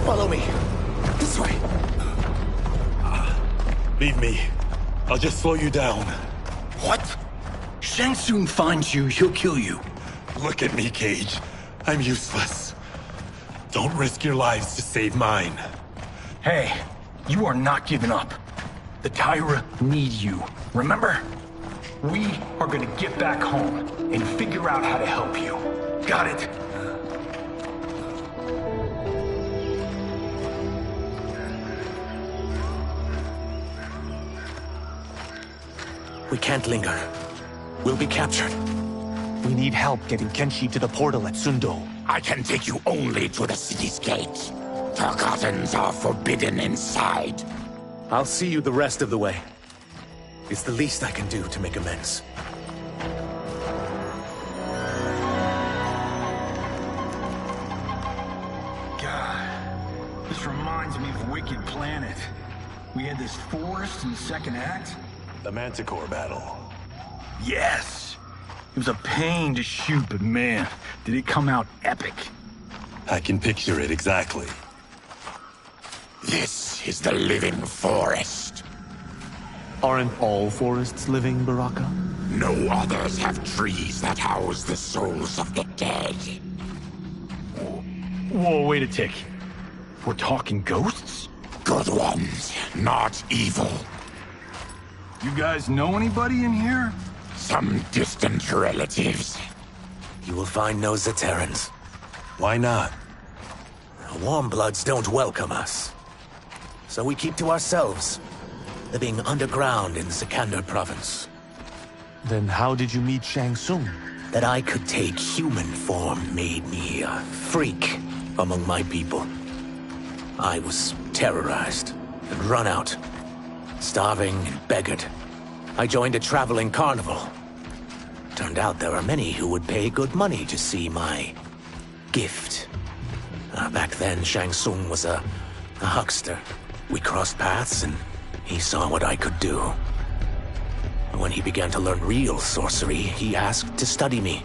Follow me. This way. Leave me. I'll just slow you down. What? Shang Tsung finds you, he'll kill you. Look at me, Cage. I'm useless. Don't risk your lives to save mine. Hey, you are not giving up. The Tyra need you, remember? We are gonna get back home and figure out how to help you. Got it? We can't linger. We'll be captured. We need help getting Kenshi to the portal at Sundo. I can take you only to the city's gate. Forgottens are forbidden inside. I'll see you the rest of the way. It's the least I can do to make amends. God, this reminds me of Wicked Planet. We had this forest in the second act. The Manticore battle. Yes! It was a pain to shoot, but man, did it come out epic. I can picture it exactly. This is the living forest. Aren't all forests living, Baraka? No others have trees that house the souls of the dead. Whoa, wait a tick. We're talking ghosts? Good ones, not evil. You guys know anybody in here? Some distant relatives. You will find no Zaterrans. Why not? Warm bloods don't welcome us. So we keep to ourselves, living underground in Sikander province. Then how did you meet Shang Tsung? That I could take human form made me a freak among my people. I was terrorized and run out, starving and beggared. I joined a traveling carnival. Turned out there are many who would pay good money to see my gift. Back then, Shang Tsung was a huckster. We crossed paths and he saw what I could do. When he began to learn real sorcery, he asked to study me.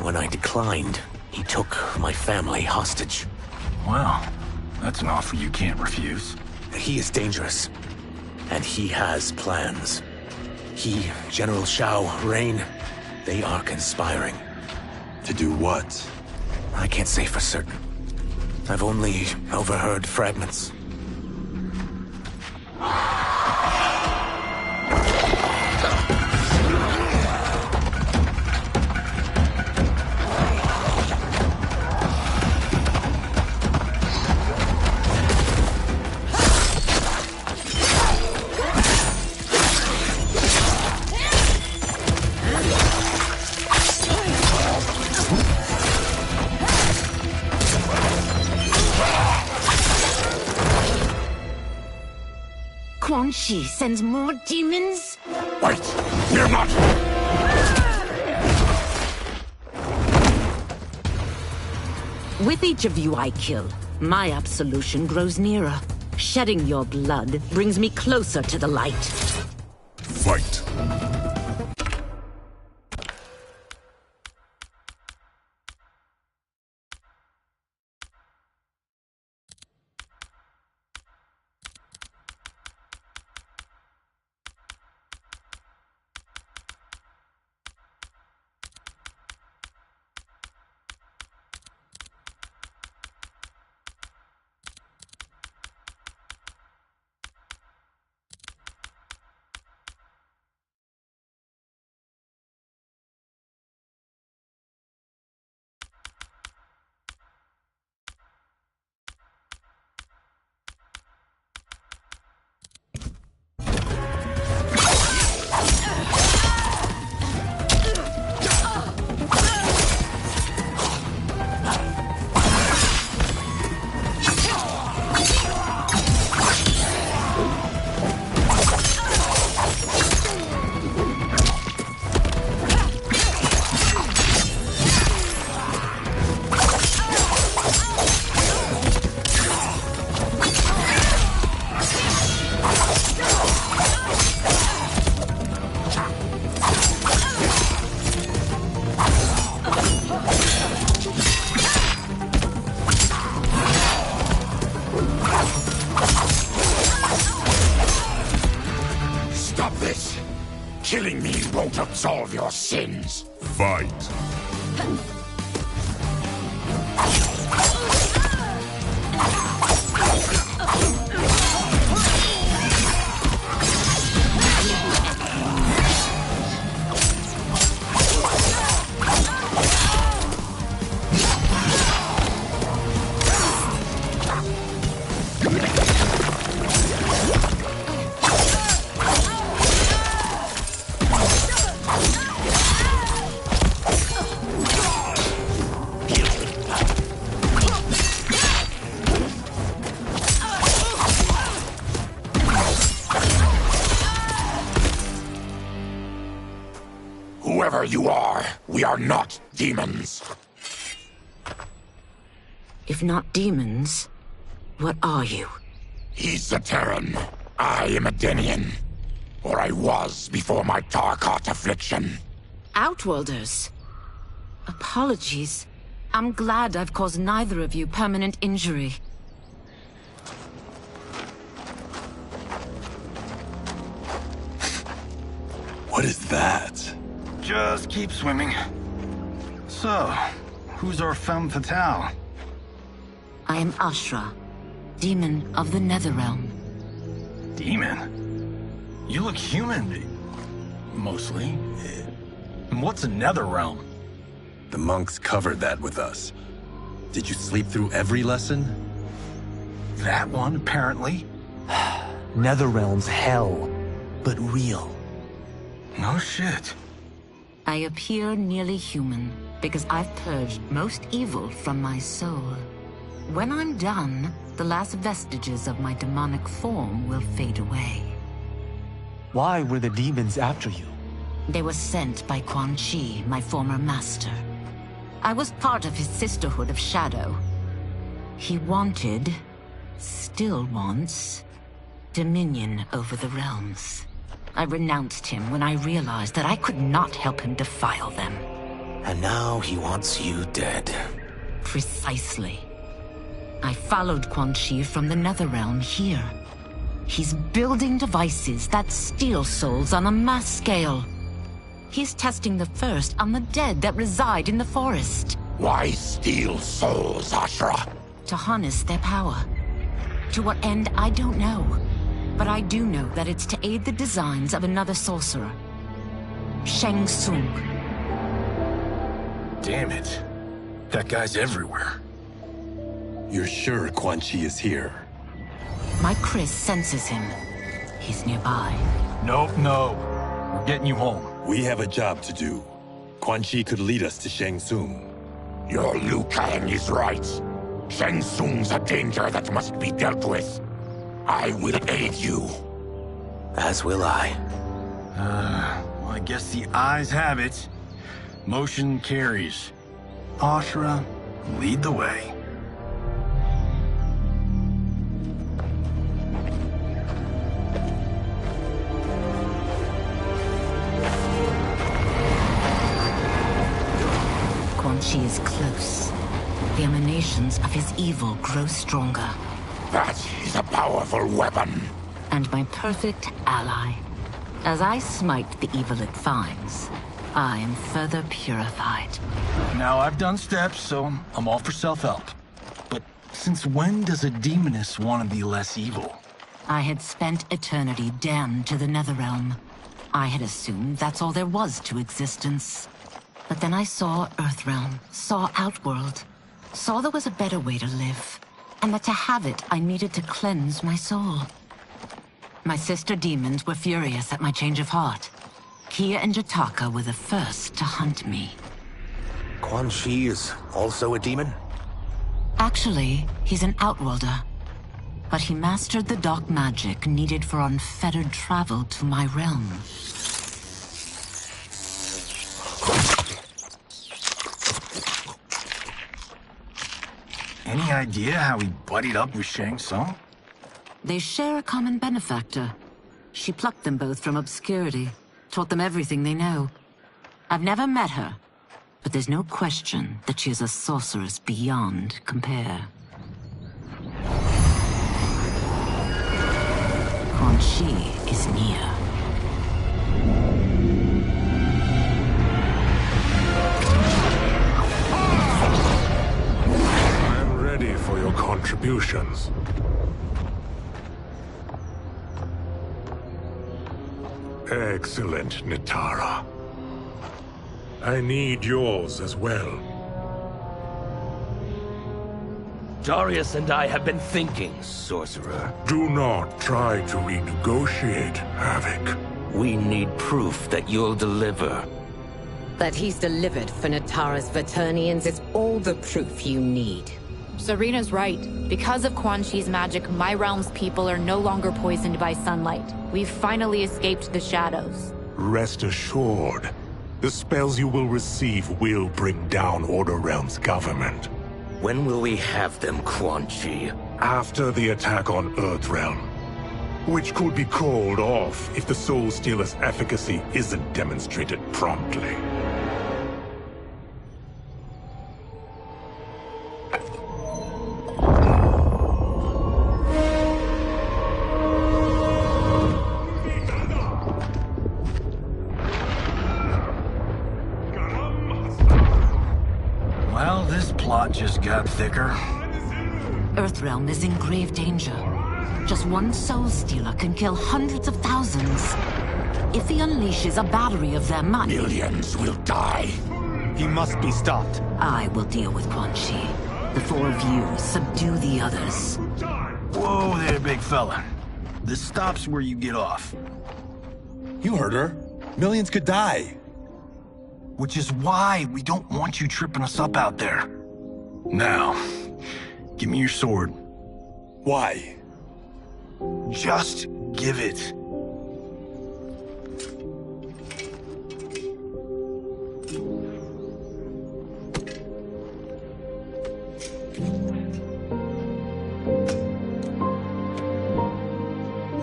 When I declined, he took my family hostage. Wow, that's an offer you can't refuse. He is dangerous, and he has plans. He, General Shao, Rain, they are conspiring. To do what? I can't say for certain. I've only overheard fragments. Quan Chi sends more demons? Wait, we're not... With each of you I kill, my absolution grows nearer. Shedding your blood brings me closer to the light. Fight. won't absolve your sins. Fight. Whoever you are, we are not demons. If not demons, what are you? He's a Terran. I am a Denian. Or I was before my Tarkat affliction. Outworlders. Apologies. I'm glad I've caused neither of you permanent injury. What is that? Just keep swimming. So, who's our femme fatale? I am Ashra, demon of the Netherrealm. Demon? You look human, mostly. And what's a Netherrealm? The monks covered that with us. Did you sleep through every lesson? That one, apparently. Netherrealm's hell, but real. No shit. I appear nearly human because I've purged most evil from my soul. When I'm done, the last vestiges of my demonic form will fade away. Why were the demons after you? They were sent by Quan Chi, my former master. I was part of his Sisterhood of Shadow. He wanted, still wants, dominion over the realms. I renounced him when I realized that I could not help him defile them. And now he wants you dead. Precisely. I followed Quan Chi from the Netherrealm here. He's building devices that steal souls on a mass scale. He's testing the first on the dead that reside in the forest. Why steal souls, Ashra? To harness their power. To what end, I don't know. But I do know that it's to aid the designs of another sorcerer. Shang Tsung. Damn it. That guy's everywhere. You're sure Quan Chi is here? My Chris senses him. He's nearby. Nope, no. We're getting you home. We have a job to do. Quan Chi could lead us to Shang Tsung. Your Liu Kang is right. Shang Tsung's a danger that must be dealt with. I will aid you. As will I. Well, I guess the eyes have it. Motion carries. Ashra, lead the way. Quan Chi is close. The emanations of his evil grow stronger. That is a powerful weapon. And my perfect ally. As I smite the evil it finds, I am further purified. Now I've done steps, so I'm all for self-help. But since when does a demoness want to be less evil? I had spent eternity damned to the Netherrealm. I had assumed that's all there was to existence. But then I saw Earthrealm, saw Outworld, saw there was a better way to live, and that to have it, I needed to cleanse my soul. My sister demons were furious at my change of heart. Kia and Jataka were the first to hunt me. Quan Chi is also a demon? Actually, he's an Outworlder. But he mastered the dark magic needed for unfettered travel to my realm. Any idea how he buddied up with Shang Tsung? They share a common benefactor. She plucked them both from obscurity, taught them everything they know. I've never met her, but there's no question that she is a sorceress beyond compare. Quan Chi is near. contributions. Excellent, Nitara. I need yours as well. Darius and I have been thinking, Sorcerer. Do not try to renegotiate, Havoc. We need proof that you'll deliver. That he's delivered for Natara's Vaternians is all the proof you need. Serena's right. Because of Quan Chi's magic, my realm's people are no longer poisoned by sunlight. We've finally escaped the shadows. Rest assured, the spells you will receive will bring down Order Realm's government. When will we have them, Quan Chi? After the attack on Earthrealm, which could be called off if the Soul Stealer's efficacy isn't demonstrated promptly. Well, this plot just got thicker. Earthrealm is in grave danger. Just one Soul Stealer can kill hundreds of thousands. If he unleashes a battery of them, Millions will die. He must be stopped. I will deal with Quan Chi. The four of you subdue the others. Whoa there, big fella. This stops where you get off. You heard her. Millions could die. Which is why we don't want you tripping us up out there. Now, give me your sword. Why? Just give it.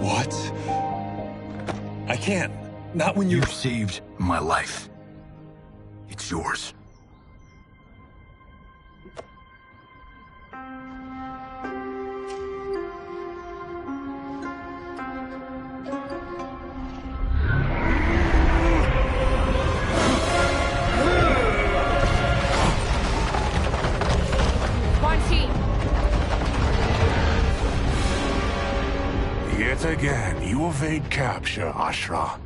What? I can't. Not when You've saved my life. It's yours. Quan Chi! Yet again, you evade capture, Ashra.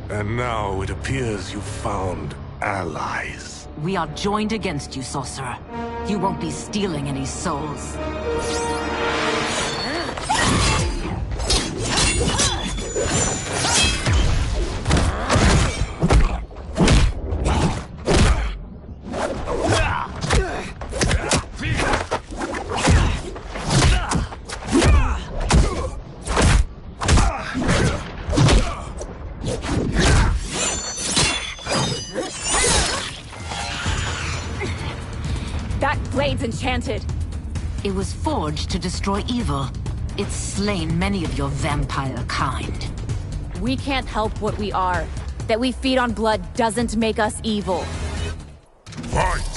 And now it appears you've found allies. We are joined against you, Sorcerer. You won't be stealing any souls. That blade's enchanted. It was forged to destroy evil. It's slain many of your vampire kind. We can't help what we are. That we feed on blood doesn't make us evil. Fight!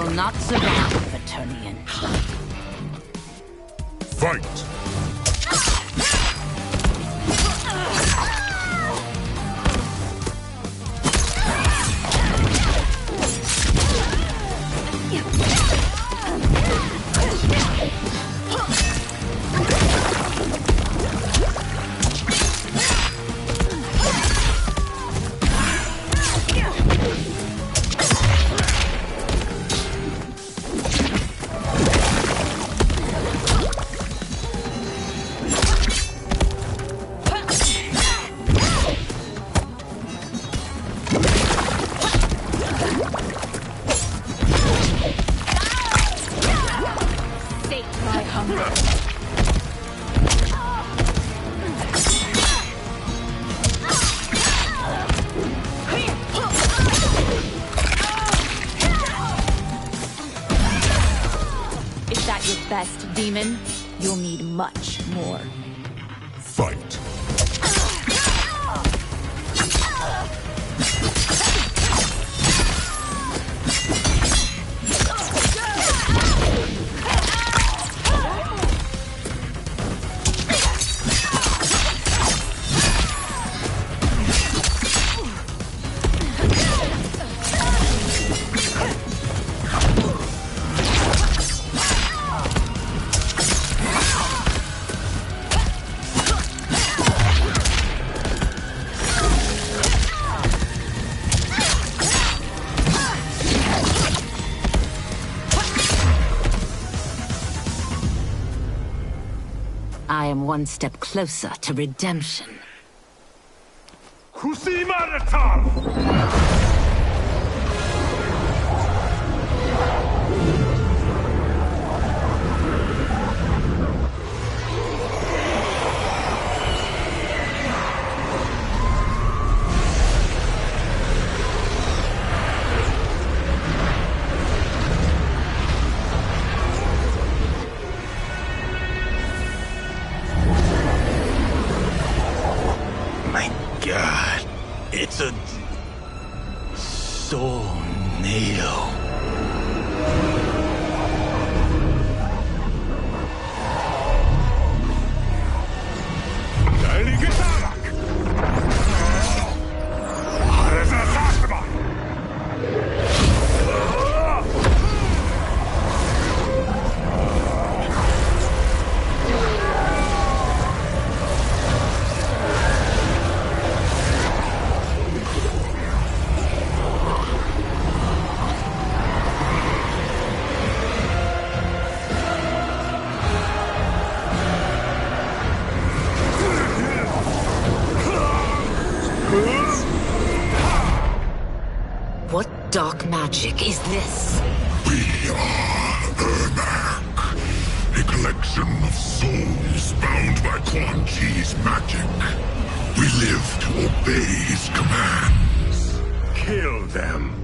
will not survive, Eternian. Fight! Best demon, you'll need much more. Fight! I am one step closer to redemption. God, it's a tornado. What dark magic is this? We are Ermac, a collection of souls bound by Quan Chi's magic. We live to obey his commands. Kill them.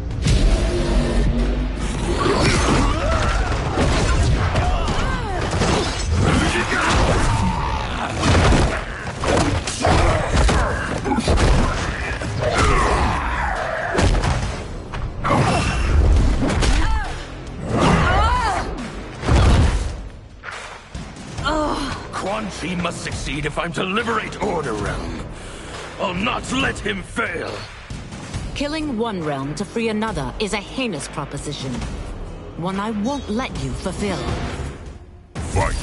Quan Chi must succeed if I'm to liberate Order Realm. I'll not let him fail. Killing one realm to free another is a heinous proposition. One I won't let you fulfill. Fight!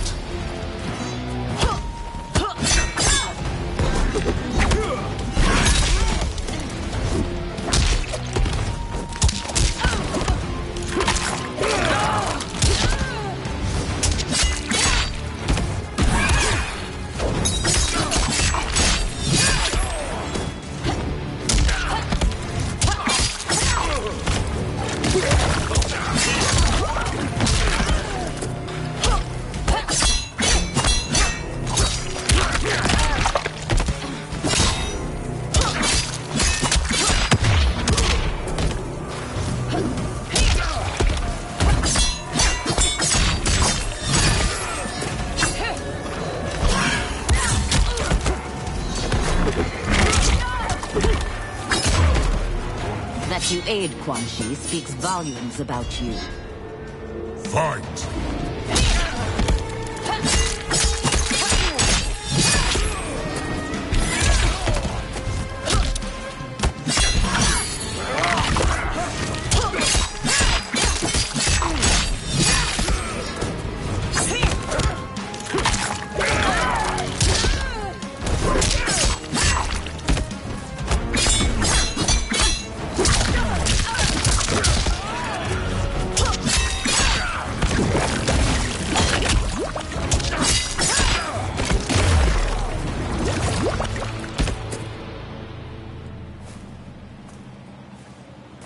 That you aid Quan Chi speaks volumes about you. Fight!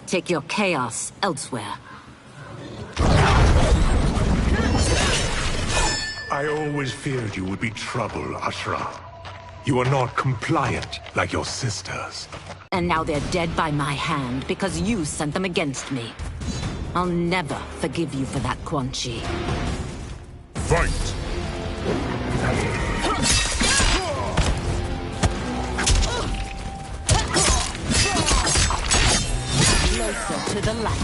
Take your chaos elsewhere. I always feared you would be trouble, Ashra. You are not compliant like your sisters. And now they're dead by my hand because you sent them against me. I'll never forgive you for that, Quan Chi. Fight! Closer to the light.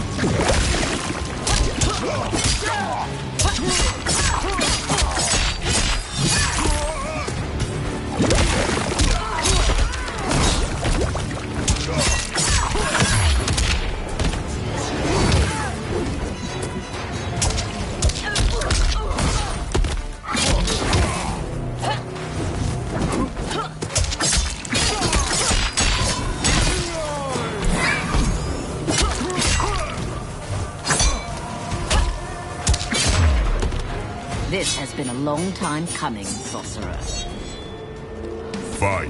This has been a long time coming, sorcerer. Fight!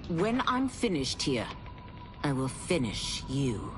When I'm finished here, I will finish you.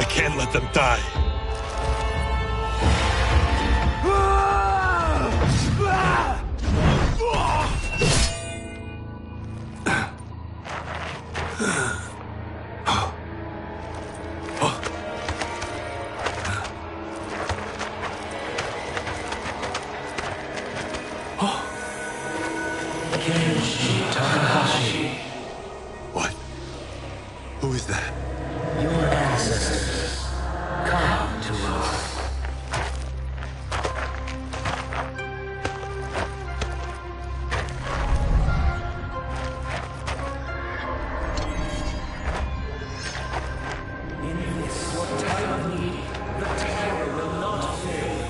Can't let them die. What? Who is that? Your ancestors. Come to us. In this, your time of need, the terror will not fail.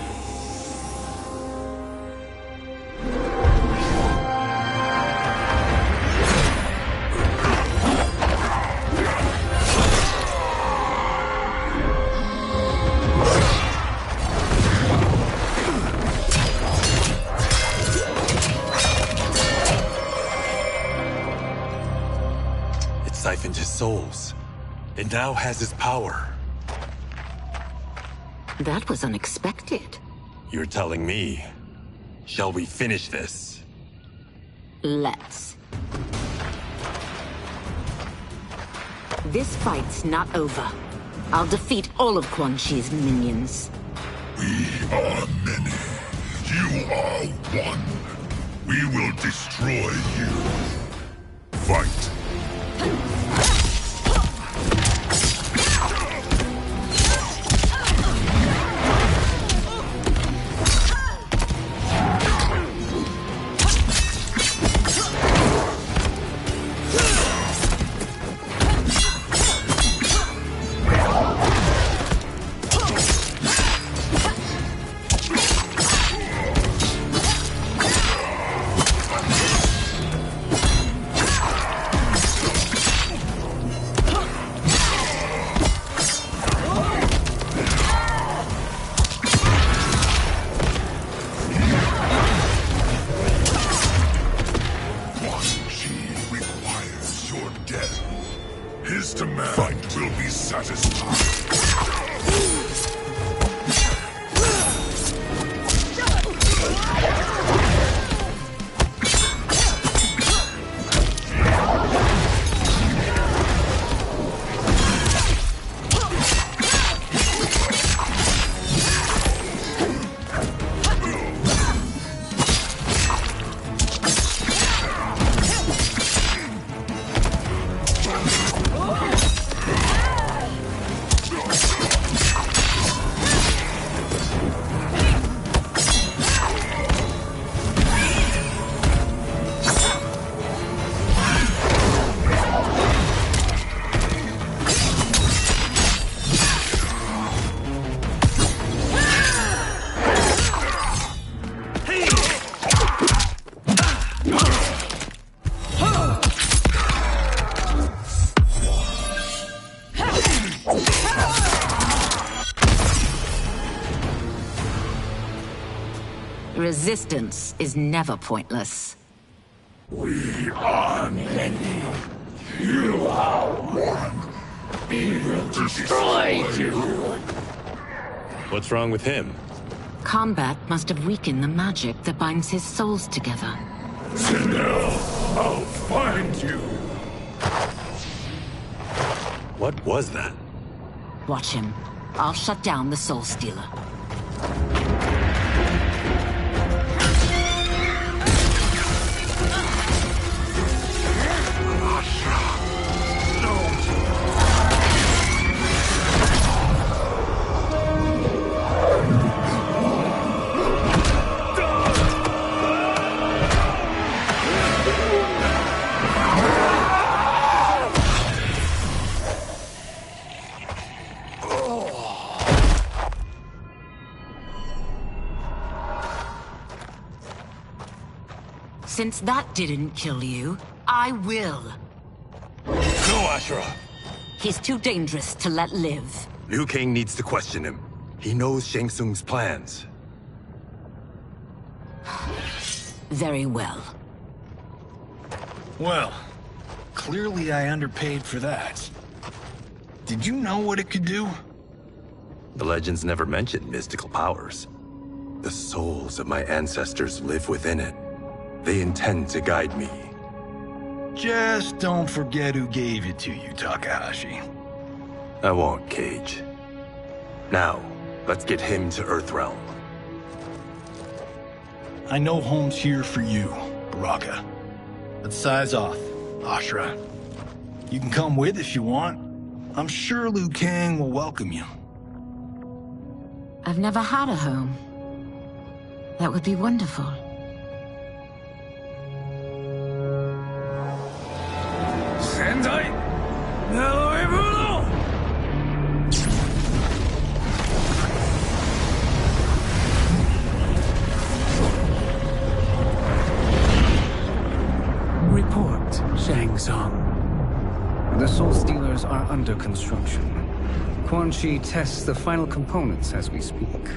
Siphoned his souls. It now has his power. That was unexpected. You're telling me. Shall we finish this? Let's. This fight's not over. I'll defeat all of Quan Chi's minions. We are many. You are one. We will destroy you. Fight. His demand will be satisfied. Resistance is never pointless. We are many. You are one. We will destroy you. What's wrong with him? Kombat must have weakened the magic that binds his souls together. Sinel, I'll find you. What was that? Watch him. I'll shut down the Soul Stealer. Since that didn't kill you, I will. No, Ashura! He's too dangerous to let live. Liu Kang needs to question him. He knows Shang Tsung's plans. Very well. Well, clearly I underpaid for that. Did you know what it could do? The legends never mentioned mystical powers. The souls of my ancestors live within it. They intend to guide me. Just don't forget who gave it to you, Takahashi. I won't, Cage. Now, let's get him to Earthrealm. I know home's here for you, Baraka. But size off, Ashura. You can come with if you want. I'm sure Liu Kang will welcome you. I've never had a home. That would be wonderful. Report, Shang Tsung. The Soul Stealers are under construction. Quan Chi tests the final components as we speak.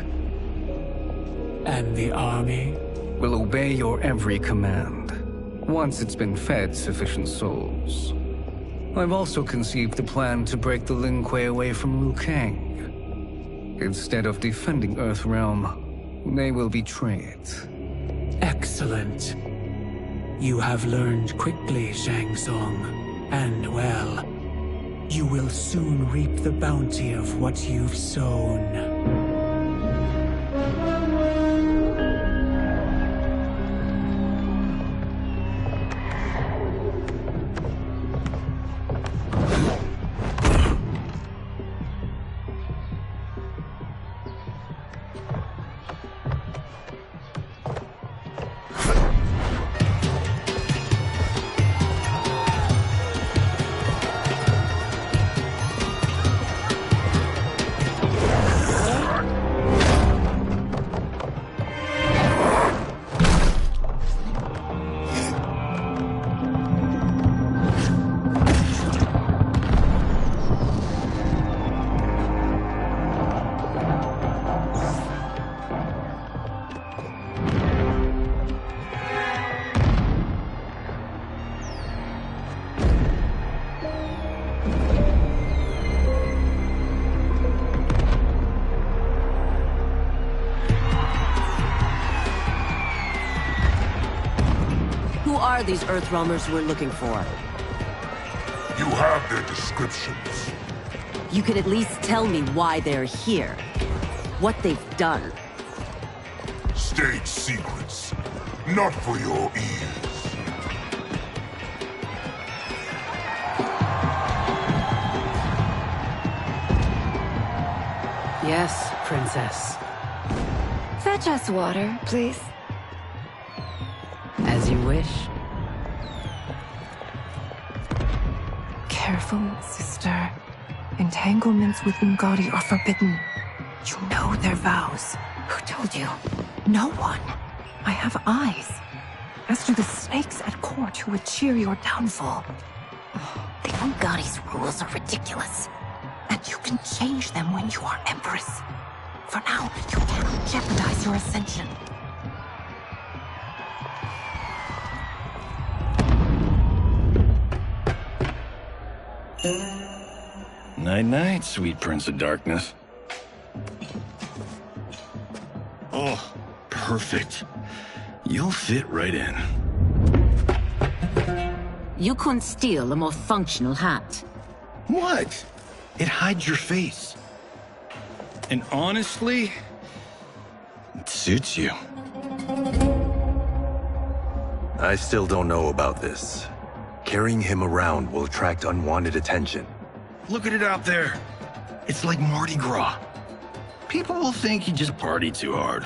And the army? Will obey your every command, once it's been fed sufficient souls. I've also conceived a plan to break the Lin Kuei away from Liu Kang. Instead of defending Earthrealm, they will betray it. Excellent. You have learned quickly, Shang Tsung. And well, you will soon reap the bounty of what you've sown. are these Earthrealmers we're looking for? You have their descriptions. You could at least tell me why they're here. What they've done. State secrets. Not for your ears. Yes, Princess. Fetch us water, please. As you wish. Careful, sister. Entanglements with Ungadi are forbidden. You know their vows. Who told you? No one. I have eyes. As do the snakes at court who would cheer your downfall. The Ungadi's rules are ridiculous. And you can change them when you are Empress. For now, you cannot jeopardize your ascension. Night-night, sweet Prince of Darkness. Oh, perfect. You'll fit right in. You couldn't steal a more functional hat. What? It hides your face. And honestly, it suits you. I still don't know about this. Carrying him around will attract unwanted attention. Look at it out there. It's like Mardi Gras. People will think you just party too hard.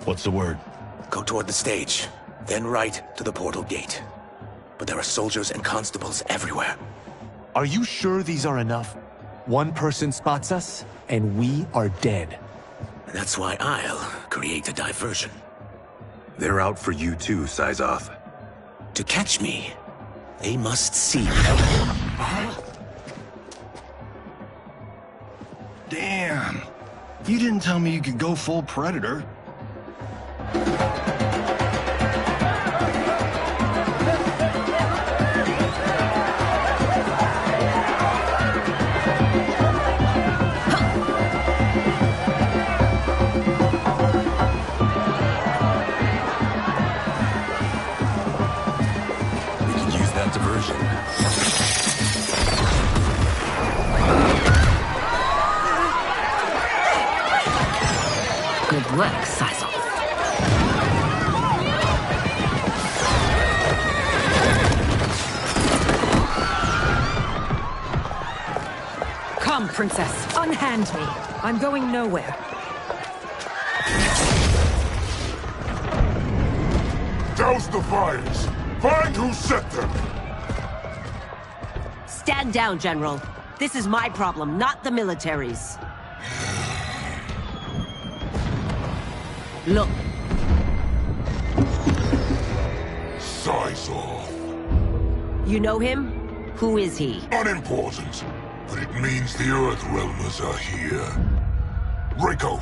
What's the word? Go toward the stage, then right to the portal gate. But there are soldiers and constables everywhere. Are you sure these are enough? One person spots us, and we are dead. That's why I'll create a diversion. They're out for you too, Syzoth. To catch me, they must see. Damn. You didn't tell me you could go full Predator. Good work, Syzoth. Come, Princess. Unhand me. I'm going nowhere. Douse the fires. Find who set them. Stand down, General. This is my problem, not the military's. Look. Syzoth. You know him? Who is he? Unimportant, but it means the Earthrealmers are here. Rico.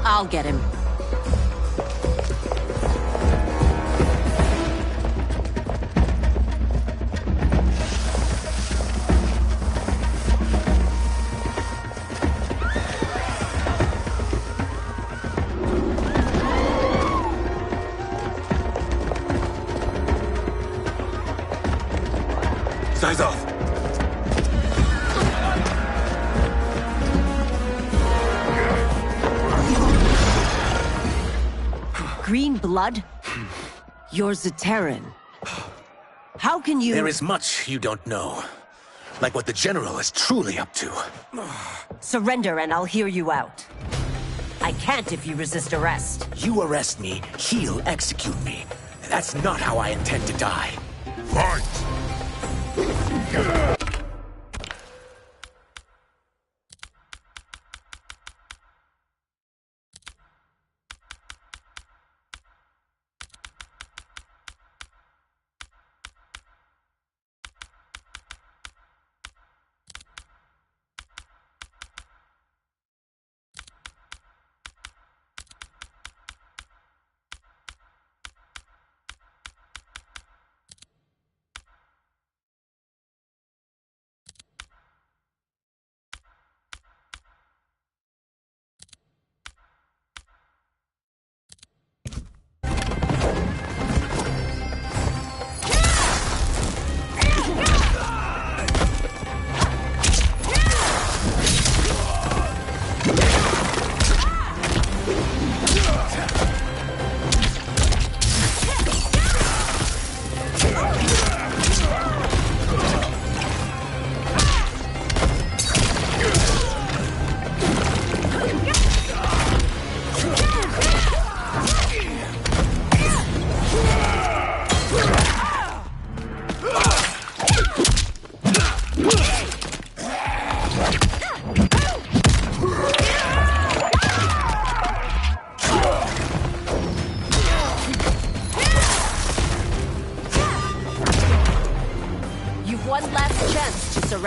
I'll get him. Syzoth! Green blood? You're Zaterran. How can you— There is much you don't know. Like what the General is truly up to. Surrender and I'll hear you out. I can't if you resist arrest. You arrest me, he'll execute me. That's not how I intend to die. Fight!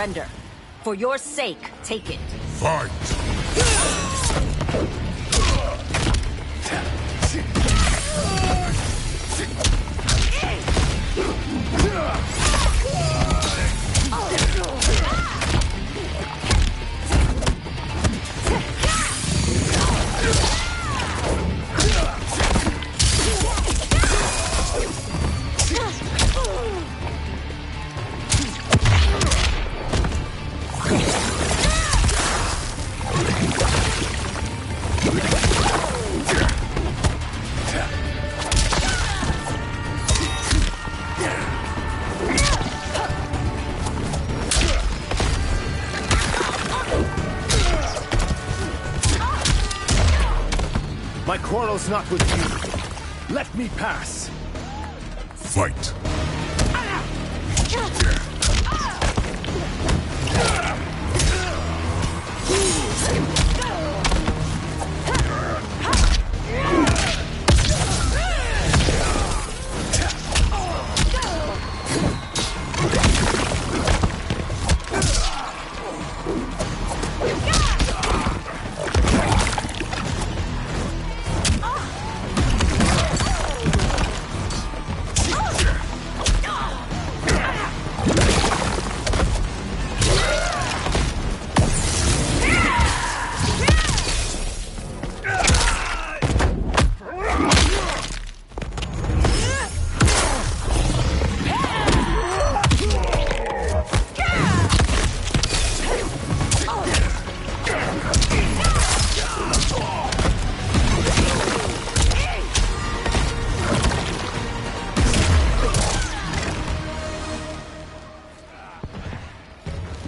surrender. For your sake, take it. Fight! My quarrel's not with you. Let me pass. Fight!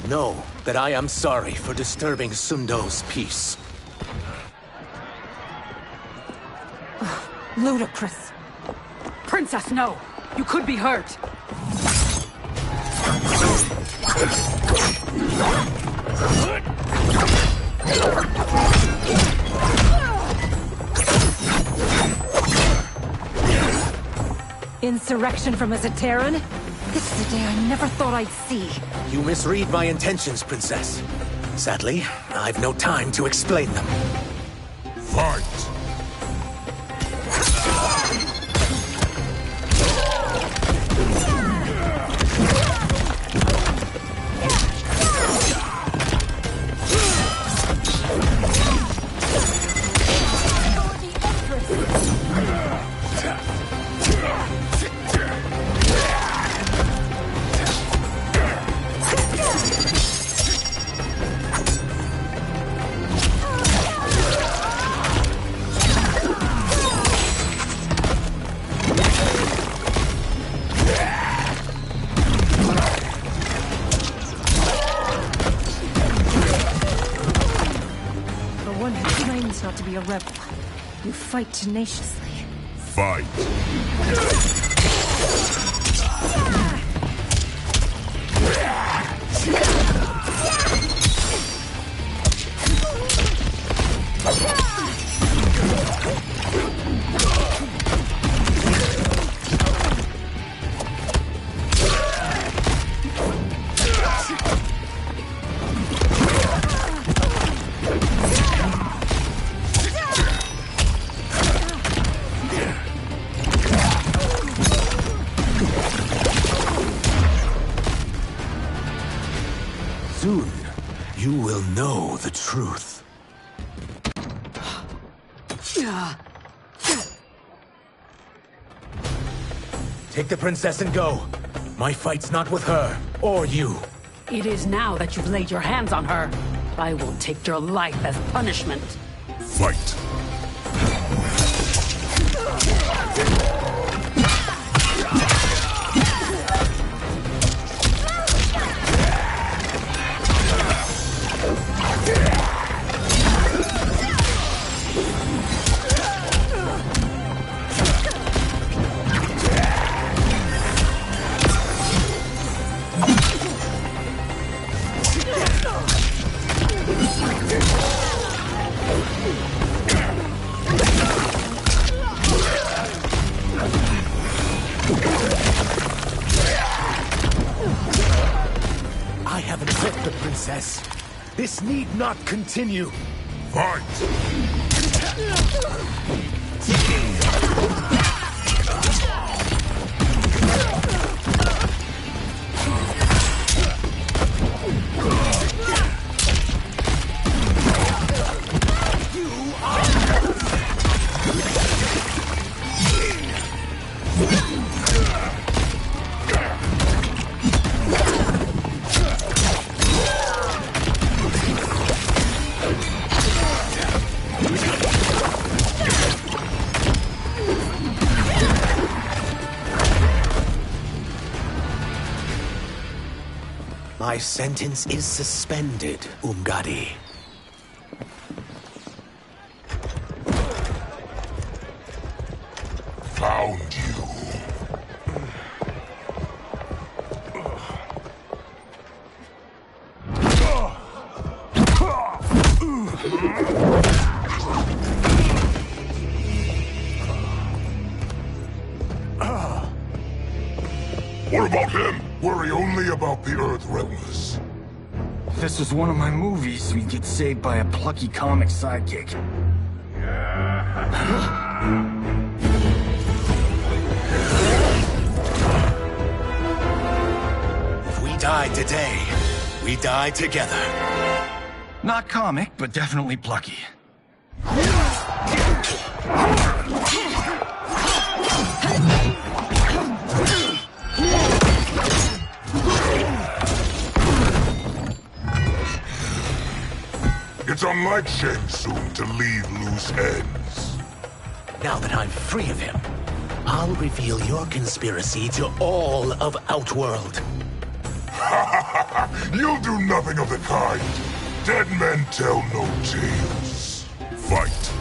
Know that I am sorry for disturbing Sundo's peace. Ludicrous. Princess, no! You could be hurt! Insurrection from a Zaterran? This is a day I never thought I'd see. You misread my intentions, Princess. Sadly, I've no time to explain them. Fight! Not to be a rebel. You fight tenaciously. Fight! Soon, you will know the truth. Take the princess and go. My fight's not with her, or you. It is now that you've laid your hands on her. I will take your life as punishment. Fight! I haven't princess. This need not continue. Fight! My sentence is suspended, Umgadi. Found you. What about him? Worry only about the Earthrealmers. If this was one of my movies, we'd get saved by a plucky comic sidekick. If we die today, we die together. Not comic, but definitely plucky. It's unlike Shang Tsung to leave loose ends. Now that I'm free of him, I'll reveal your conspiracy to all of Outworld. You'll do nothing of the kind. Dead men tell no tales. Fight.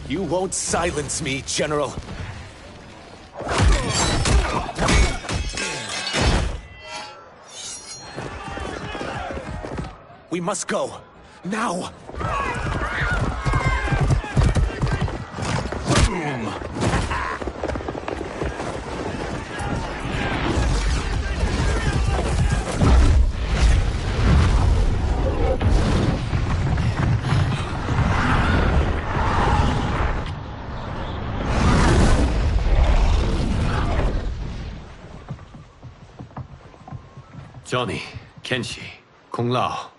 You won't silence me, General. We must go. Now! Johnny, Kenshi, Kung Lao,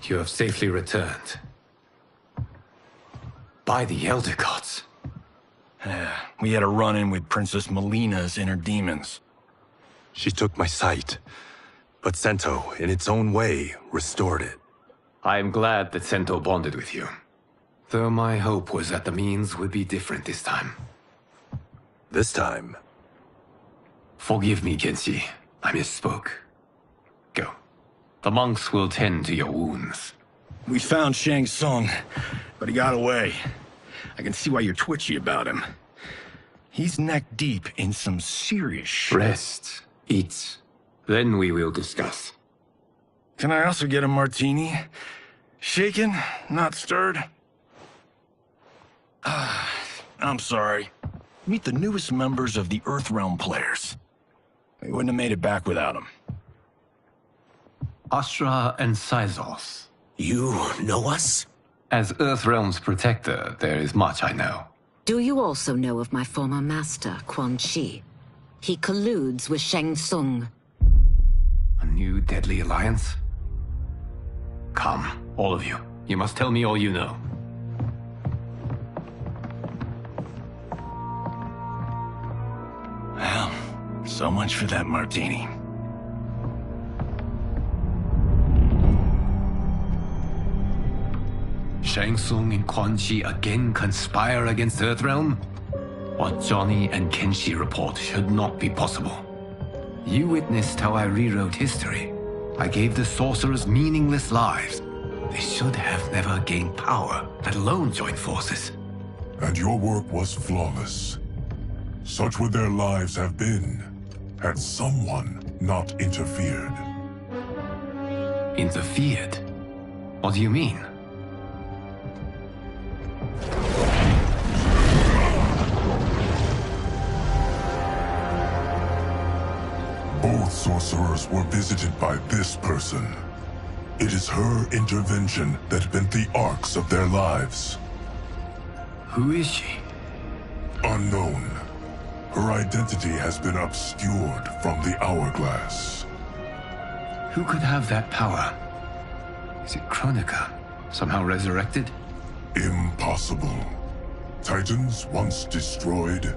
you have safely returned. By the Elder Gods. We had a run-in with Princess Melina's inner demons. She took my sight, but Sento, in its own way, restored it. I am glad that Sento bonded with you. Though my hope was that the means would be different this time. This time? Forgive me, Kenshi. I misspoke. Go. The monks will tend to your wounds. We found Shang Tsung, but he got away. I can see why you're twitchy about him. He's neck deep in some serious shit. Rest. Eat. Then we will discuss. Can I also get a martini? Shaken, not stirred. I'm sorry. Meet the newest members of the Earthrealm players. We wouldn't have made it back without them. Astra and Syzoth. You know us? As Earthrealm's protector, there is much I know. Do you also know of my former master, Quan Chi? He colludes with Shang Tsung. A new deadly alliance? Come, all of you. You must tell me all you know. Well, so much for that martini. Shang Tsung and Quan Chi again conspire against Earthrealm? What Johnny and Kenshi report should not be possible. You witnessed how I rewrote history. I gave the sorcerers meaningless lives. They should have never gained power, let alone join forces. And your work was flawless. Such would their lives have been, had someone not interfered. Interfered? What do you mean? Both sorcerers were visited by this person. It is her intervention that bent the arcs of their lives. Who is she? Unknown. Her identity has been obscured from the hourglass. Who could have that power? Is it Kronika? Somehow resurrected? Impossible. Titans once destroyed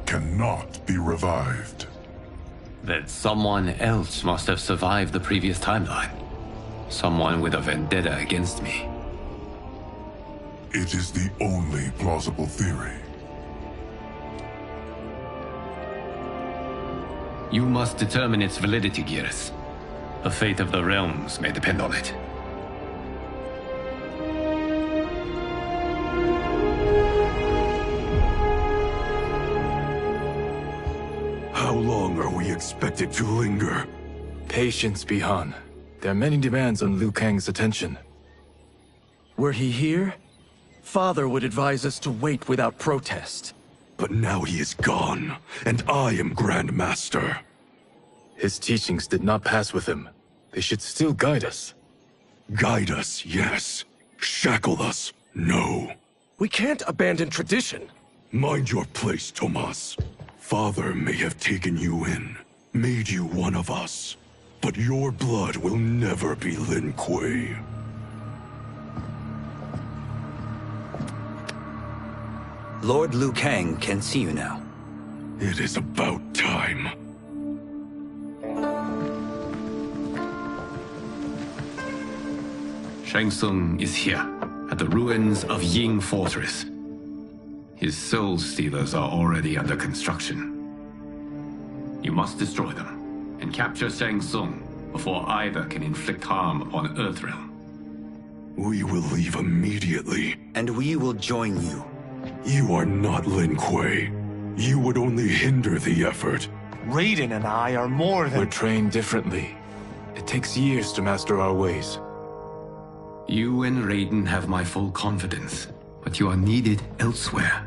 cannot be revived. Then someone else must have survived the previous timeline. Someone with a vendetta against me. It is the only plausible theory. You must determine its validity, Geras. The fate of the realms may depend on it. How long are we expected to linger? Patience, Bihan. There are many demands on Liu Kang's attention. Were he here, Father would advise us to wait without protest. But now he is gone, and I am Grand Master. His teachings did not pass with him. They should still guide us. Guide us, yes. Shackle us, no. We can't abandon tradition. Mind your place, Tomas. Father may have taken you in, made you one of us. But your blood will never be Lin Kuei. Lord Liu Kang can see you now. It is about time. Shang Tsung is here, at the ruins of Ying Fortress. His soul stealers are already under construction. You must destroy them, and capture Shang Tsung before either can inflict harm upon Earthrealm. We will leave immediately. And we will join you. You are not Lin Kuei. You would only hinder the effort. Raiden and I are more than— We're trained differently. It takes years to master our ways. You and Raiden have my full confidence, but you are needed elsewhere.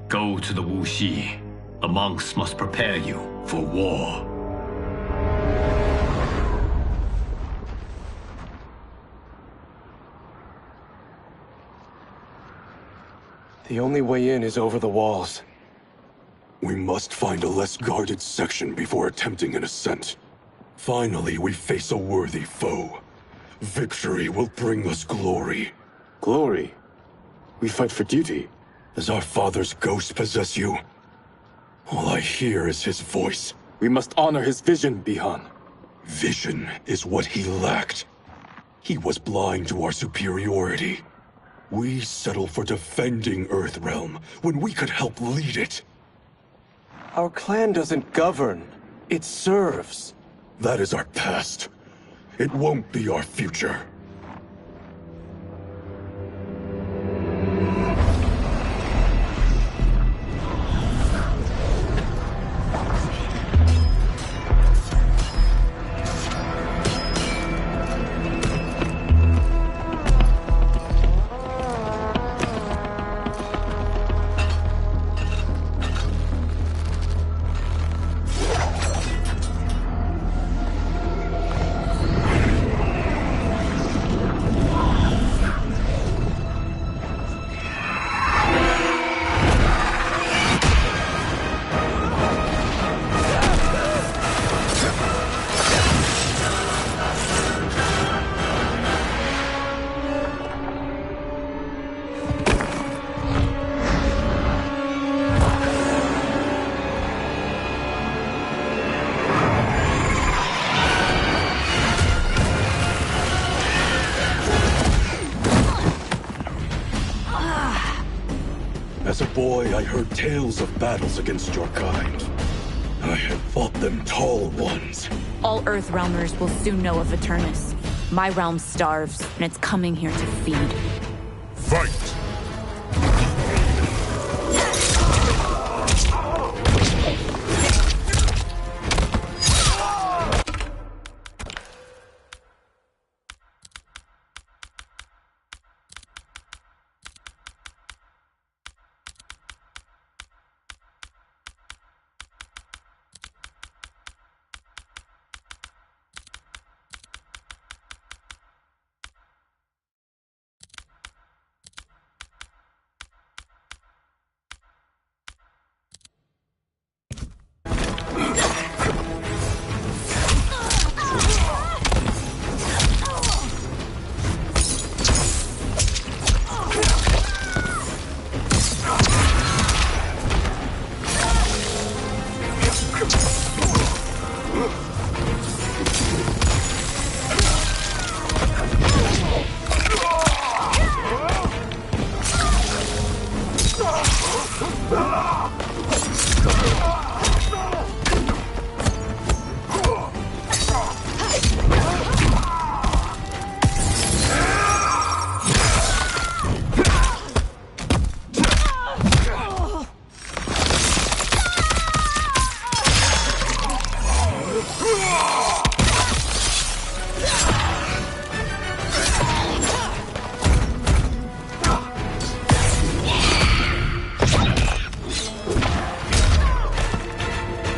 Go to the Wuxi. The monks must prepare you for war. The only way in is over the walls. We must find a less guarded section before attempting an ascent. Finally, we face a worthy foe. Victory will bring us glory. Glory? We fight for duty. Does our father's ghost possess you? All I hear is his voice. We must honor his vision, Bihan. Vision is what he lacked. He was blind to our superiority. We settle for defending Earthrealm when we could help lead it. Our clan doesn't govern. It serves. That is our past. It won't be our future. boy, I heard tales of battles against your kind. I had fought them tall ones. All Earthrealmers will soon know of Eternus. My realm starves, and it's coming here to feed. Fight!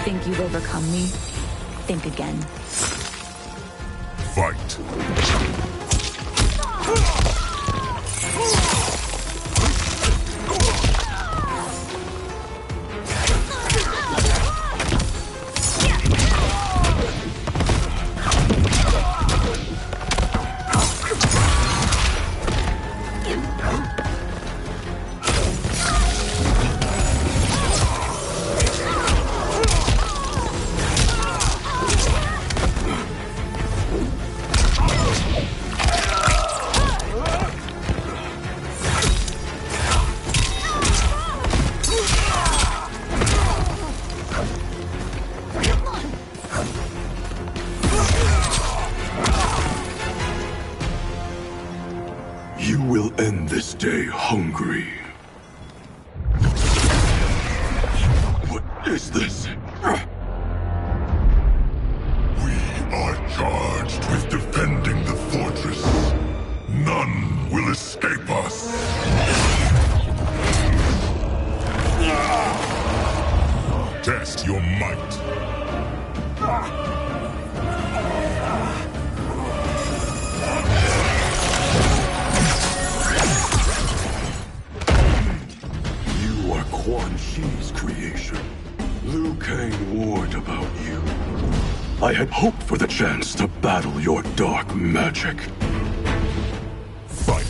Think you've overcome me? Think again. Fight! You will end this day hungry. What is this? We are charged with defending the fortress. None will escape us. Test your might. You are Quan Chi's creation. Liu Kang warned about you. I had hoped for the chance to battle your dark magic. Fight.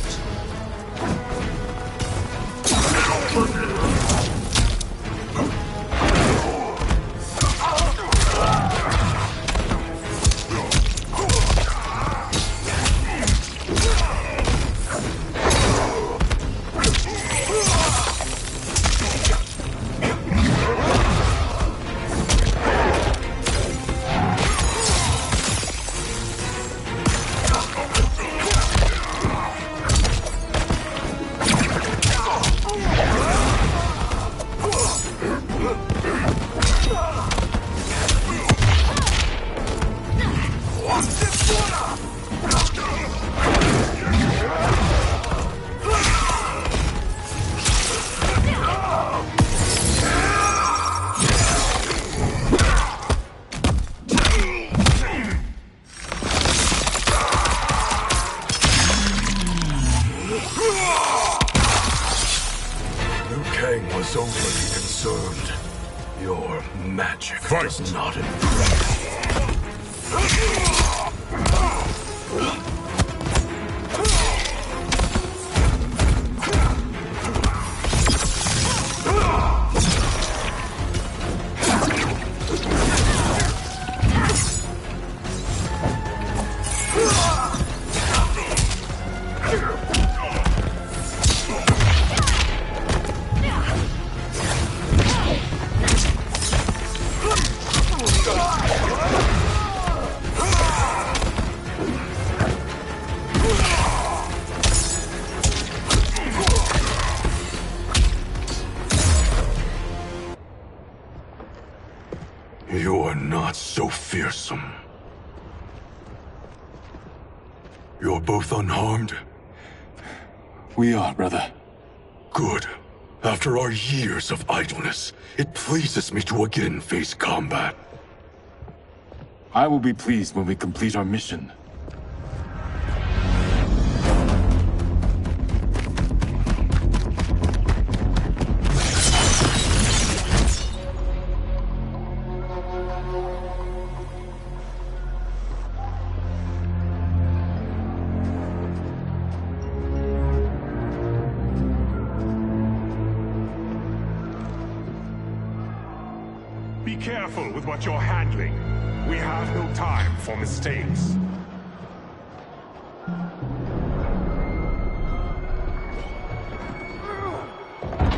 Liu Kang was overly concerned. Your magic does not You're not so fearsome. You're both unharmed? We are, brother. Good. After our years of idleness, it pleases me to again face combat. I will be pleased when we complete our mission. Be careful with what you're handling. We have no time for mistakes.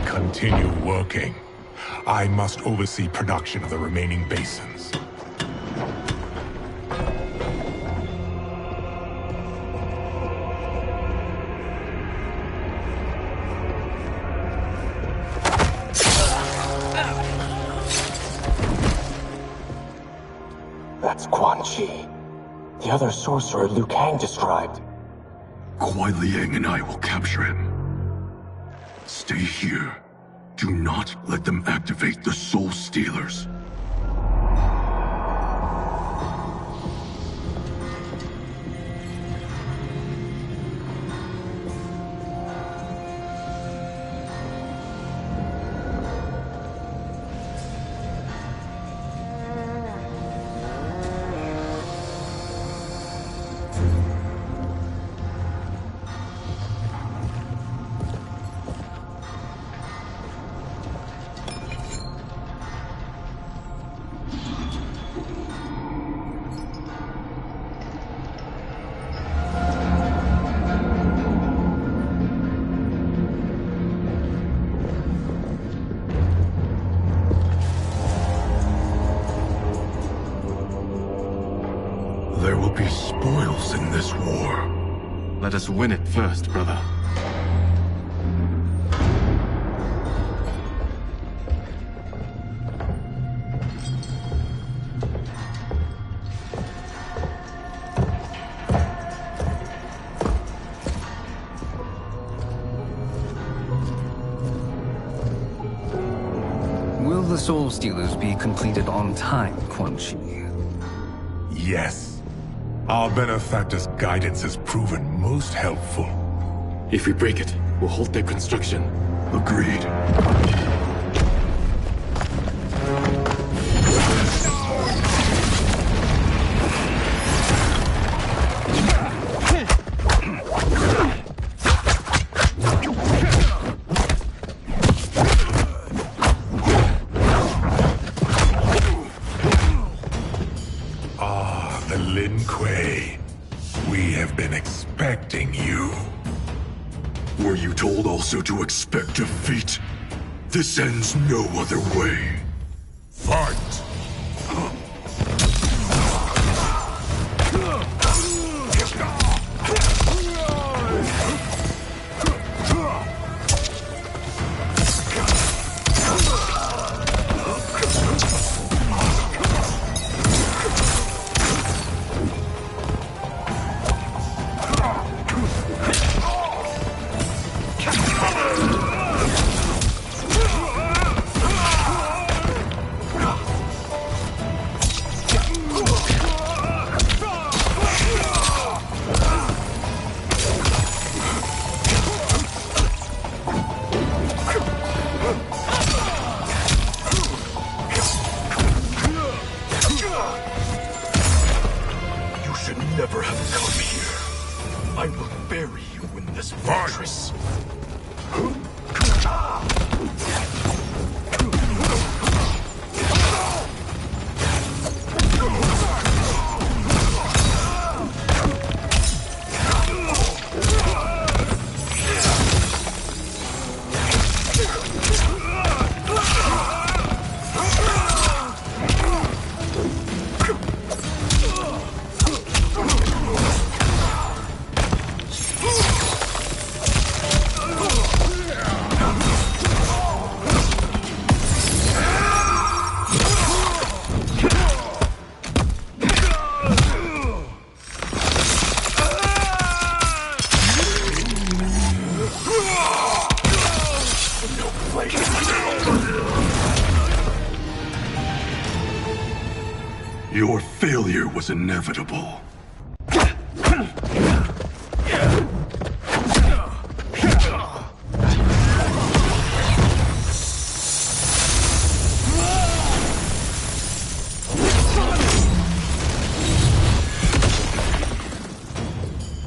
Continue working. I must oversee production of the remaining basins. That's Quan Chi. The other sorcerer Liu Kang described. Kuai Liang and I will capture him. Stay here. Do not let them activate the Soul Stealers. There will be spoils in this war. Let us win it first, brother. Will the Soul Stealers be completed on time, Quan Chi? Yes. Our benefactor's guidance has proven most helpful. If we break it, we'll halt their construction. Agreed. We have been expecting you. Were you told also to expect defeat? This ends no other way. Fight! Never have come here. I will bury you in this fortress. Your failure was inevitable.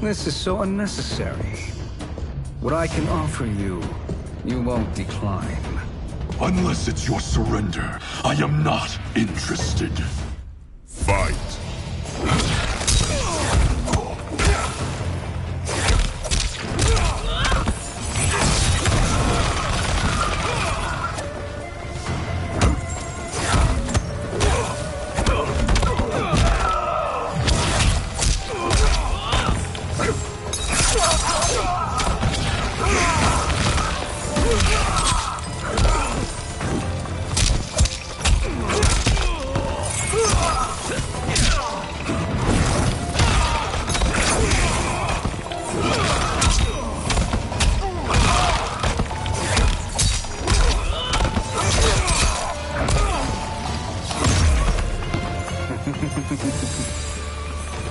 This is so unnecessary. What I can offer you, you won't decline. Unless it's your surrender, I am not interested. Fight.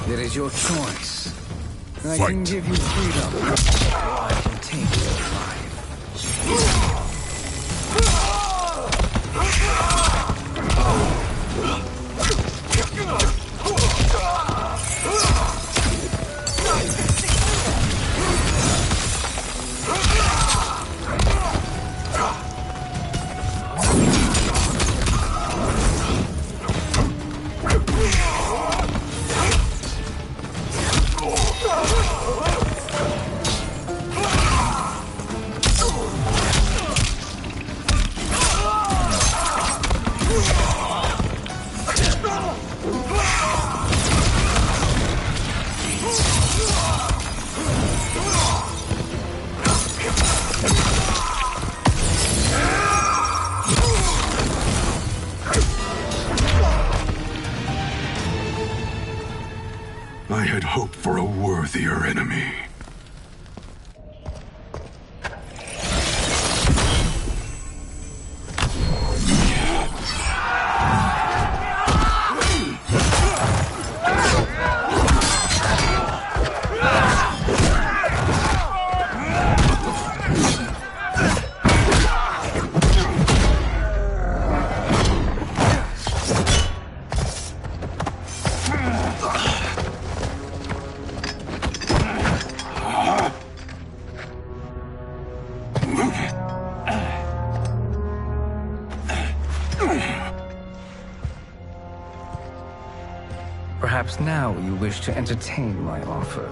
It is your choice. I can give you freedom, or I can take your life. I had hoped for a worthier enemy. Perhaps now you wish to entertain my offer.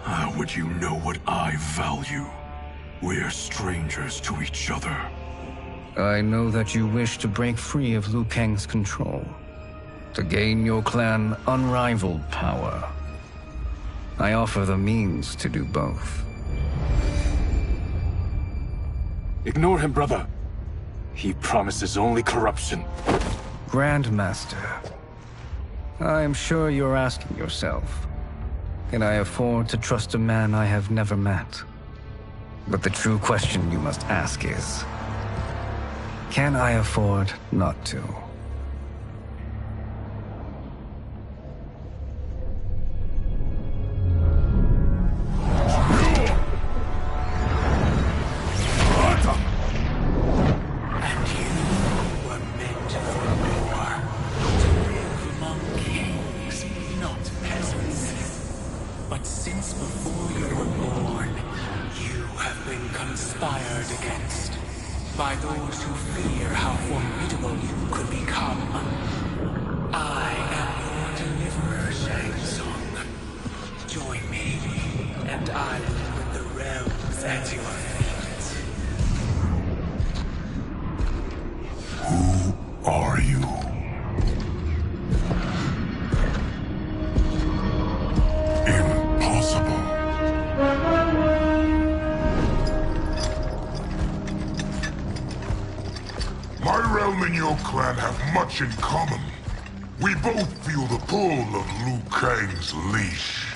How would you know what I value? We're strangers to each other. I know that you wish to break free of Liu Kang's control, to gain your clan unrivaled power. I offer the means to do both. Ignore him, brother. He promises only corruption. Grandmaster, I am sure you're asking yourself, can I afford to trust a man I have never met? But the true question you must ask is, can I afford not to? By those who fear how formidable you could become. I am your deliverer, Shang Tsung. Join me, and I will put the realms at your feet. Who are you? Impossible. My realm and your clan have much in common. We both feel the pull of Liu Kang's leash.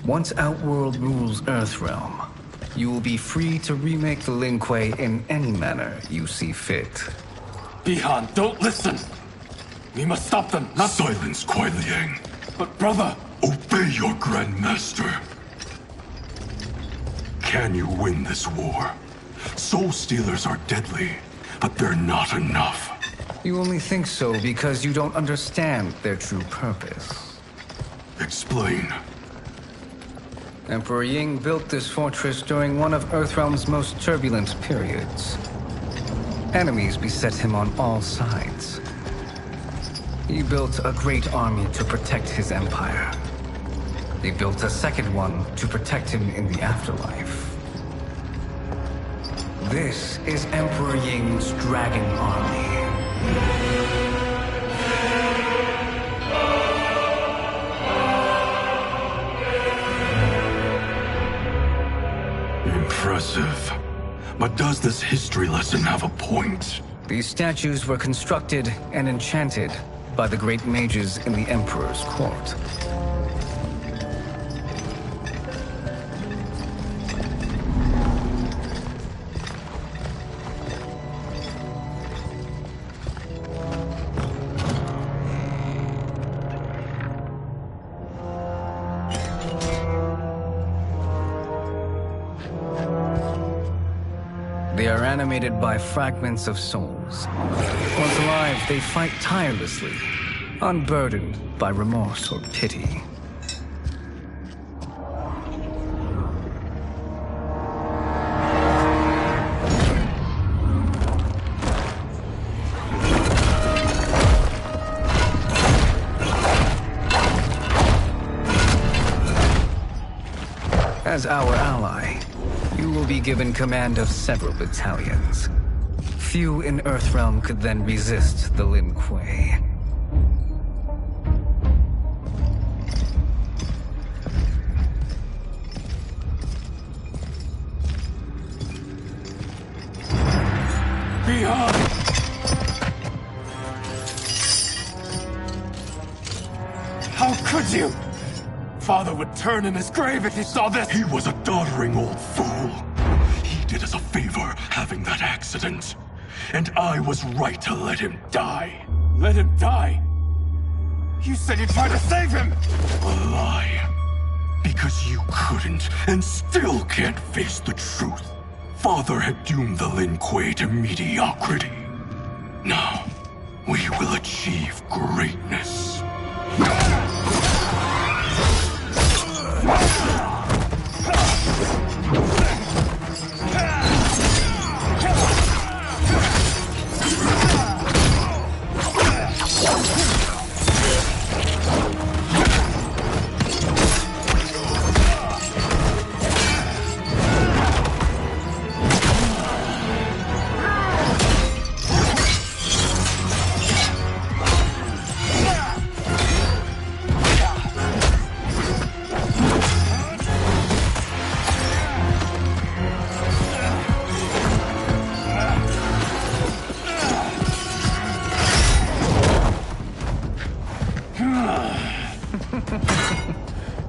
Once Outworld rules Earthrealm, you will be free to remake the Lin Kuei in any manner you see fit. Bihan, don't listen! We must stop them, not— Silence, Kuai Liang. But brother— Obey your Grand Master. Can you win this war? Soul Stealers are deadly, but they're not enough. You only think so because you don't understand their true purpose. Explain. Emperor Ying built this fortress during one of Earthrealm's most turbulent periods. Enemies beset him on all sides. He built a great army to protect his empire. He built a second one to protect him in the afterlife. This is Emperor Ying's Dragon Army. Impressive. But does this history lesson have a point? These statues were constructed and enchanted by the great mages in the Emperor's court. They are animated by fragments of souls. Once alive, they fight tirelessly, unburdened by remorse or pity. As our ally, you will be given command of several battalions. Few in Earthrealm could then resist the Lin Kuei. Behind! How could you? Father would turn in his grave if he saw this! He was a doddering old fool. He did us a favor having that accident. And I was right to let him die. Let him die? You said you tried to save him! A lie. Because you couldn't and still can't face the truth. Father had doomed the Lin Kuei to mediocrity. Now, we will achieve greatness.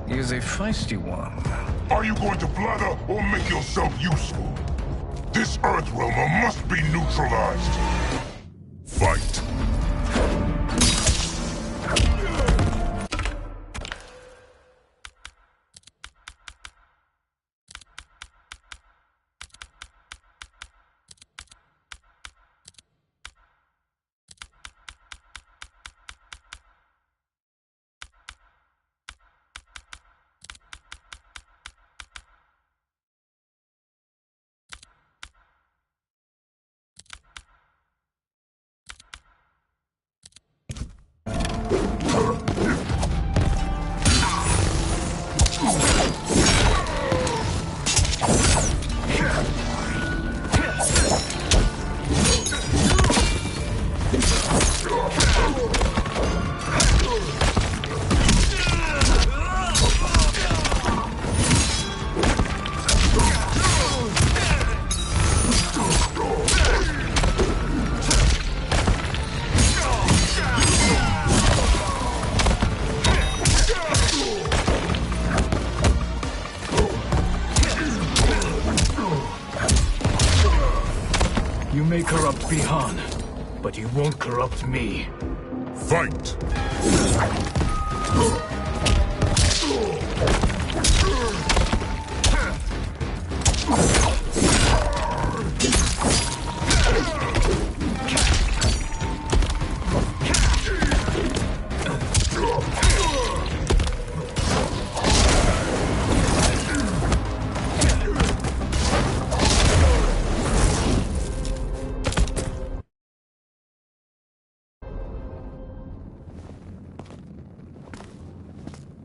He is a feisty one. Are you going to blather or make yourself useful? This Earthrealmer must be neutralized. Fight. You may corrupt Bihan, but you won't corrupt me. Fight!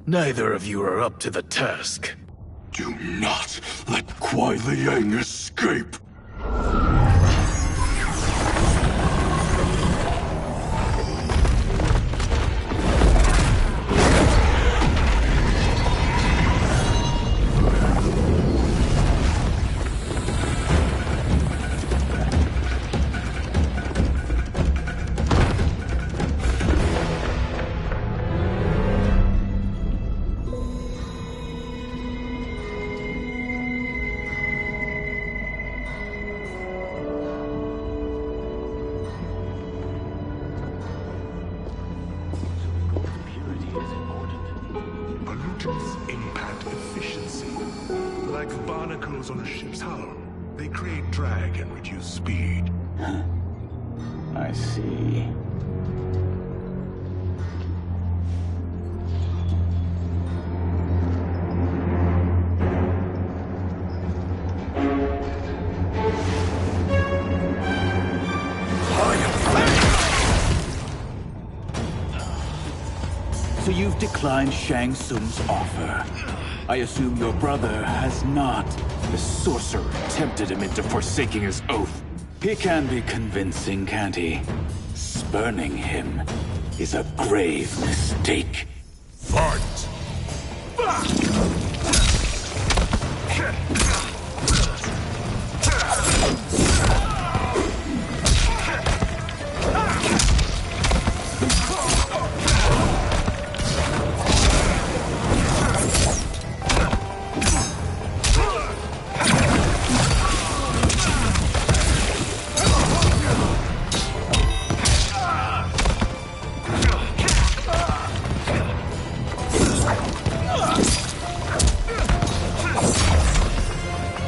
Neither of you are up to the task. Do not let Kuai Liang escape! Pollutants impact efficiency. Like barnacles on a ship's hull. They create drag and reduce speed. I see. So you've declined Shang Tsung's offer. I assume your brother has not. The sorcerer tempted him into forsaking his oath. He can be convincing, can't he? Spurning him is a grave mistake. Fight!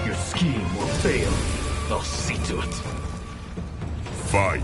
Your scheme will fail. I'll see to it. Fight!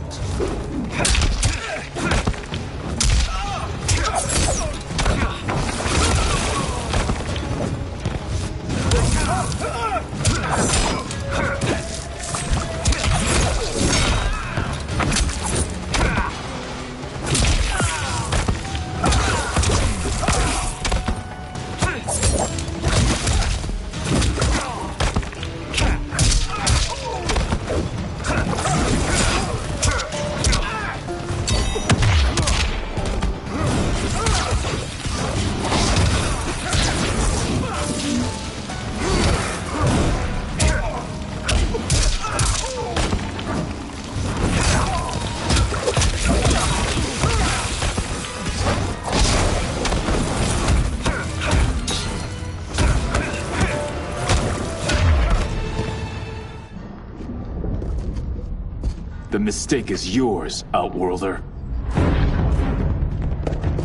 The mistake is yours, Outworlder.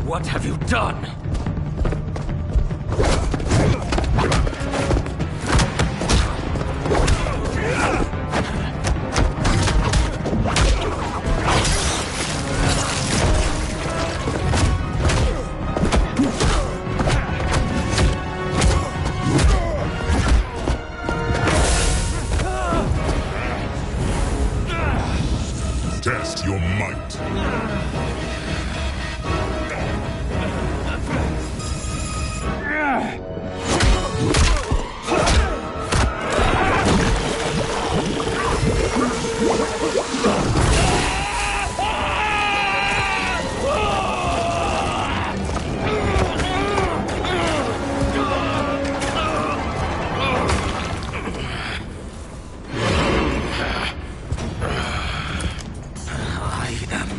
What have you done? Test your might.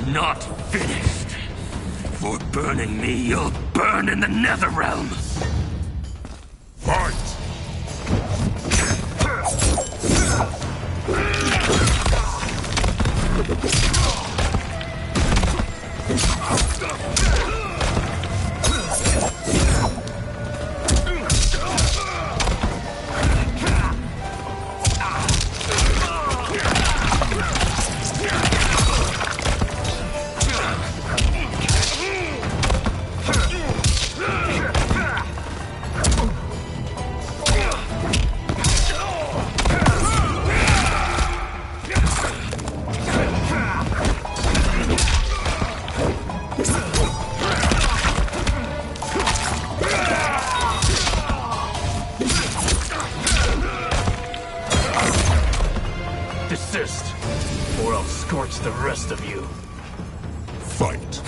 Not finished. For burning me, you'll burn in the Netherrealm. Fight! Fight.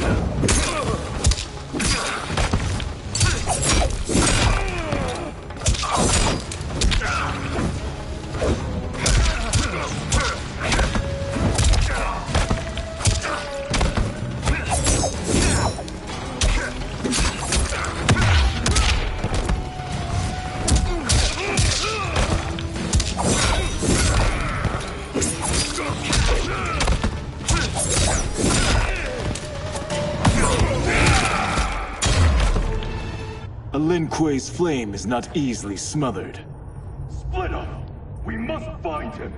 A Lin Kuei's flame is not easily smothered. Split up! We must find him!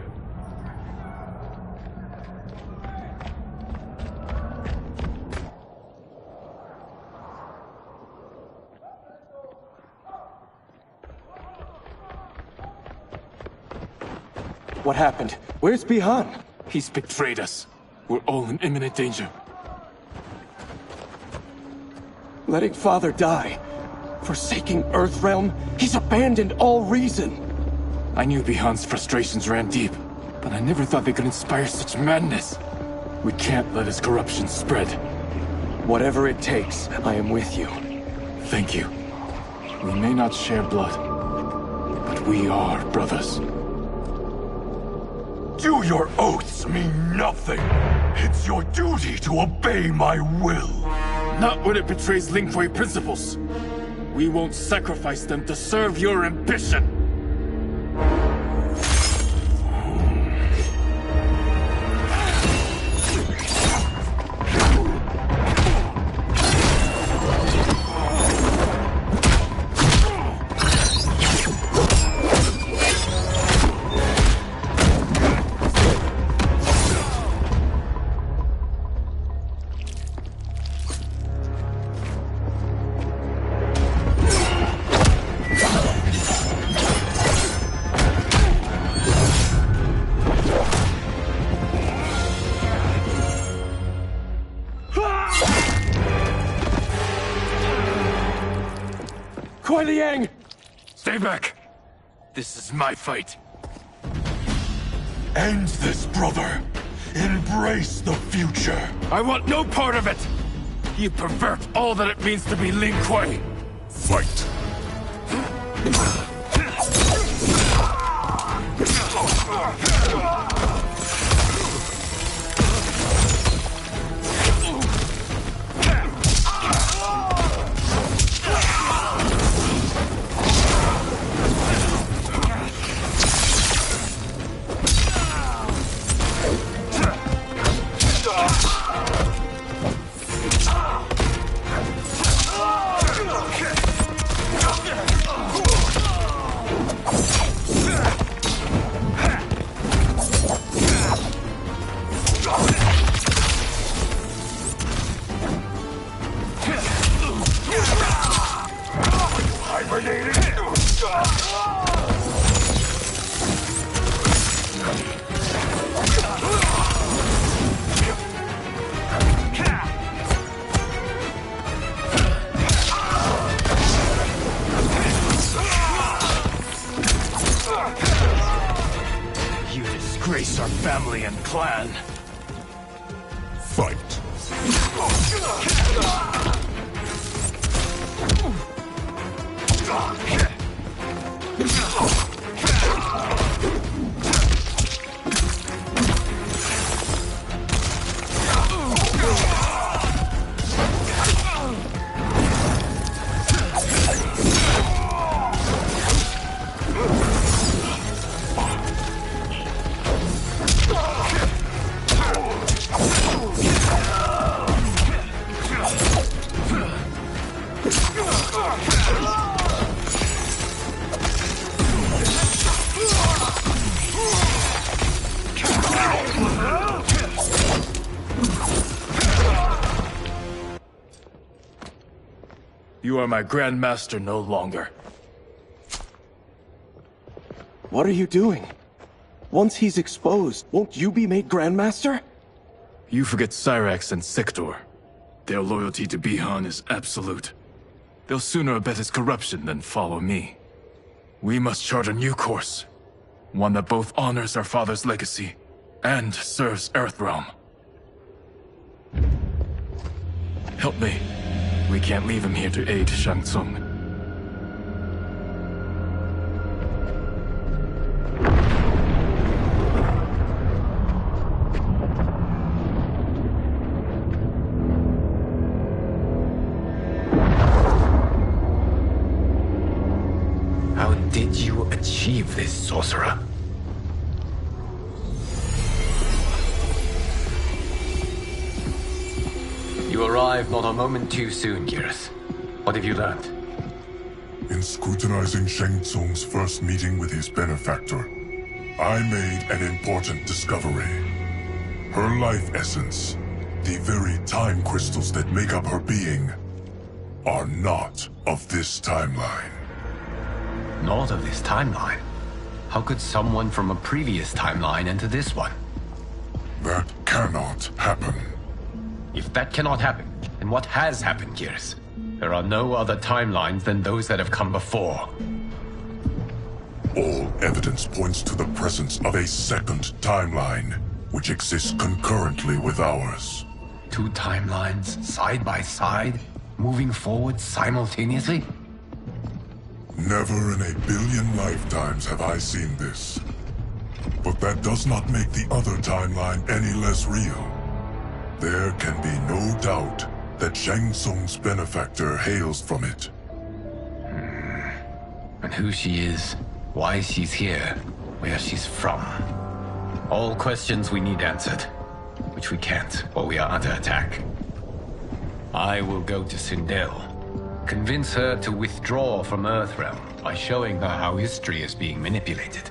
What happened? Where's Bihan? He's betrayed us. We're all in imminent danger. Letting Father die. Forsaking Earthrealm, he's abandoned all reason. I knew Bihan's frustrations ran deep, but I never thought they could inspire such madness. We can't let his corruption spread. Whatever it takes, I am with you. Thank you. We may not share blood, but we are brothers. Do your oaths mean nothing? It's your duty to obey my will. Not when it betrays Lin Kuei principles. We won't sacrifice them to serve your ambition. Kuei Liang! Stay back! This is my fight. End this, brother. Embrace the future. I want no part of it! You pervert all that it means to be Lin Kuei! Fight. You disgrace our family and clan. Fight. You are my Grandmaster no longer. What are you doing? Once he's exposed, won't you be made Grandmaster? You forget Cyrax and Sector. Their loyalty to Bihan is absolute. They'll sooner abet his corruption than follow me. We must chart a new course. One that both honors our father's legacy and serves Earthrealm. Help me. We can't leave him here to aid Shang Tsung. How did you achieve this, sorcerer? You arrived not a moment too soon, Geras. What have you learned? In scrutinizing Shang Tsung's first meeting with his benefactor, I made an important discovery. Her life essence, the very time crystals that make up her being, are not of this timeline. Not of this timeline? How could someone from a previous timeline enter this one? That cannot happen. If that cannot happen, then what has happened, Geras? There are no other timelines than those that have come before. All evidence points to the presence of a second timeline, which exists concurrently with ours. Two timelines, side by side, moving forward simultaneously? Never in a billion lifetimes have I seen this. But that does not make the other timeline any less real. There can be no doubt that Shang Tsung's benefactor hails from it. And who she is, why she's here, where she's from. All questions we need answered, which we can't while we are under attack. I will go to Sindel, convince her to withdraw from Earthrealm by showing her how history is being manipulated.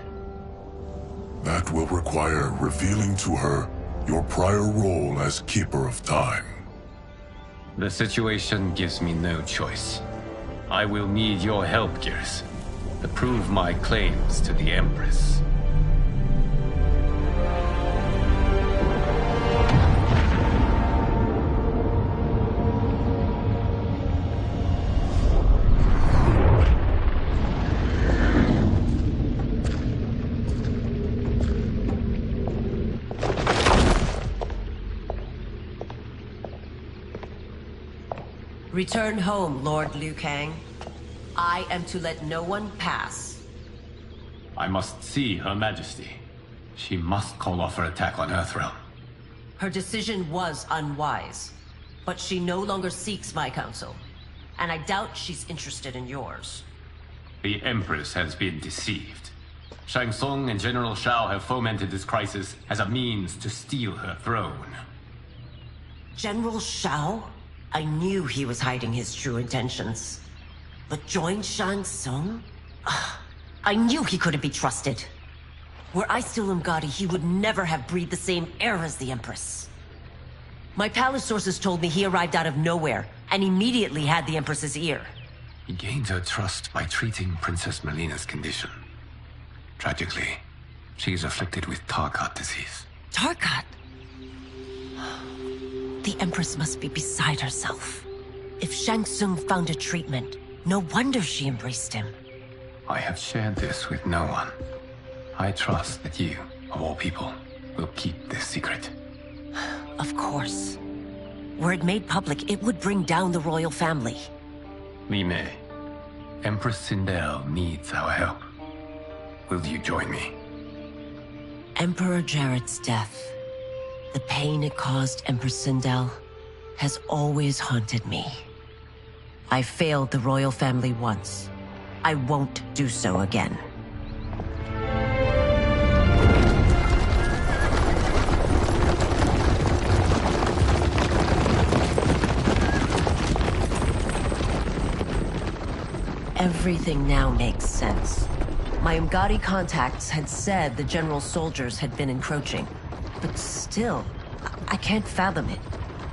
That will require revealing to her your prior role as Keeper of Time. The situation gives me no choice. I will need your help, Geras, to prove my claims to the Empress. Return home, Lord Liu Kang. I am to let no one pass. I must see Her Majesty. She must call off her attack on Earthrealm. Her decision was unwise, but she no longer seeks my counsel, and I doubt she's interested in yours. The Empress has been deceived. Shang Tsung and General Shao have fomented this crisis as a means to steal her throne. General Shao? I knew he was hiding his true intentions. But join Shang Tsung? I knew he couldn't be trusted. Were I still Umgadi, he would never have breathed the same air as the Empress. My palace sources told me he arrived out of nowhere, and immediately had the Empress's ear. He gained her trust by treating Princess Melina's condition. Tragically, she is afflicted with Tarkat disease. Tarkat? The Empress must be beside herself. If Shang Tsung found a treatment, no wonder she embraced him. I have shared this with no one. I trust that you, of all people, will keep this secret. Of course. Were it made public, it would bring down the royal family. Li Mei, Empress Sindel needs our help. Will you join me? Emperor Jarrett's death, the pain it caused Empress Sindel, has always haunted me. I failed the royal family once. I won't do so again. Everything now makes sense. My Umgadi contacts had said the general's soldiers had been encroaching. But still, I can't fathom it.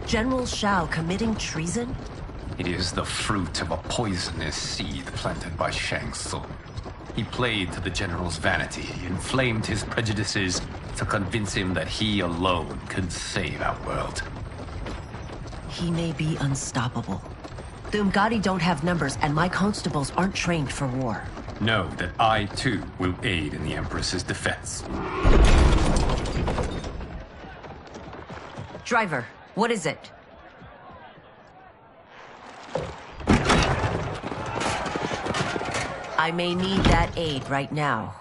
General Shao committing treason? It is the fruit of a poisonous seed planted by Shang Tsung. He played to the general's vanity, inflamed his prejudices to convince him that he alone could save our world. He may be unstoppable. The Umgadi don't have numbers, and my constables aren't trained for war. Know that I, too, will aid in the Empress's defense. Driver, what is it? I may need that aid right now.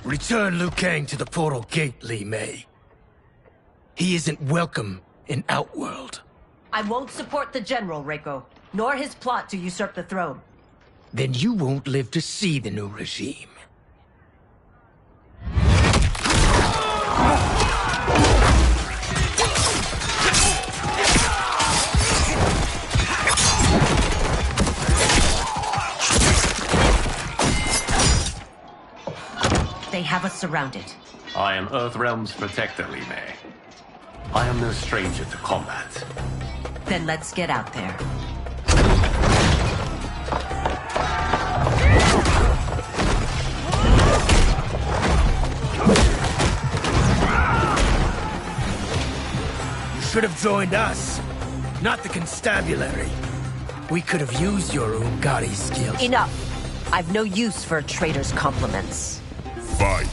Return Liu Kang to the portal gate, Li Mei. He isn't welcome in Outworld. I won't support the General, Reiko, nor his plot to usurp the throne. Then you won't live to see the new regime. They have us surrounded. I am Earthrealm's protector, Li Mei. I am no stranger to combat. Then let's get out there. You should have joined us, not the constabulary. We could have used your Ungari skills. Enough! I've no use for a traitor's compliments. Fight!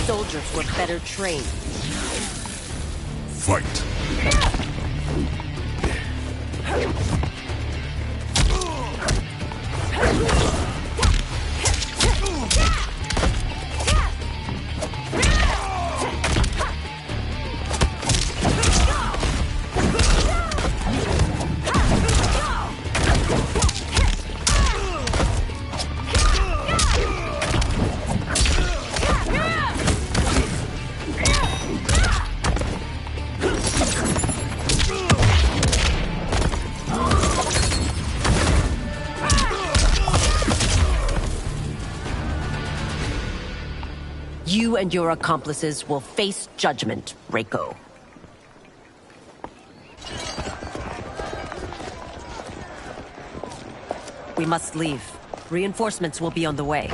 Soldiers were better trained. Fight! You and your accomplices will face judgment, Reiko. We must leave. Reinforcements will be on the way.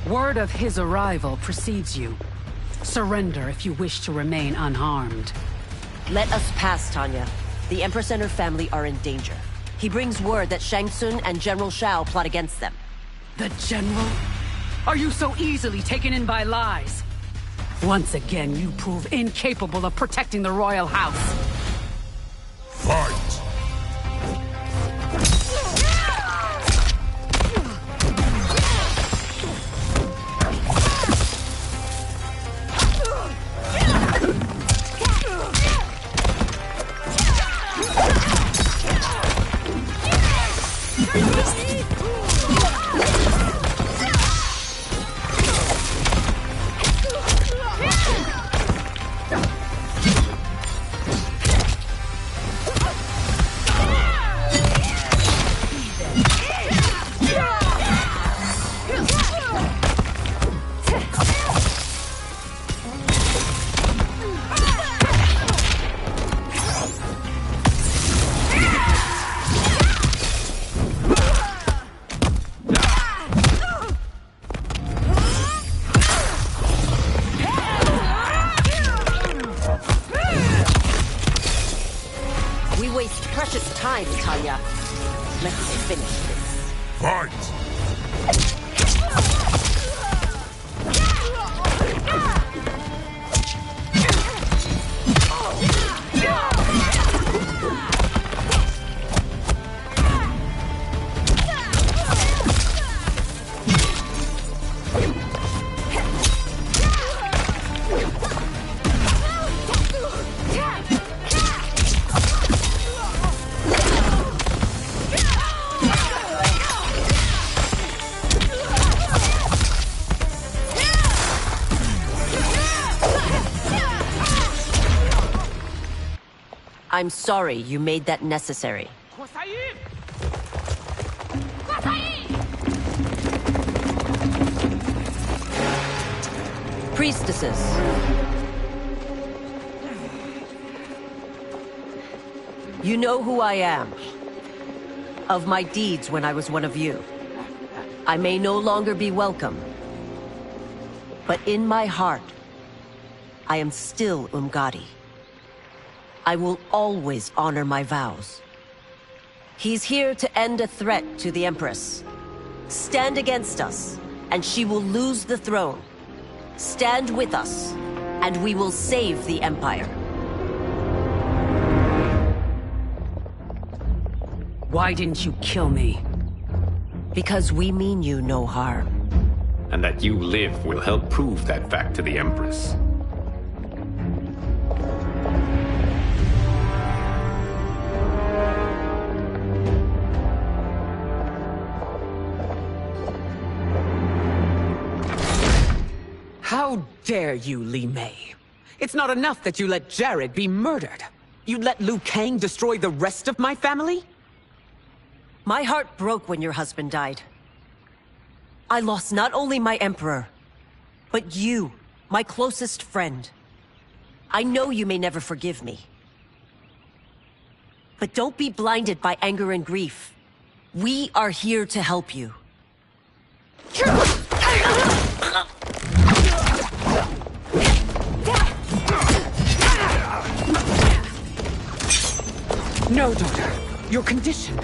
Word of his arrival precedes you. Surrender if you wish to remain unharmed. Let us pass, Tanya. The Empress and her family are in danger. He brings word that Shang Tsung and General Shao plot against them. The General? Are you so easily taken in by lies? Once again, you prove incapable of protecting the royal house. Fight! precious time, Tanya. Let's finish this. Fight! I'm sorry you made that necessary. Priestesses. You know who I am. Of my deeds when I was one of you. I may no longer be welcome. But in my heart, I am still Umgadi. I will always honor my vows. He's here to end a threat to the Empress. Stand against us, and she will lose the throne. Stand with us, and we will save the Empire. Why didn't you kill me? Because we mean you no harm. And that you live will help prove that fact to the Empress. How dare you, Li Mei? It's not enough that you let Jared be murdered. You'd let Liu Kang destroy the rest of my family? My heart broke when your husband died. I lost not only my emperor, but you, my closest friend. I know you may never forgive me. But don't be blinded by anger and grief. We are here to help you. No, daughter. You're conditioned.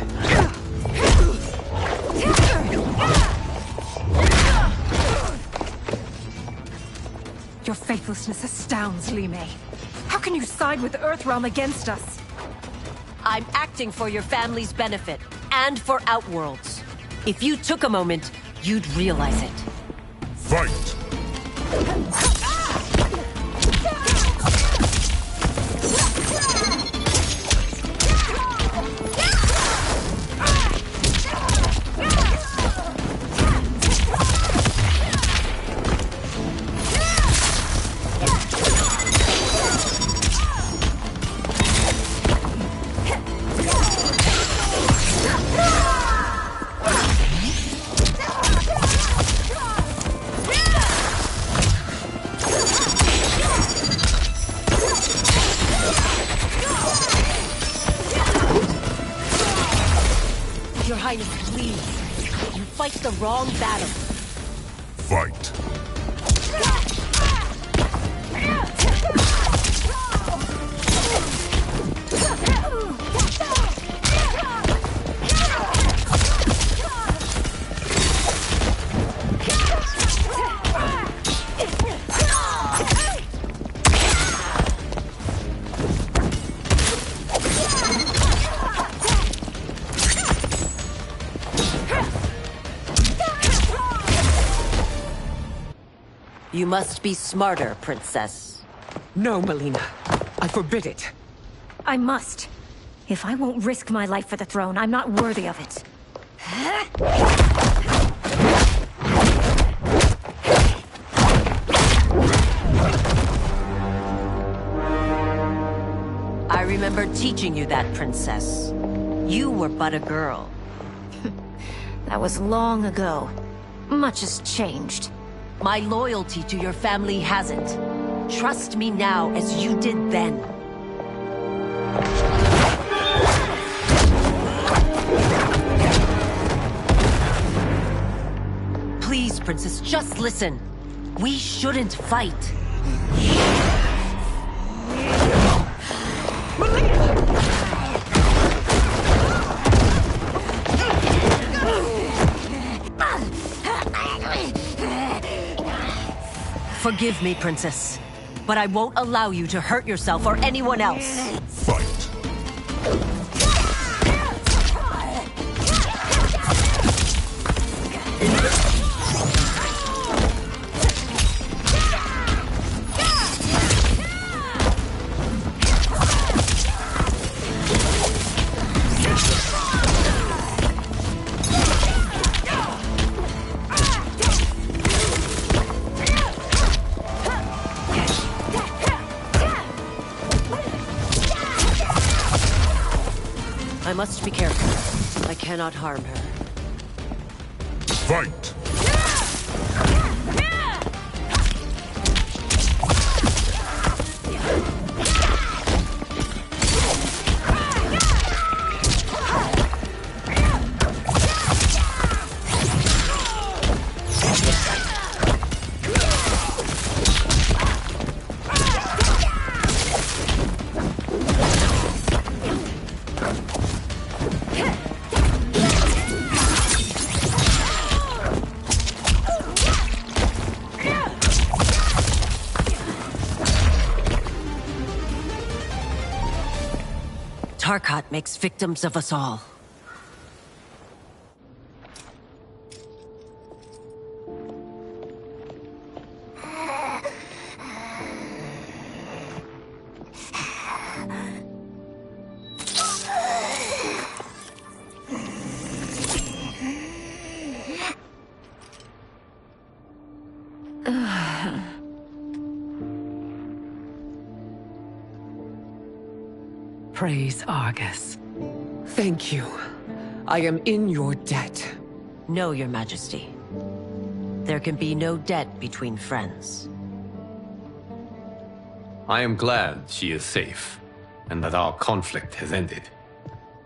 Your faithlessness astounds, Li Mei. How can you side with Earthrealm against us? I'm acting for your family's benefit, and for Outworld's. If you took a moment, you'd realize it. Fight! Your Highness, please. You fight the wrong battle. Fight! You must be smarter, Princess. No, Melina. I forbid it. I must. If I won't risk my life for the throne, I'm not worthy of it. I remember teaching you that, Princess. You were but a girl. That was long ago. Much has changed. My loyalty to your family hasn't. Trust me now as you did then. Please, Princess, just listen. We shouldn't fight. Forgive me, Princess, but I won't allow you to hurt yourself or anyone else. Fight. I must be careful. I cannot harm her. Fight! Tarkat makes victims of us all. Praise Argus. Thank you. I am in your debt. No, Your Majesty. There can be no debt between friends. I am glad she is safe, and that our conflict has ended.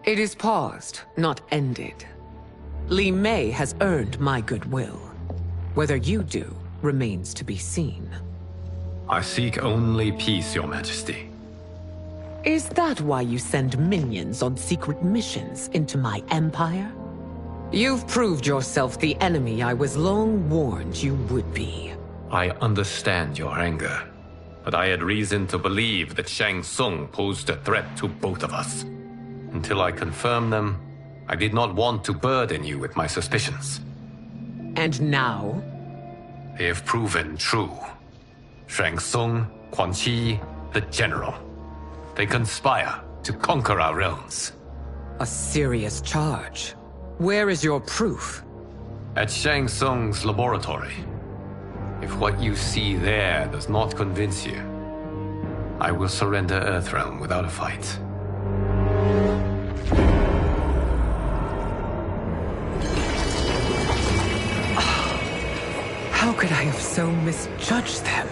It is paused, not ended. Li Mei has earned my goodwill. Whether you do remains to be seen. I seek only peace, Your Majesty. Is that why you send minions on secret missions into my empire? You've proved yourself the enemy I was long warned you would be. I understand your anger, but I had reason to believe that Shang Tsung posed a threat to both of us. Until I confirmed them, I did not want to burden you with my suspicions. And now? They have proven true. Shang Tsung, Quan Chi, the General. They conspire to conquer our realms. A serious charge. Where is your proof? At Shang Tsung's laboratory. If what you see there does not convince you, I will surrender Earthrealm without a fight. How could I have so misjudged them?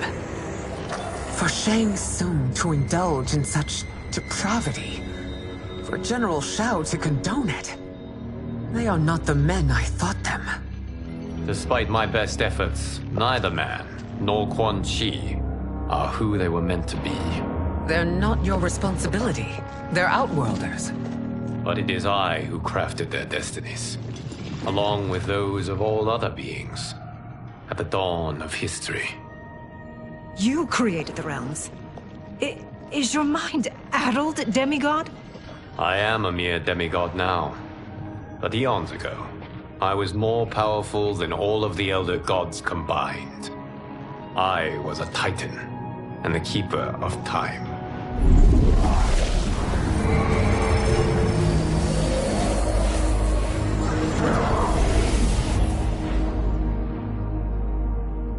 For Shang Tsung to indulge in such depravity, for General Shao to condone it, they are not the men I thought them. Despite my best efforts, neither man nor Quan Chi are who they were meant to be. They're not your responsibility. They're Outworlders. But it is I who crafted their destinies, along with those of all other beings, at the dawn of history. You created the realms. Is your mind addled, demigod? I am a mere demigod now. But eons ago, I was more powerful than all of the Elder Gods combined. I was a Titan, and the Keeper of Time.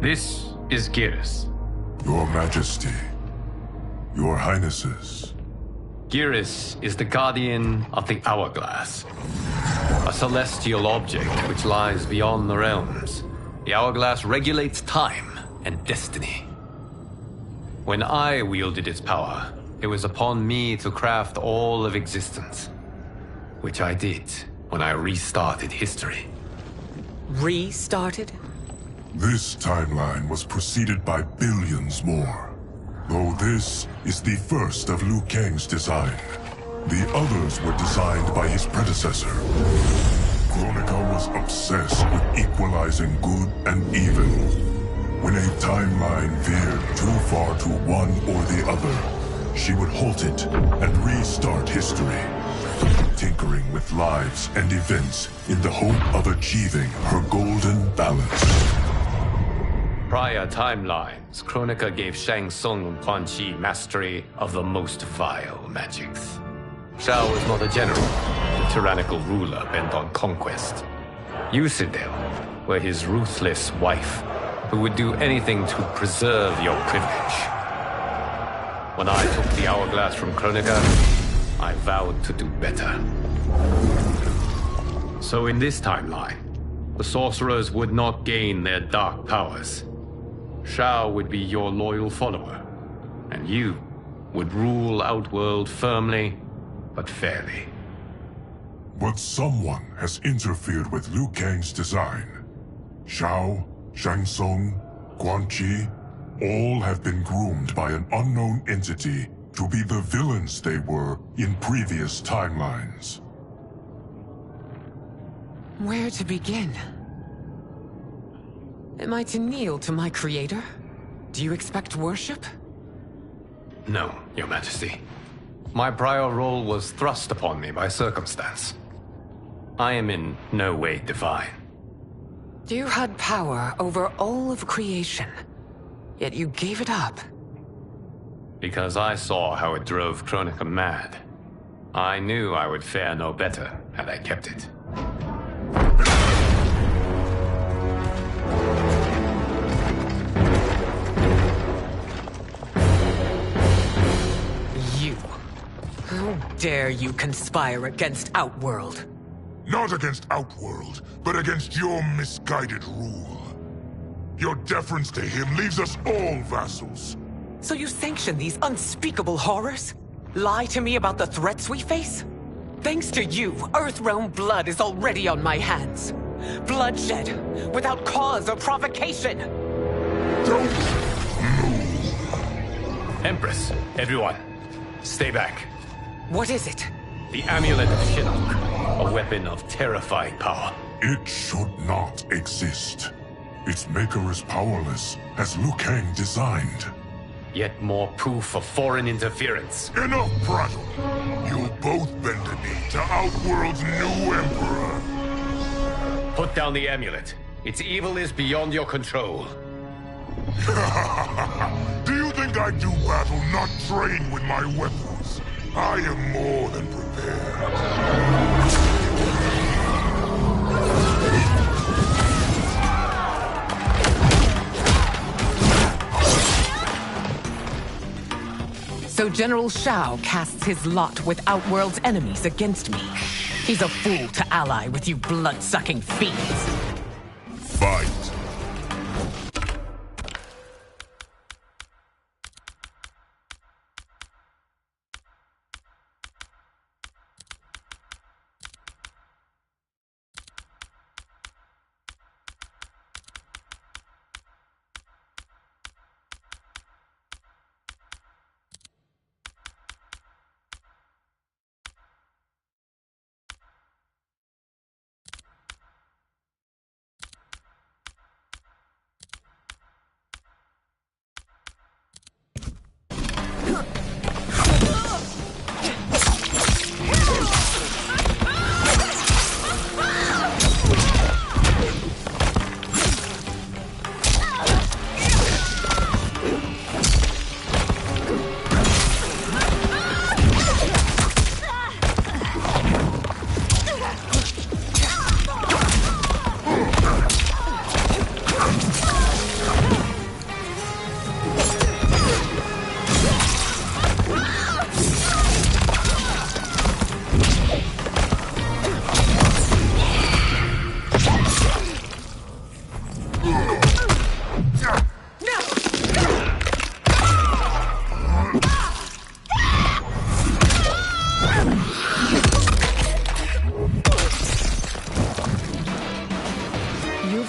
This is Geras. Your Majesty, Your Highnesses. Geras is the guardian of the Hourglass, a celestial object which lies beyond the realms. The Hourglass regulates time and destiny. When I wielded its power, it was upon me to craft all of existence, which I did when I restarted history. Restarted? This timeline was preceded by billions more. Though this is the first of Liu Kang's design. The others were designed by his predecessor. Kronika was obsessed with equalizing good and evil. When a timeline veered too far to one or the other, she would halt it and restart history, tinkering with lives and events in the hope of achieving her golden balance. Prior timelines, Kronika gave Shang Tsung and Quan Chi mastery of the most vile magics. Shao was not a general, a tyrannical ruler bent on conquest. You, Sindel, were his ruthless wife, who would do anything to preserve your privilege. When I took the hourglass from Kronika, I vowed to do better. So in this timeline, the sorcerers would not gain their dark powers. Shao would be your loyal follower, and you would rule Outworld firmly, but fairly. But someone has interfered with Liu Kang's design. Shao, Shang Tsung, Quan Chi, all have been groomed by an unknown entity to be the villains they were in previous timelines. Where to begin? Am I to kneel to my creator? Do you expect worship? No, Your Majesty. My prior role was thrust upon me by circumstance. I am in no way divine. You had power over all of creation, yet you gave it up. Because I saw how it drove Kronika mad. I knew I would fare no better had I kept it. You. How dare you conspire against Outworld? Not against Outworld, but against your misguided rule. Your deference to him leaves us all vassals. So you sanction these unspeakable horrors? Lie to me about the threats we face? Thanks to you, Earthrealm blood is already on my hands. Bloodshed, without cause or provocation. Don't move. Empress, everyone, stay back. What is it? The Amulet of Shinnok, a weapon of terrifying power. It should not exist. Its maker is powerless, as Liu Kang designed. Yet more proof of foreign interference. Enough prattle! You'll both bend a knee to Outworld's new emperor. Put down the amulet. Its evil is beyond your control. Do you think I do battle not trained with my weapons? I am more than prepared. So General Shao casts his lot with Outworld's enemies against me. He's a fool to ally with you blood-sucking fiends. Fight.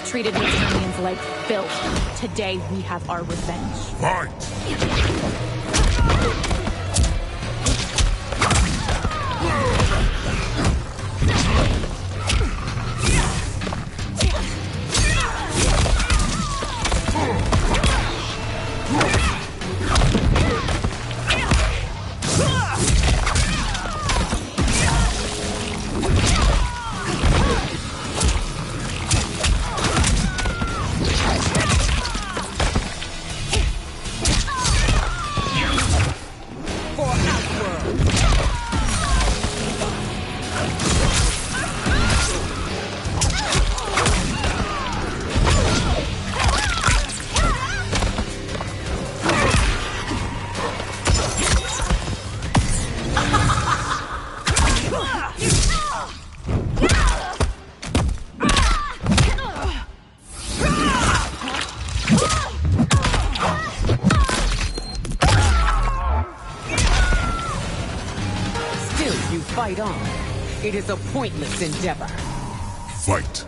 Treated Natanians like filth. Today we have our revenge. Fight! Still, you fight on. It is a pointless endeavor. Fight.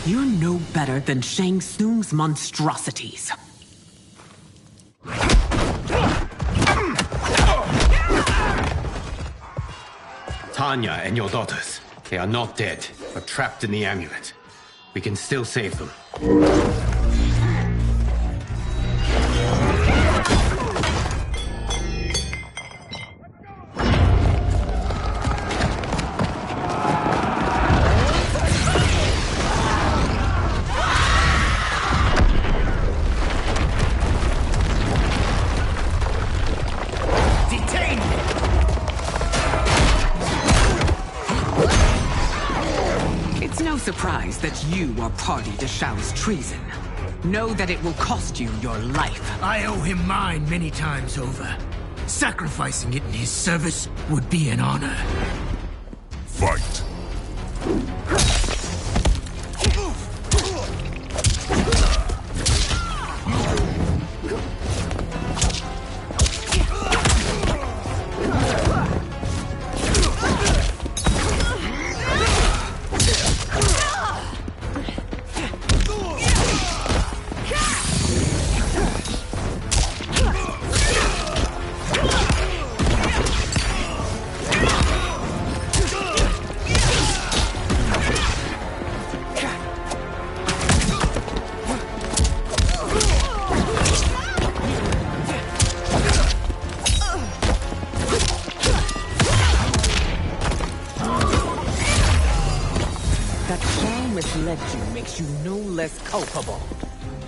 You're no better than Shang Tsung's monstrosities. Tanya and your daughters, they are not dead, but trapped in the amulet. We can still save them. Surprised that you are party to Shao's treason. Know that it will cost you your life. I owe him mine many times over. Sacrificing it in his service would be an honor. Fight. Misled you makes you no less culpable.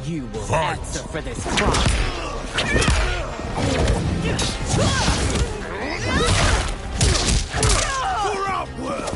You will answer for this crime. For upward!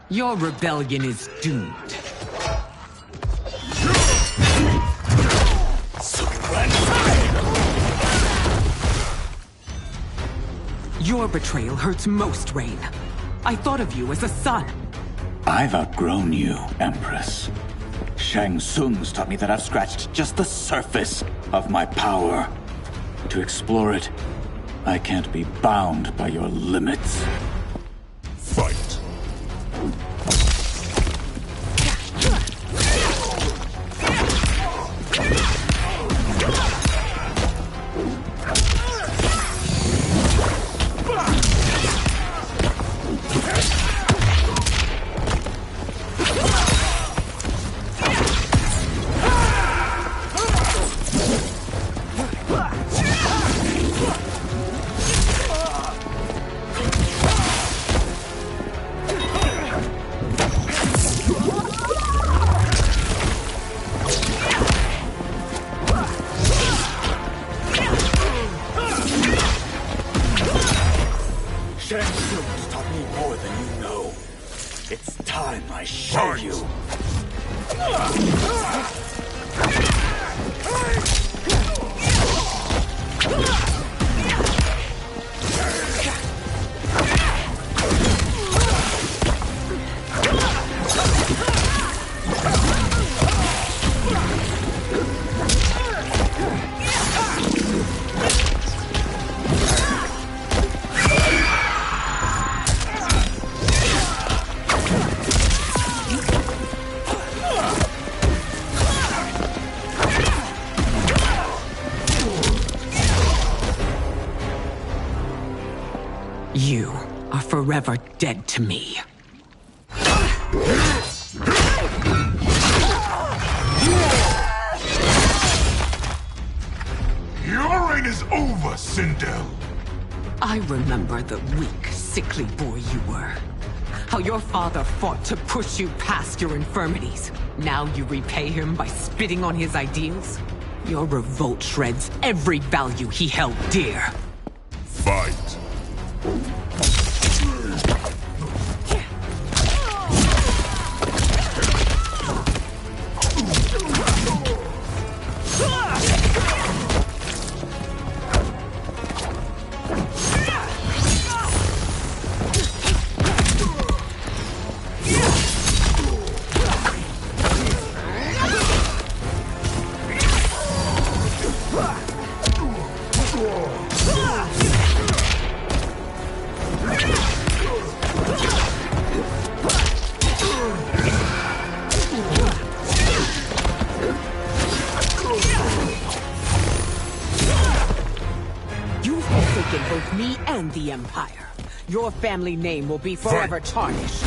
Your rebellion is doomed. Your betrayal hurts most, Rain. I thought of you as a son. I've outgrown you, Empress. Shang Tsung's taught me that I've scratched just the surface of my power. To explore it, I can't be bound by your limits. Fight. You are forever dead to me. Your reign is over, Sindel. I remember the weak, sickly boy you were. How your father fought to push you past your infirmities. Now you repay him by spitting on his ideals? Your revolt shreds every value he held dear. Fight. Both me and the Empire. Your family name will be forever tarnished.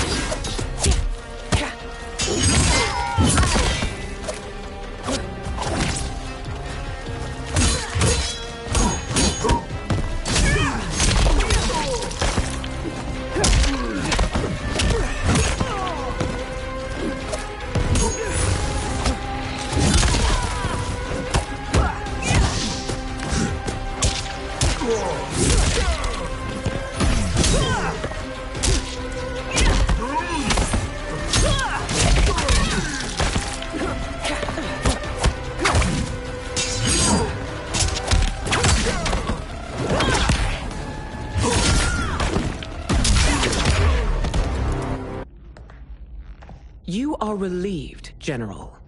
You are relieved, General.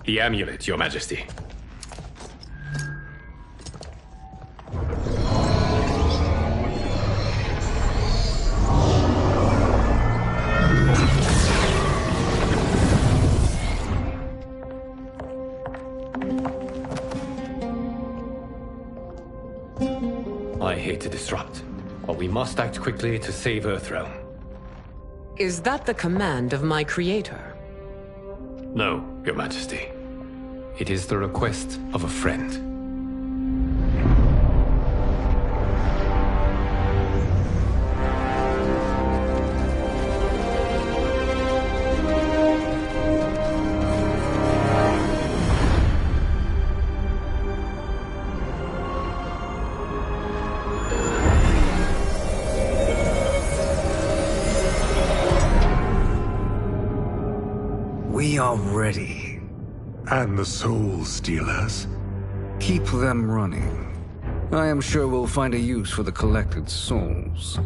The amulet, Your Majesty. I hate to disrupt, but we must act quickly to save Earthrealm. Is that the command of my creator? No, Your Majesty. It is the request of a friend. We are ready. And the Soul Stealers? Keep them running. I am sure we'll find a use for the collected souls.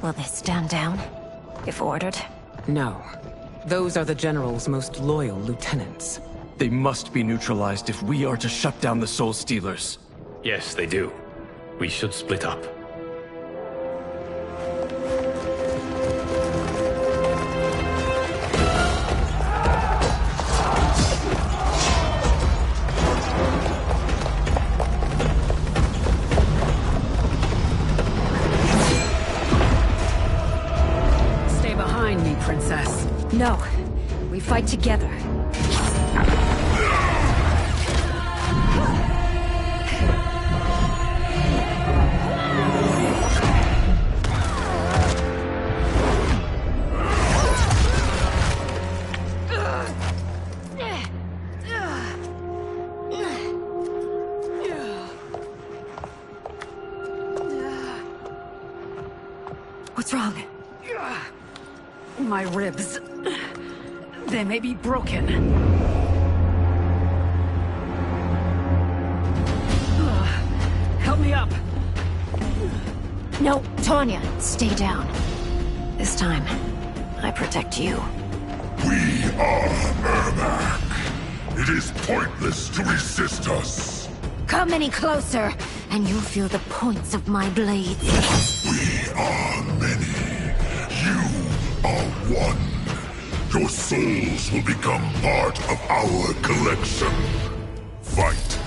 Will they stand down, if ordered? No. Those are the General's most loyal lieutenants. They must be neutralized if we are to shut down the Soul Stealers. Yes, they do. We should split up. Princess. No. We fight together. What's wrong? My ribs. They may be broken. Help me up. No, Tanya, stay down. This time, I protect you. We are Ermac. It is pointless to resist us. Come any closer, and you'll feel the points of my blades. We are many. You are one. Your souls will become part of our collection. Fight.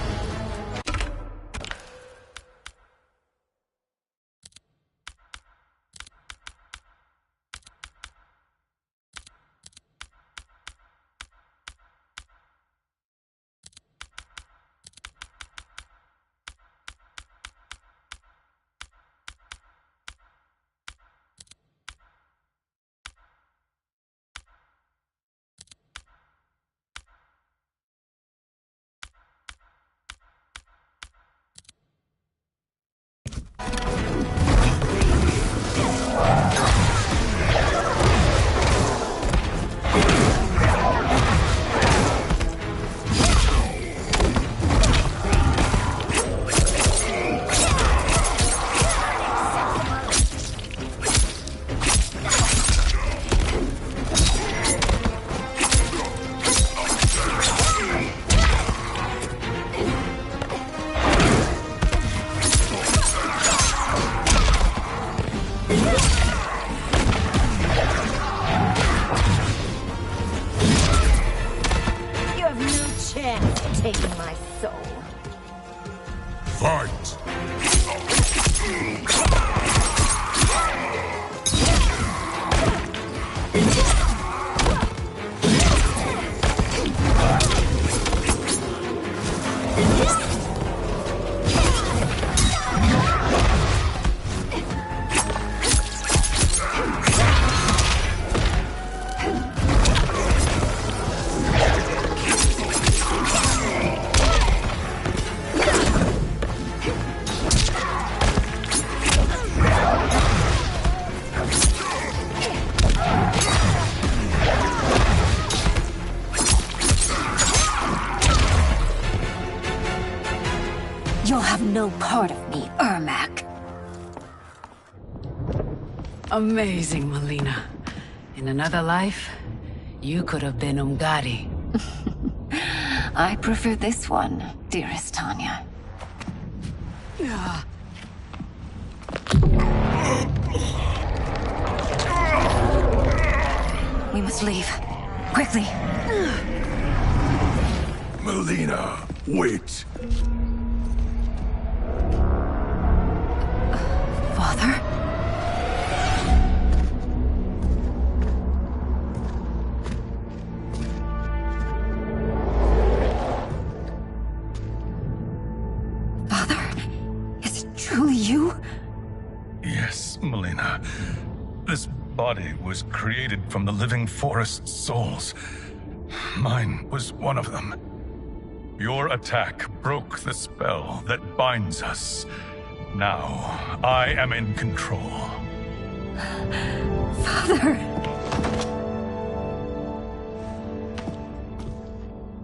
No part of me, Ermac. Amazing, Melina. In another life, you could have been Umgadi. I prefer this one, dearest Tanya. We must leave. Quickly. Melina, wait. Father? Father? Is it truly you? Yes, Melina. This body was created from the living forest's souls. Mine was one of them. Your attack broke the spell that binds us. Now, I am in control. Father!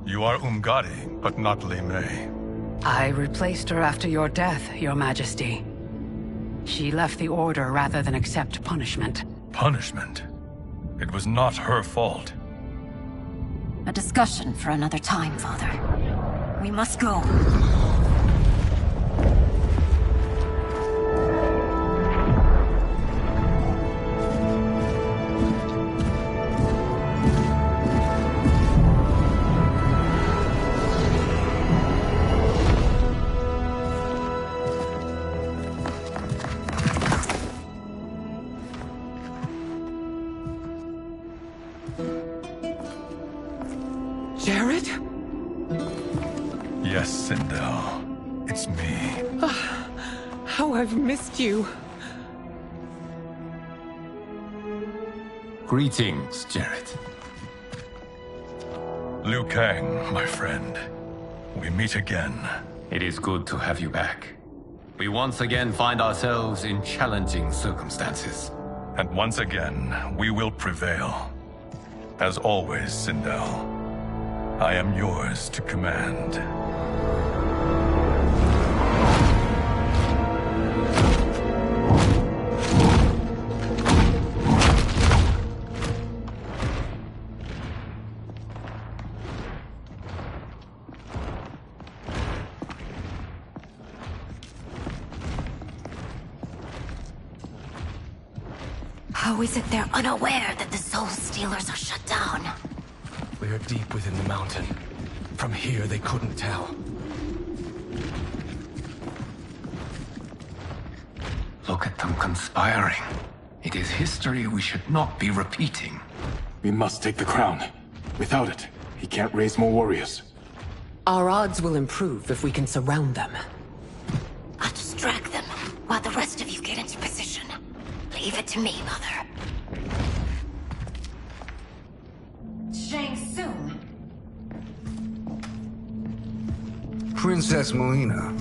You are Umgadi, but not Li Mei. I replaced her after your death, Your Majesty. She left the Order rather than accept punishment. Punishment? It was not her fault. A discussion for another time, Father. We must go. Jared? Yes, Sindel. It's me. How I've missed you. Greetings, Jared. Liu Kang, my friend. We meet again. It is good to have you back. We once again find ourselves in challenging circumstances. And once again, we will prevail. As always, Sindel, I am yours to command. How is it they're unaware that the Soul Stealers are shut down? We are deep within the mountain. From here, they couldn't tell. Look at them conspiring. It is history we should not be repeating. We must take the crown. Without it, he can't raise more warriors. Our odds will improve if we can surround them. I'll distract them, while the rest of you get into position. Leave it to me, Mother. Shang Tsung. Princess Melina.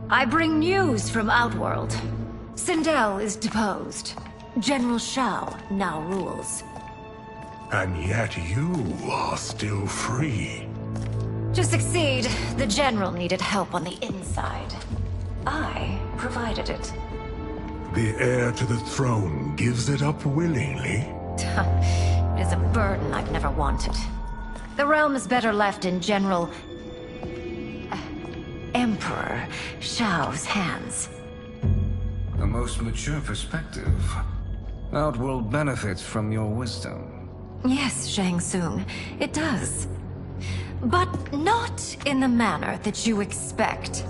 I bring news from Outworld. Sindel is deposed. General Shao now rules. And yet you are still free. To succeed, the General needed help on the inside. I provided it. The heir to the throne gives it up willingly. It is a burden I've never wanted. The realm is better left in General... Emperor Shao's hands. A most mature perspective. Outworld benefits from your wisdom. Yes, Shang Tsung, it does. But not in the manner that you expect.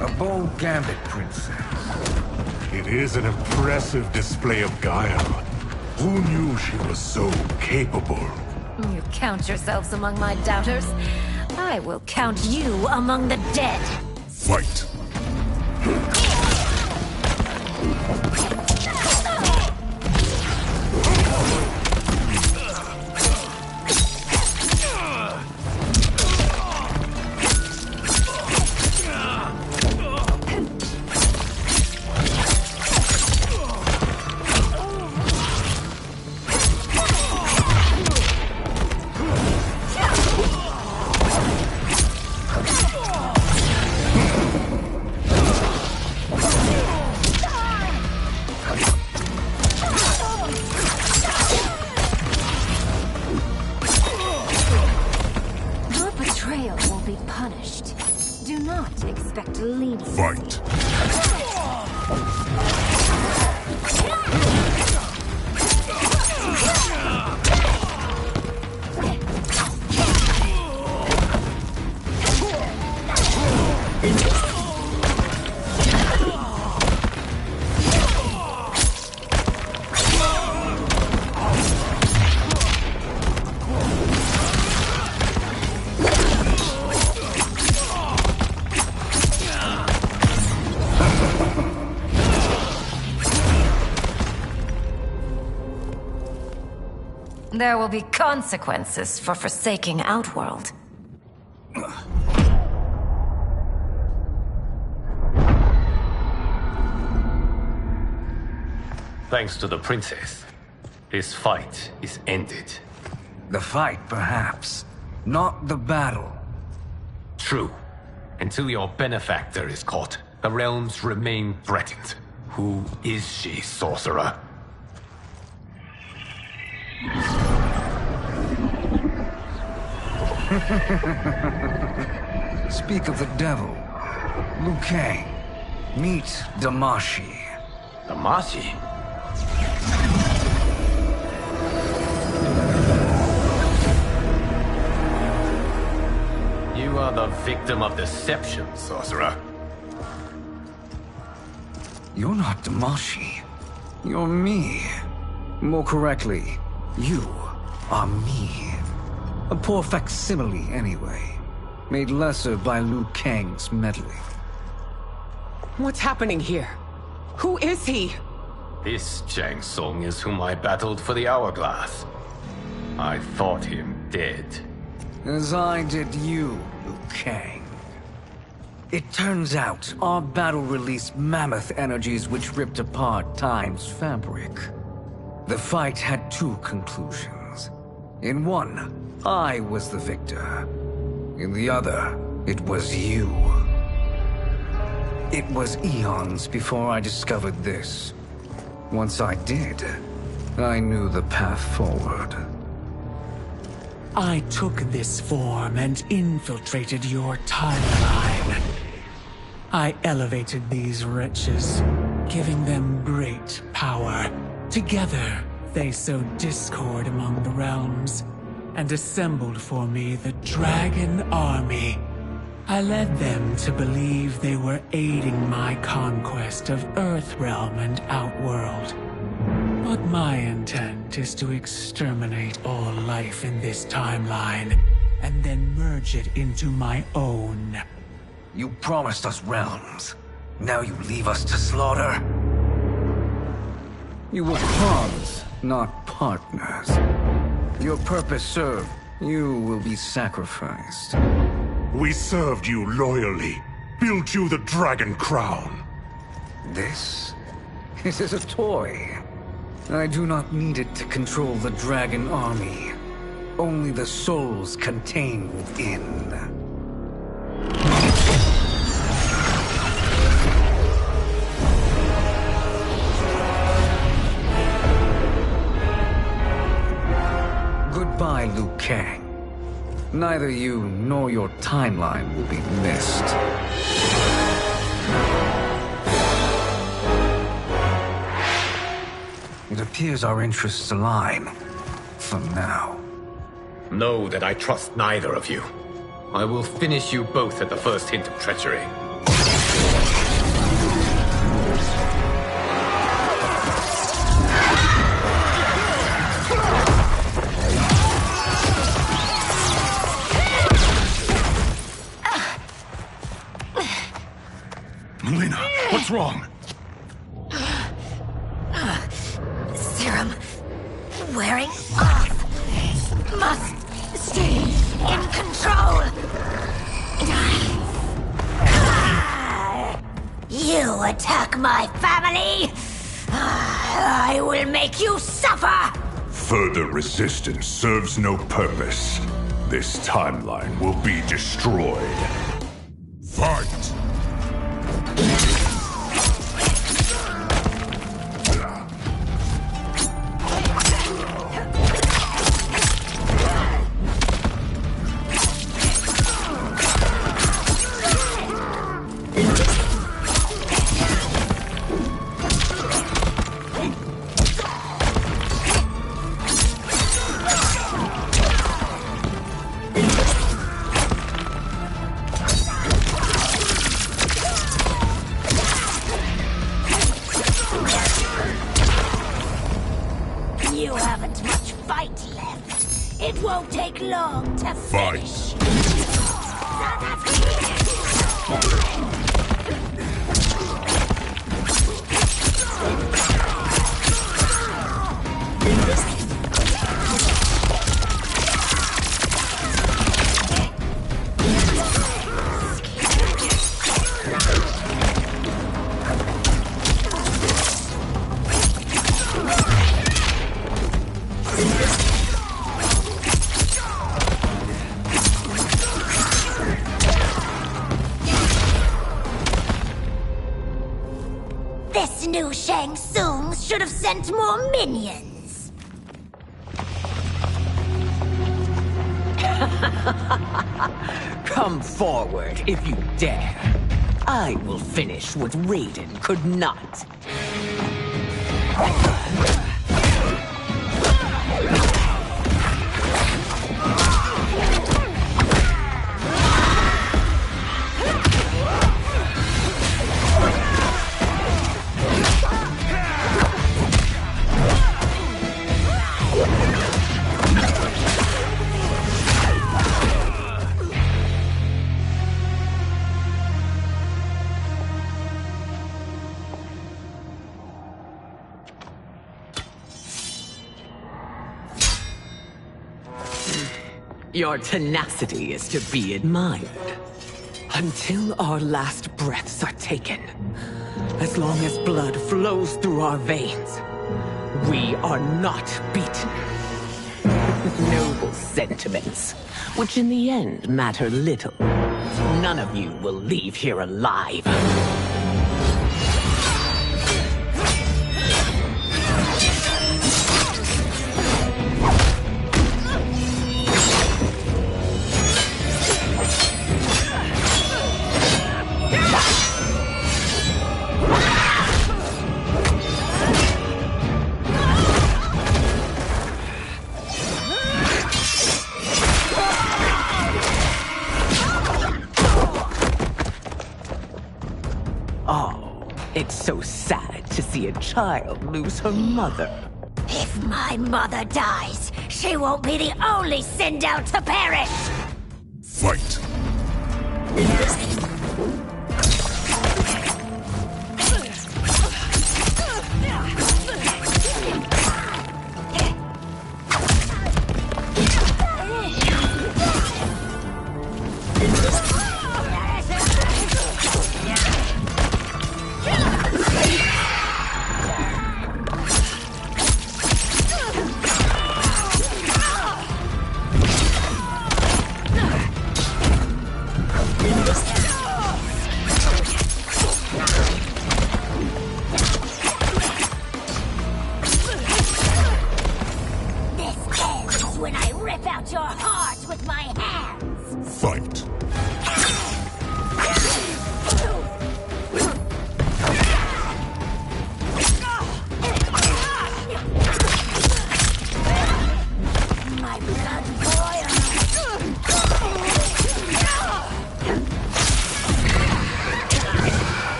A bold gambit, Princess. It is an impressive display of guile. Who knew she was so capable? You count yourselves among my doubters. I will count you among the dead. Fight. Fight. There will be consequences for forsaking Outworld. Thanks to the princess, this fight is ended. The fight, perhaps. Not the battle. True. Until your benefactor is caught, the realms remain threatened. Who is she, sorcerer? Speak of the devil. Liu Kang. Meet Damashi. Damashi? You are the victim of deception, sorcerer. You're not Damashi. You're me. More correctly, you are me. A poor facsimile, anyway. made lesser by Liu Kang's meddling. What's happening here? Who is he? This Shang Tsung is whom I battled for the Hourglass. I thought him dead. As I did you, Liu Kang. It turns out our battle released mammoth energies which ripped apart time's fabric. The fight had two conclusions. In one, I was the victor. In the other, it was you. It was eons before I discovered this. Once I did, I knew the path forward. I took this form and infiltrated your timeline. I elevated these wretches, giving them great power. Together, they sowed discord among the realms, and assembled for me the Dragon Army. I led them to believe they were aiding my conquest of Earthrealm and Outworld. But my intent is to exterminate all life in this timeline, and then merge it into my own. You promised us realms. Now you leave us to slaughter? You were pawns, not partners. Your purpose served. You will be sacrificed. We served you loyally. Built you the Dragon Crown. This is a toy. I do not need it to control the Dragon Army. Only the souls contained within. Goodbye, Liu Kang. Neither you nor your timeline will be missed. It appears our interests align. For now. Know that I trust neither of you. I will finish you both at the first hint of treachery. Melina, what's wrong? Serum wearing off. Must stay in control. You attack my family. I will make you suffer. Further resistance serves no purpose. This timeline will be destroyed. Fight! You haven't much fight left. It won't take long to finish. This new Shang Tsung should have sent more minions. Come forward if you dare. I will finish what Raiden could not. Your tenacity is to be admired. Until our last breaths are taken, as long as blood flows through our veins, we are not beaten. Noble sentiments, which in the end matter little. None of you will leave here alive. It's so sad to see a child lose her mother. If my mother dies, she won't be the only Sindel to perish! Fight!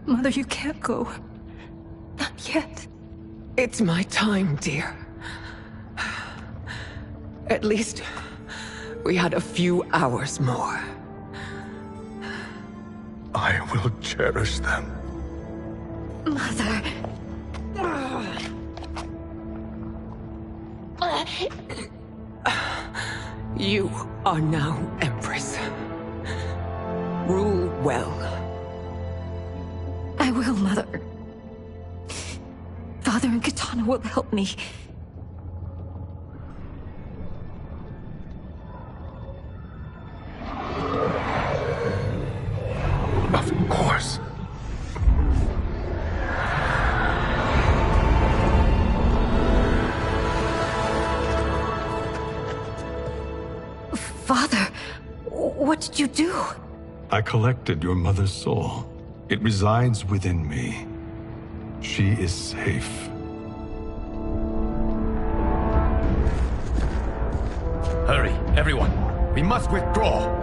Mother, you can't go. Not yet. It's my time, dear. At least, we had a few hours more. I will cherish them. Mother... You are now Empress. Rule well. I will, Mother. Father and Katana will help me. Of course. Father, what did you do? I collected your mother's soul. It resides within me. She is safe. Hurry, everyone. We must withdraw.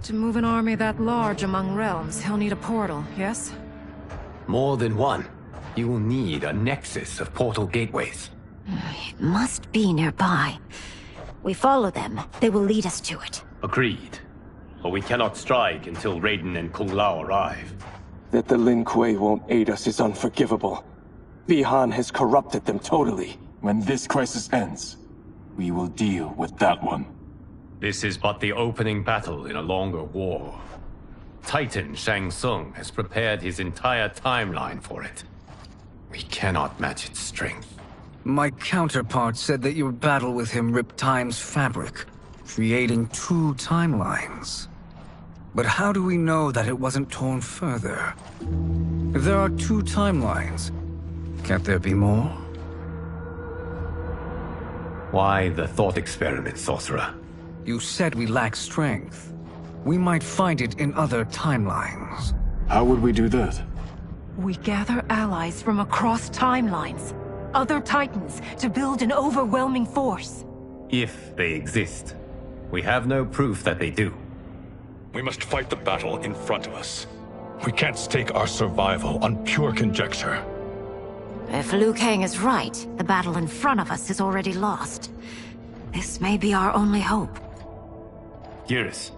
To move an army that large among realms, he'll need a portal, yes? More than one. You will need a nexus of portal gateways. It must be nearby. We follow them. They will lead us to it. Agreed. But we cannot strike until Raiden and Kung Lao arrive. That the Lin Kuei won't aid us is unforgivable. Bihan has corrupted them totally. When this crisis ends, we will deal with that one. This is but the opening battle in a longer war. Titan Shang Tsung has prepared his entire timeline for it. We cannot match its strength. My counterpart said that your battle with him ripped time's fabric, creating 2 timelines. But how do we know that it wasn't torn further? If there are 2 timelines, can't there be more? Why the thought experiment, sorcerer? You said we lack strength. We might find it in other timelines. How would we do that? We gather allies from across timelines, other titans, to build an overwhelming force. If they exist. We have no proof that they do. We must fight the battle in front of us. We can't stake our survival on pure conjecture. If Liu Kang is right, the battle in front of us is already lost. This may be our only hope. Geras,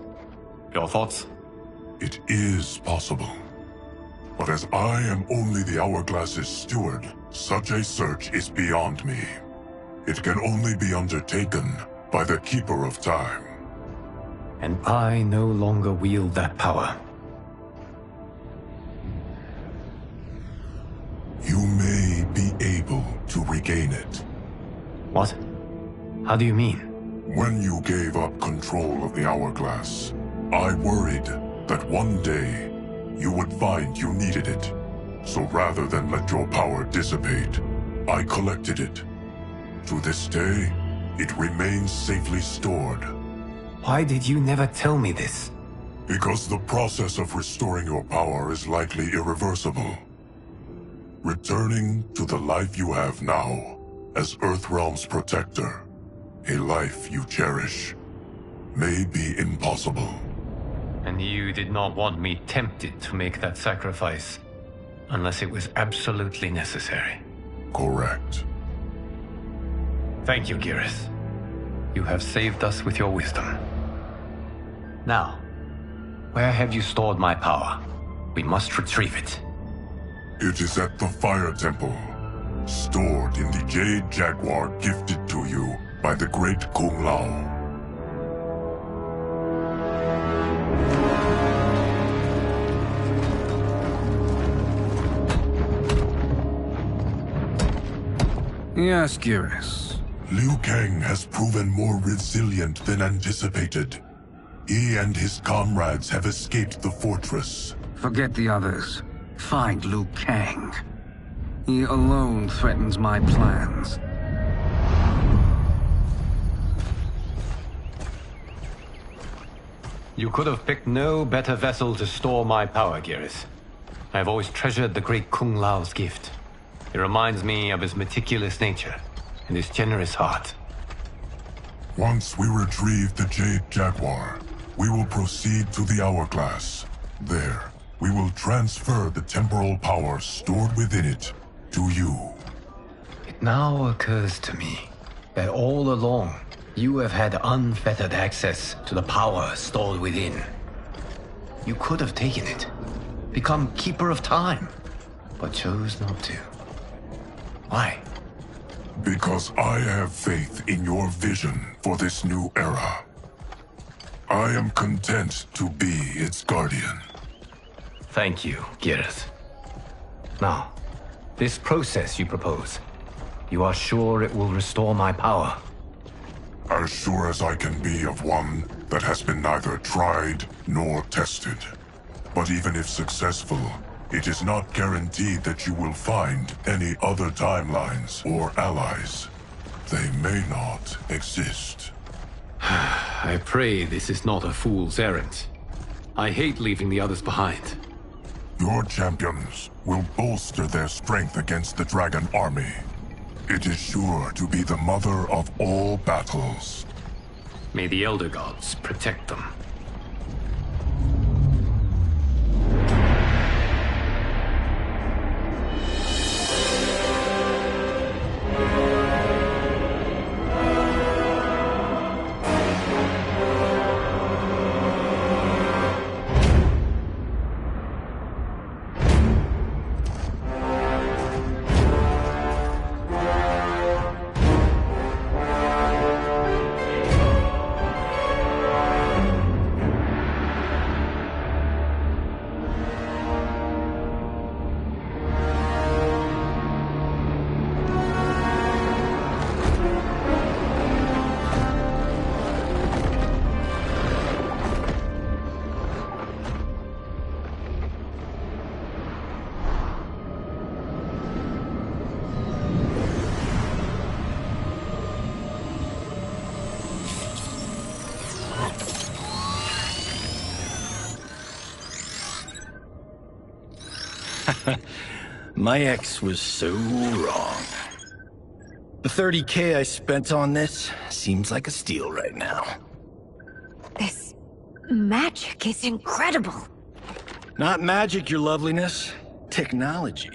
your thoughts? It is possible. But as I am only the Hourglass's steward, such a search is beyond me. It can only be undertaken by the Keeper of Time. And I no longer wield that power. You may be able to regain it. What? How do you mean? When you gave up control of the Hourglass, I worried that one day you would find you needed it. So rather than let your power dissipate, I collected it. To this day, it remains safely stored. Why did you never tell me this? Because the process of restoring your power is likely irreversible. Returning to the life you have now, as Earthrealm's protector, a life you cherish, may be impossible. And you did not want me tempted to make that sacrifice, unless it was absolutely necessary. Correct. Thank you, Geras. You have saved us with your wisdom. Now, where have you stored my power? We must retrieve it. It is at the Fire Temple, stored in the Jade Jaguar gifted to you by the great Kung Lao. Yes, Geras. Liu Kang has proven more resilient than anticipated. He and his comrades have escaped the fortress. Forget the others. Find Liu Kang. He alone threatens my plans. You could have picked no better vessel to store my power, Geras. I have always treasured the great Kung Lao's gift. It reminds me of his meticulous nature and his generous heart. Once we retrieve the Jade Jaguar, we will proceed to the Hourglass. There, we will transfer the temporal power stored within it to you. It now occurs to me that all along, you have had unfettered access to the power stored within. You could have taken it, become Keeper of Time, but chose not to. Why? Because I have faith in your vision for this new era. I am content to be its guardian. Thank you, Geras. Now, this process you propose, you are sure it will restore my power? As sure as I can be of one that has been neither tried nor tested. But even if successful, it is not guaranteed that you will find any other timelines or allies. They may not exist. I pray this is not a fool's errand. I hate leaving the others behind. Your champions will bolster their strength against the Dragon Army. It is sure to be the mother of all battles. May the Elder Gods protect them. My ex was so wrong. The 30K I spent on this seems like a steal right now. This magic is incredible. Not magic, your loveliness. Technology.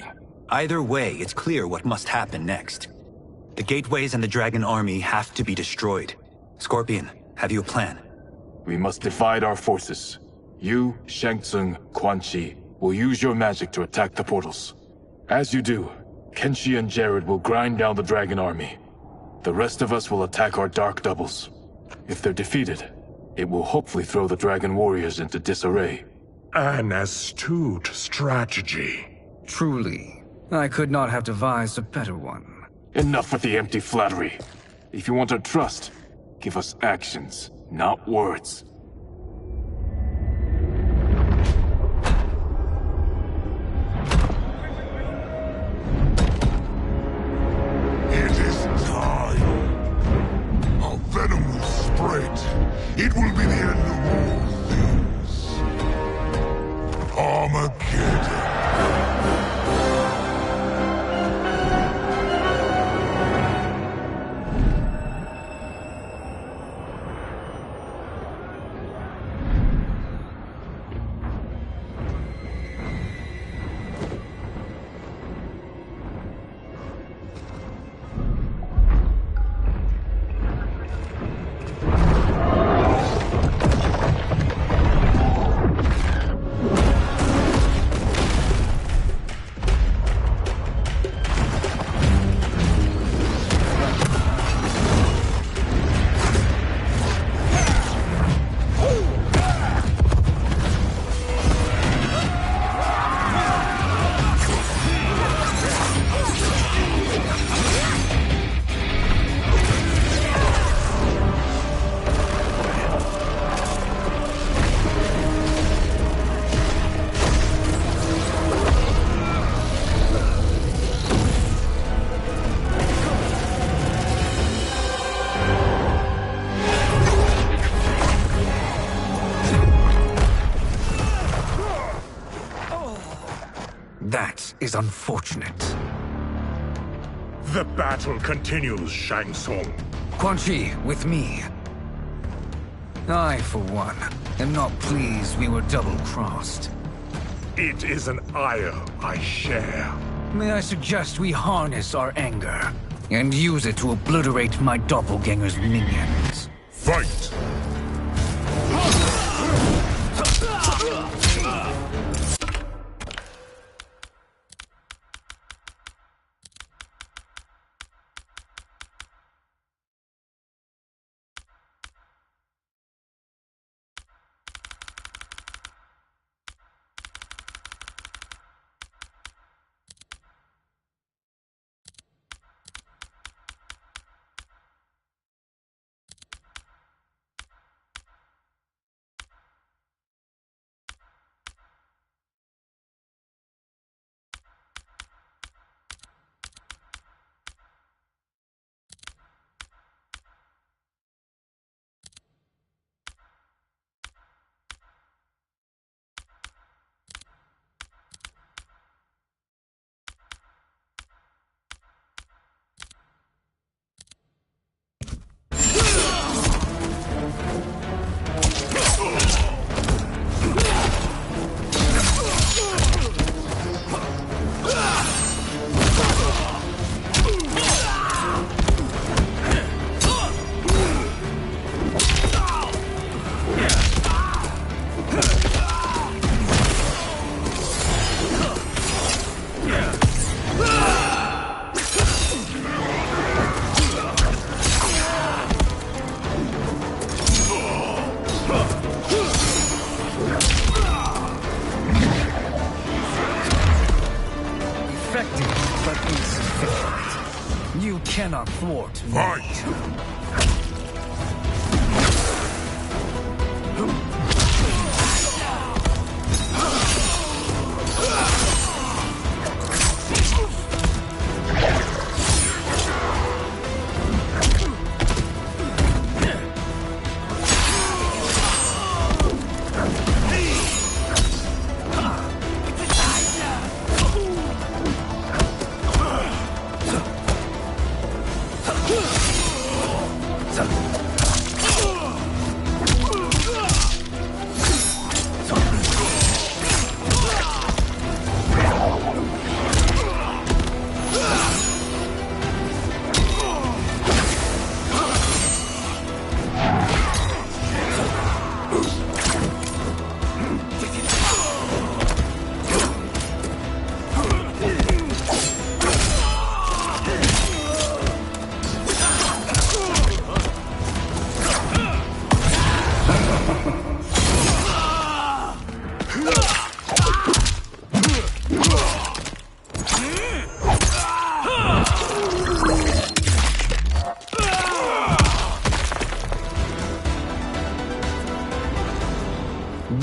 Either way, it's clear what must happen next. The gateways and the dragon army have to be destroyed. Scorpion, have you a plan? We must divide our forces. You, Shang Tsung, Quan Chi, will use your magic to attack the portals. As you do, Kenshi and Jared will grind down the dragon army. The rest of us will attack our dark doubles. If they're defeated, it will hopefully throw the dragon warriors into disarray. An astute strategy. Truly, I could not have devised a better one. Enough with the empty flattery. If you want our trust, give us actions, not words. It is time. Our venom will spread. It will be the end of all things. Armageddon. That is unfortunate. The battle continues, Shang Tsung. Quan Chi, with me. I, for one, am not pleased we were double-crossed. It is an ire I share. May I suggest we harness our anger and use it to obliterate my doppelganger's minions? Fight! Cannot thwart me.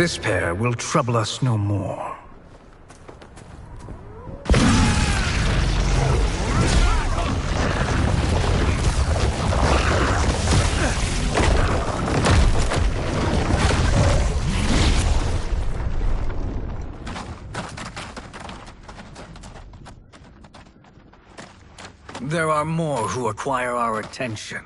This pair will trouble us no more. There are more who acquire our attention.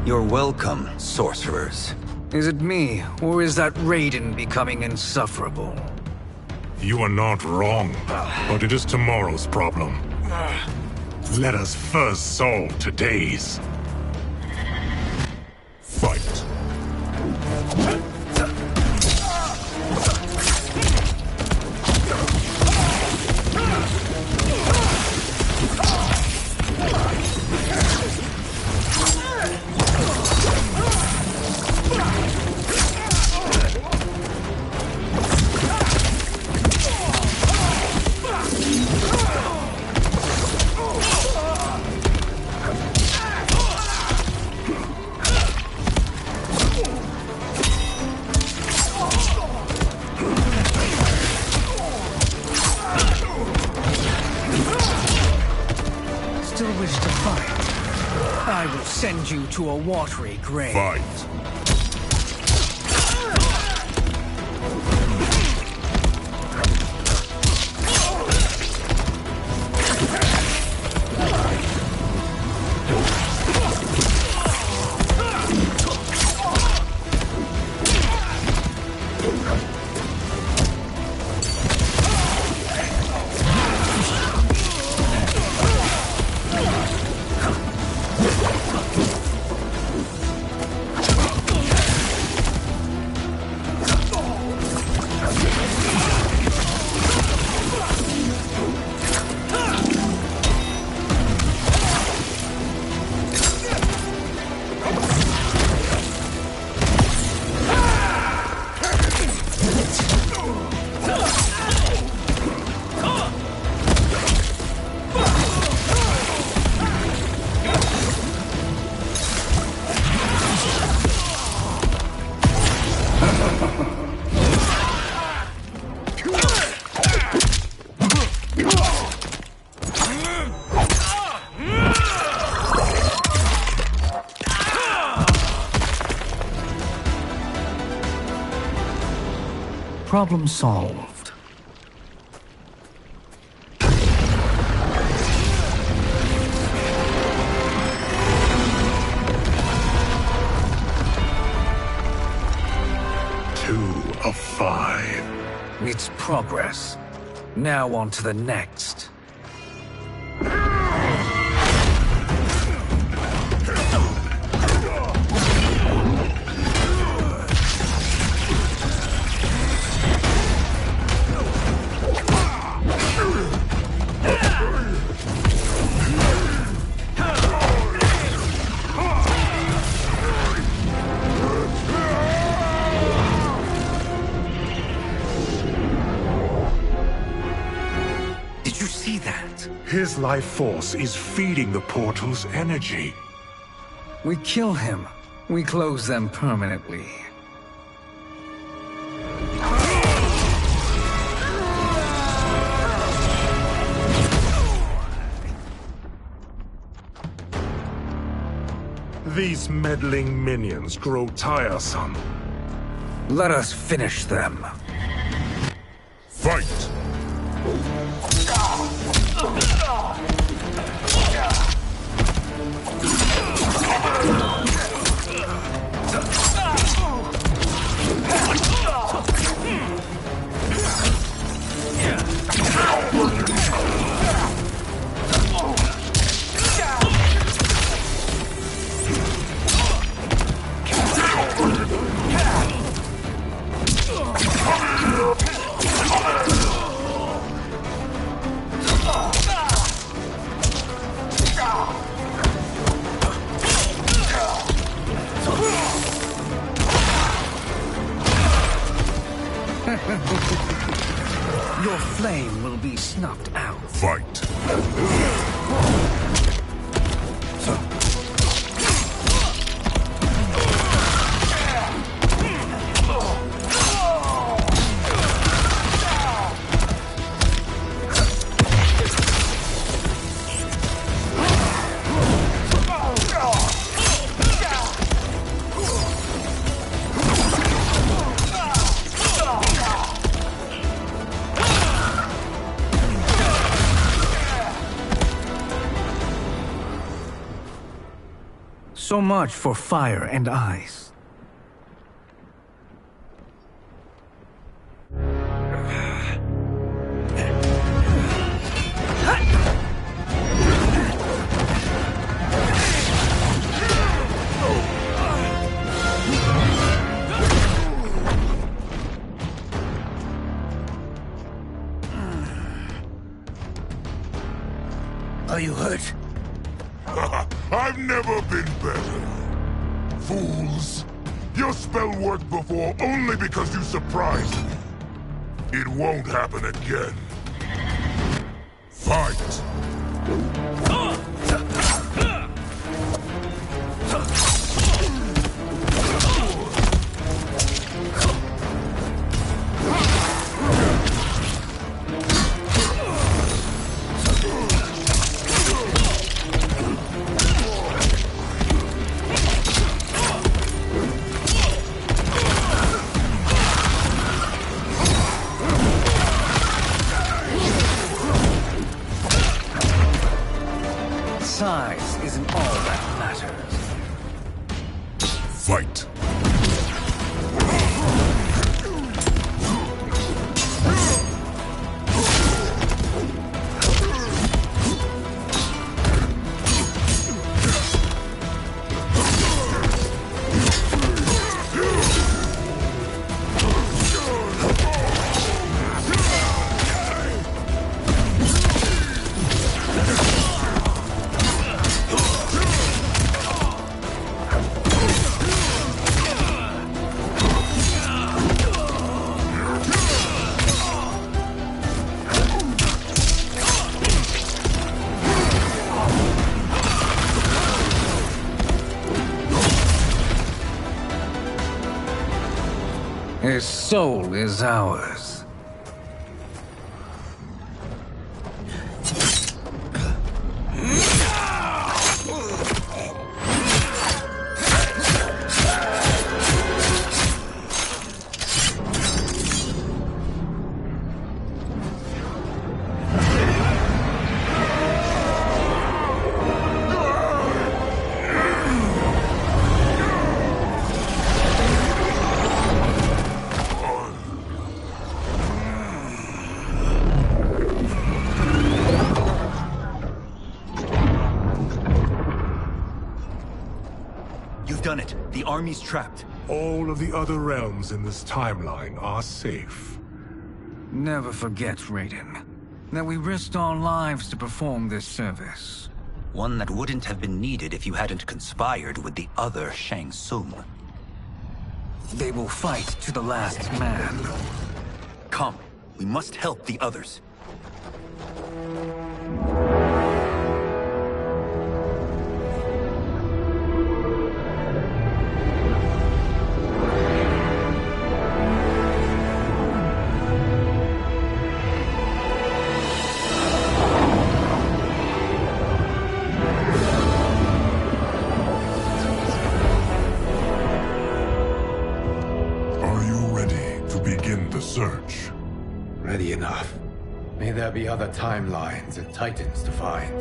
You're welcome, sorcerers. Is it me, or is that Raiden becoming insufferable? You are not wrong, but it is tomorrow's problem. Let us first solve today's. Fight. Send you to a watery grave. Fight. Problem solved. Two of 5. It's progress. Now on to the next. His life force is feeding the portal's energy. We kill him. We close them permanently. These meddling minions grow tiresome. Let us finish them. Fight! snuffed out. Fight. So much for fire and ice. Are you hurt? I've never been better. Fools. Your spell worked before only because you surprised me. It won't happen again. Fight! Size isn't all that matters. Fight! His soul is ours. Done it. The army's trapped. All of the other realms in this timeline are safe. Never forget, Raiden, that we risked our lives to perform this service. One that wouldn't have been needed if you hadn't conspired with the other Shang Tsung. They will fight to the last man. Come, we must help the others. Search. Ready enough. May there be other timelines and titans to find.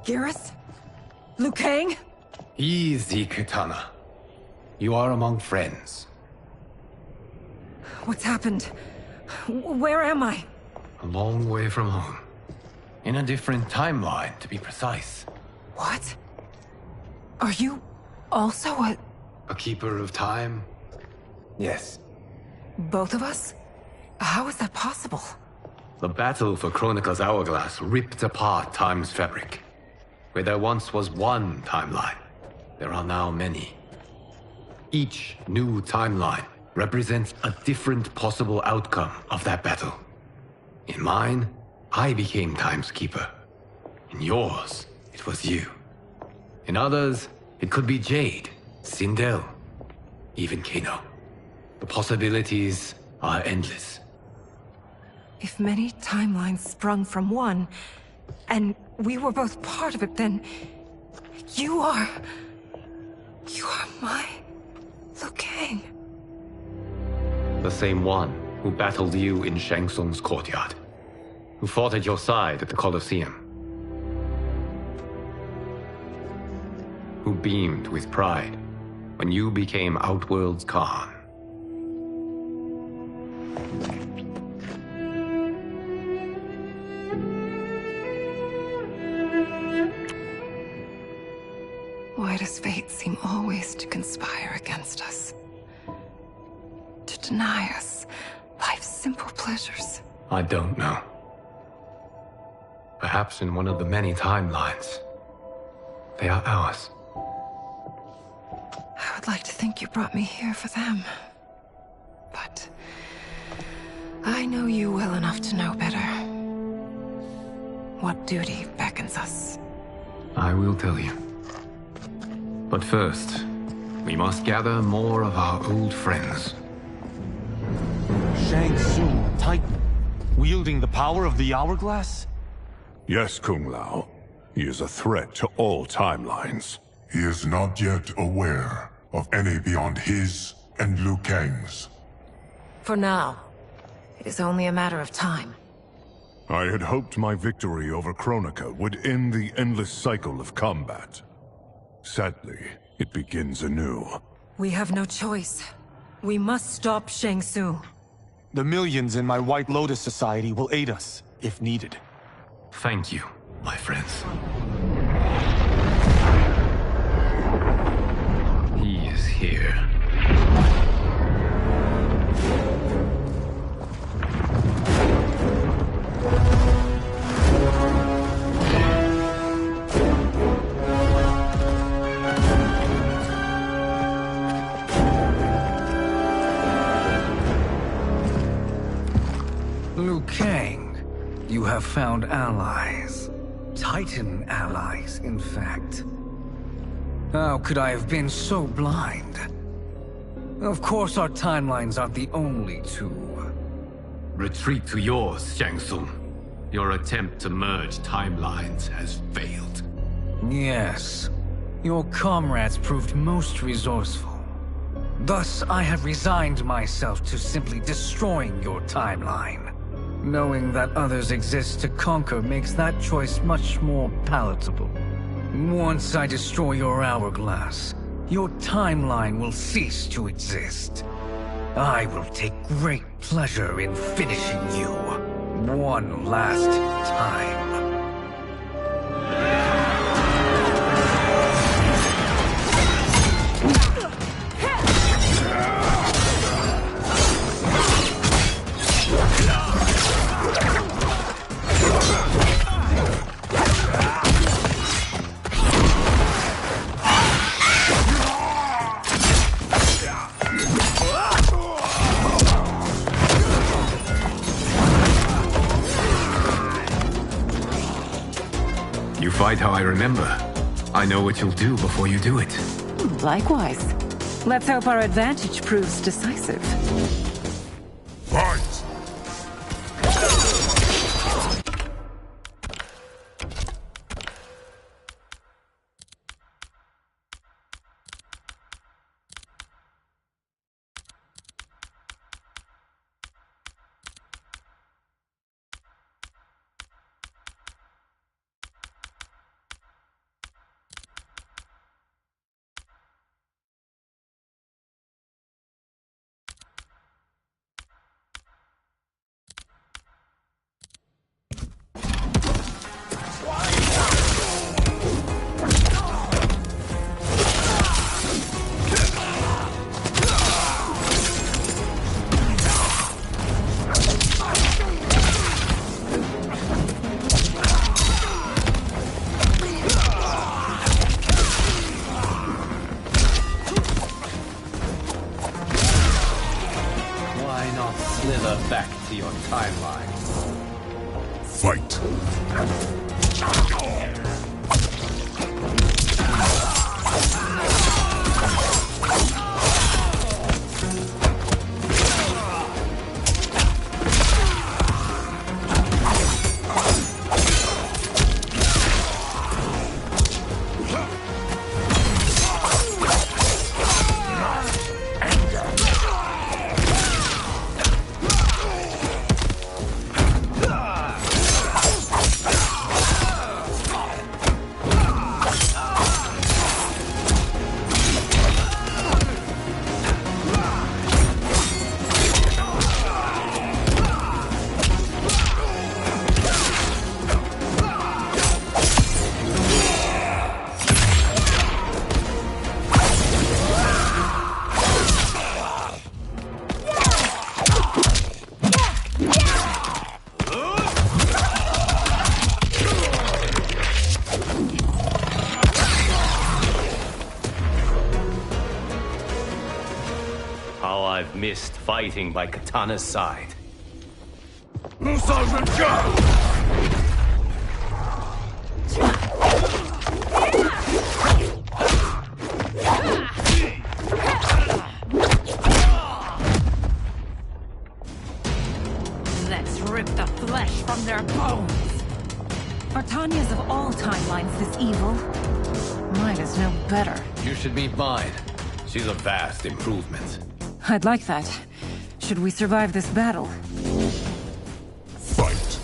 Garrus? Liu Kang? Easy, Kitana. You are among friends. What's happened? Where am I? A long way from home. In a different timeline, to be precise. What? Are you also a keeper of time? Yes. Both of us? How is that possible? The battle for Chronica's hourglass ripped apart time's fabric. Where there once was one timeline, there are now many. Each new timeline represents a different possible outcome of that battle. In mine, I became Time's Keeper. In yours, it was you. In others, it could be Jade, Sindel, even Kano. The possibilities are endless. If many timelines sprung from one, and we were both part of it, then you are my Liu Kang. The same one who battled you in Shang Tsung's courtyard, who fought at your side at the Colosseum, who beamed with pride when you became Outworld's Khan. Why does fate seem always to conspire against us? To deny us life's simple pleasures? I don't know. Perhaps in one of the many timelines, they are ours. I would like to think you brought me here for them. But I know you well enough to know better. What duty beckons us? I will tell you. But first, we must gather more of our old friends. Shang Tsung, Titan, wielding the power of the hourglass? Yes, Kung Lao. He is a threat to all timelines. He is not yet aware of any beyond his and Liu Kang's. For now, it is only a matter of time. I had hoped my victory over Kronika would end the endless cycle of combat. Sadly, it begins anew. We have no choice. We must stop Shang Tsung. The millions in my White Lotus Society will aid us, if needed. Thank you, my friends. He is here. Liu Kang, you have found allies. Titan allies, in fact. How could I have been so blind? Of course our timelines aren't the only two. Retreat to yours, Shang Tsung. Your attempt to merge timelines has failed. Yes. Your comrades proved most resourceful. Thus, I have resigned myself to simply destroying your timeline. Knowing that others exist to conquer makes that choice much more palatable. Once I destroy your hourglass, your timeline will cease to exist. I will take great pleasure in finishing you one last time. Fight how I remember. I know what you'll do before you do it. Likewise. Let's hope our advantage proves decisive. Fight! Fight. How I've missed fighting by Katana's side. Let's rip the flesh from their bones. Are Tanya's of all timelines this evil? Mine is no better. You should meet mine. She's a vast improvement. I'd like that. Should we survive this battle? Fight.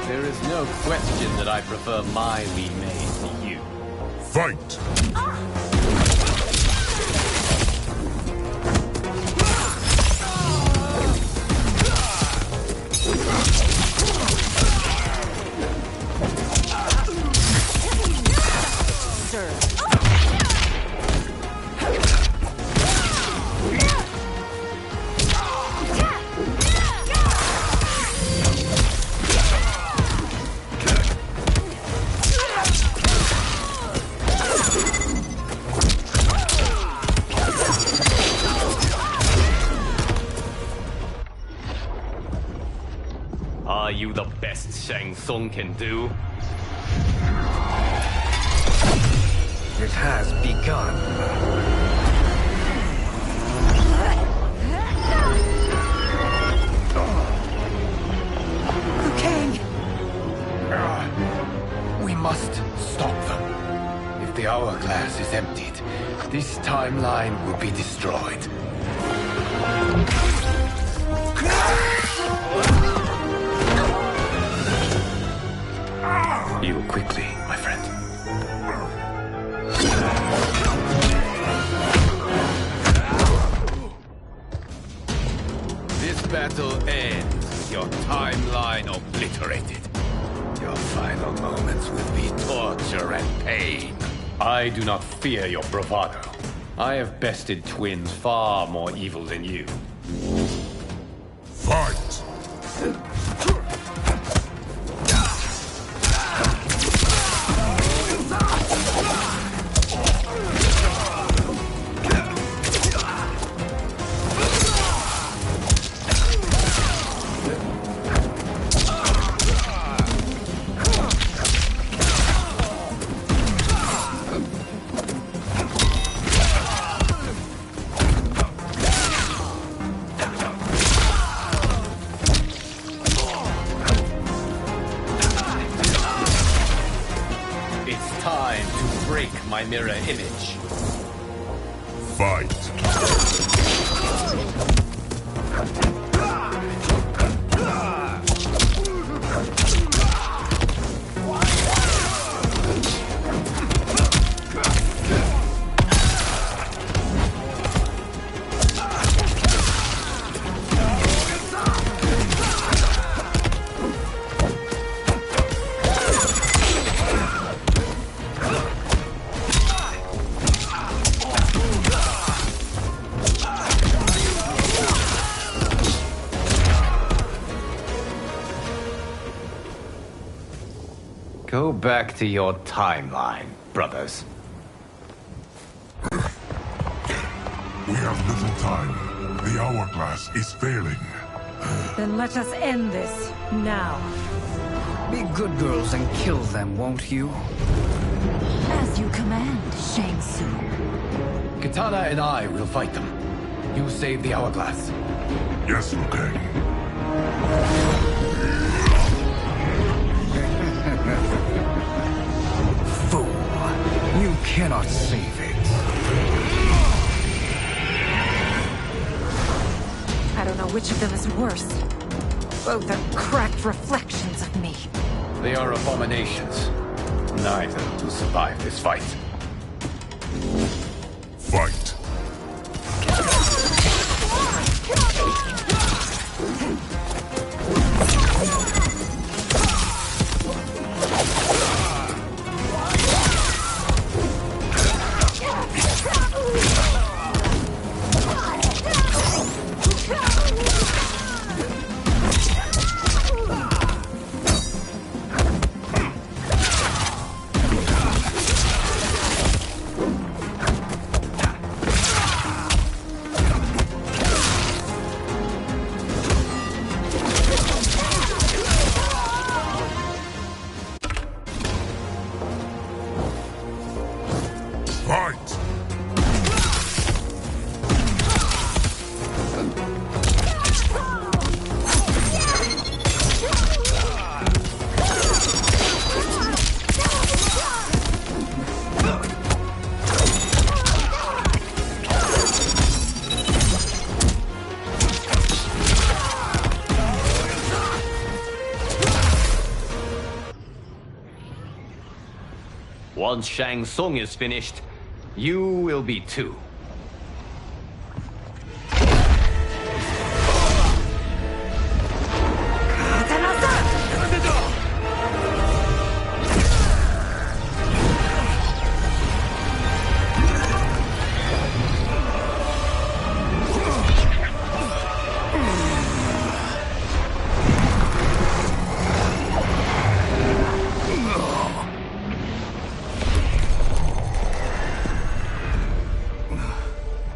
There is no question that I prefer my remade to you. Fight! Are you the best Shang Tsung can do? It has begun. Liu Kang! We must stop them. If the hourglass is emptied, this timeline will be destroyed. Heal quickly, my friend. This battle ends with your timeline obliterated. Your final moments will be torture and pain. I do not fear your bravado. I have bested twins far more evil than you. Fight! Time to break my mirror image. Fight! back to your timeline, brothers. We have little time. The hourglass is failing. Then let us end this, now. Be good girls and kill them, won't you? As you command, Shang Tsung. Katana and I will fight them. You save the hourglass. Yes, Liu Kang. Fool. You cannot save it. I don't know which of them is worse. Both are cracked reflections of me. They are abominations. Neither will survive this fight. Fight. Once Shang Tsung is finished, you will be too.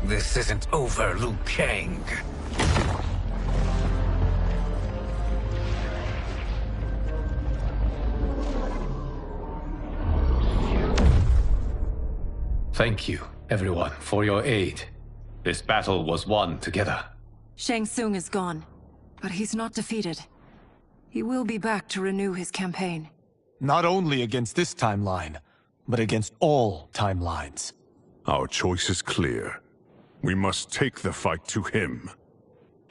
This isn't over, Liu Kang. Thank you, everyone, for your aid. This battle was won together. Shang Tsung is gone, but he's not defeated. He will be back to renew his campaign. Not only against this timeline, but against all timelines. Our choice is clear. We must take the fight to him.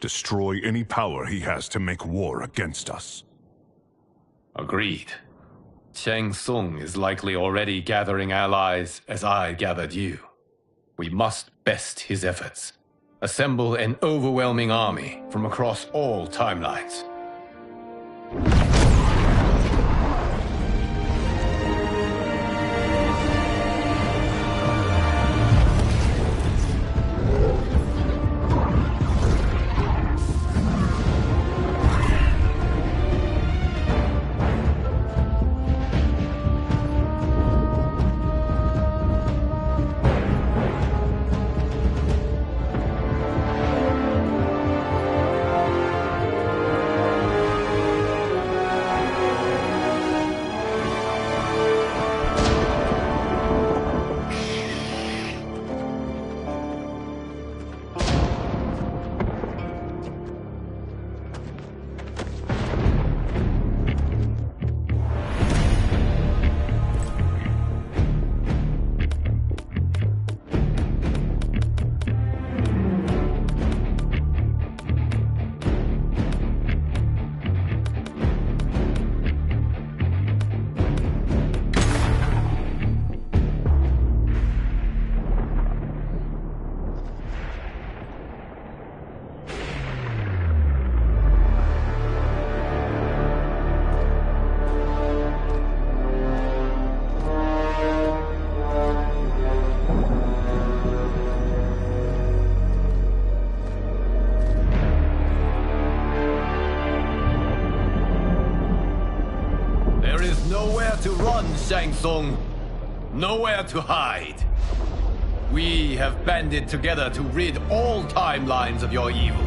Destroy any power he has to make war against us. Agreed. Shang Tsung is likely already gathering allies as I gathered you. We must best his efforts. Assemble an overwhelming army from across all timelines. Shang Tsung. Nowhere to hide. We have banded together to rid all timelines of your evil.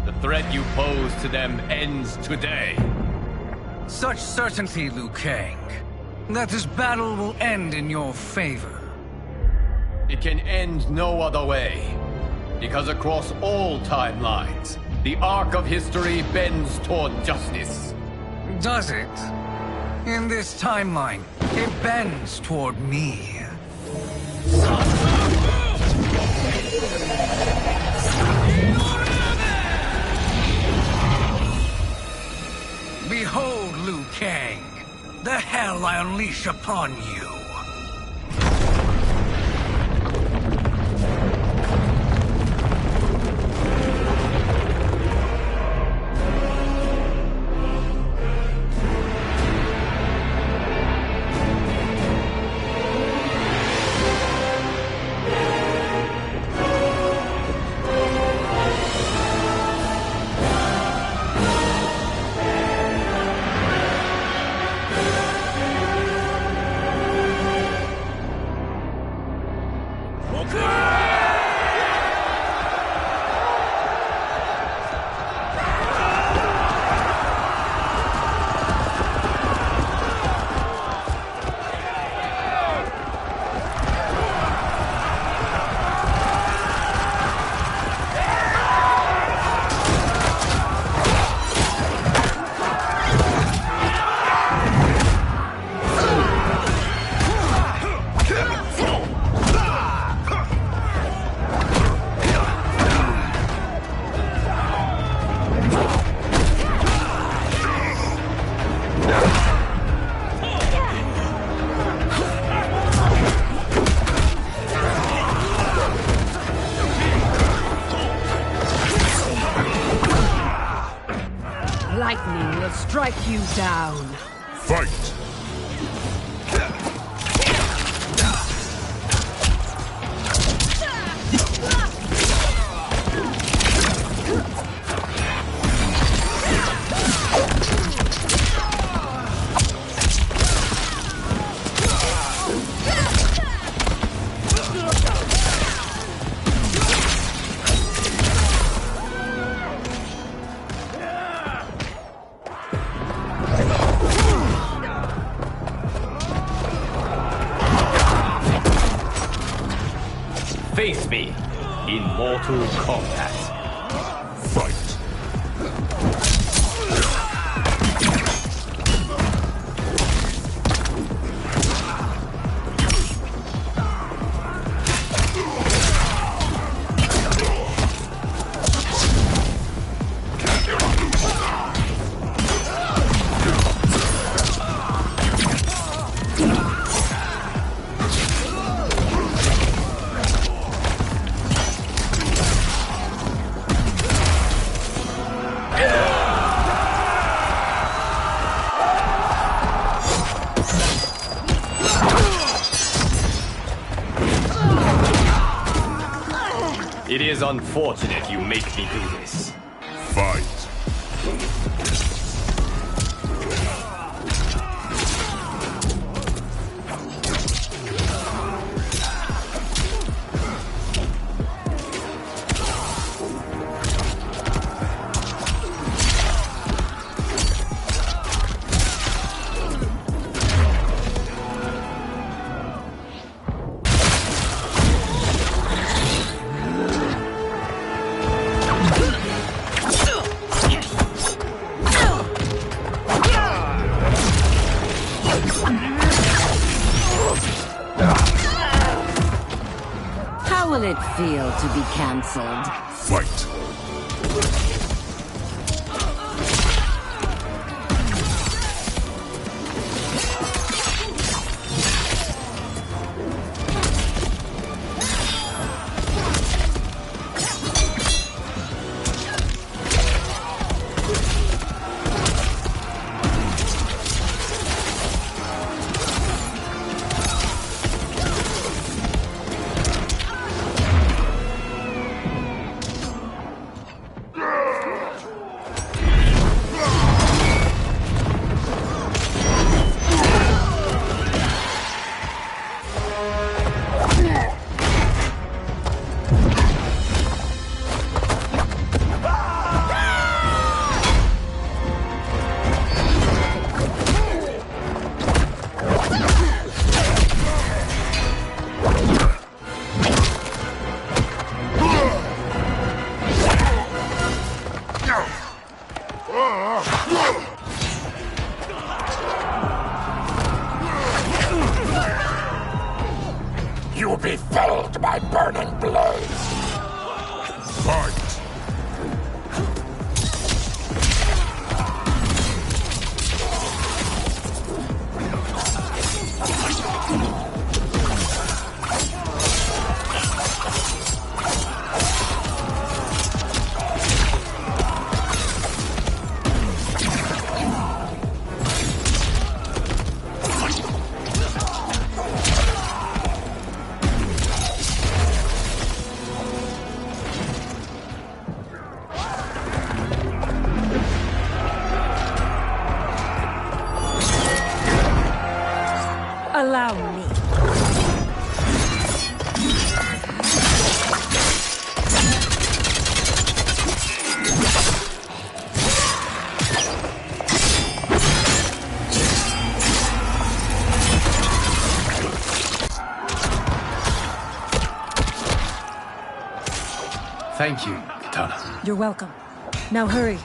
The threat you pose to them ends today. Such certainty, Liu Kang, that this battle will end in your favor. It can end no other way. Because across all timelines, the arc of history bends toward justice. Does it? In this timeline, it bends toward me. Behold, Liu Kang, the hell I unleash upon you. Lightning will strike you down. Fight! Face me in Mortal Kombat. Fight! It is unfortunate you make me do this. Fight! How will it feel to be cancelled? Fight! be felled by burning blades. Fight! Allow me. Thank you, Katana. You're welcome. Now hurry.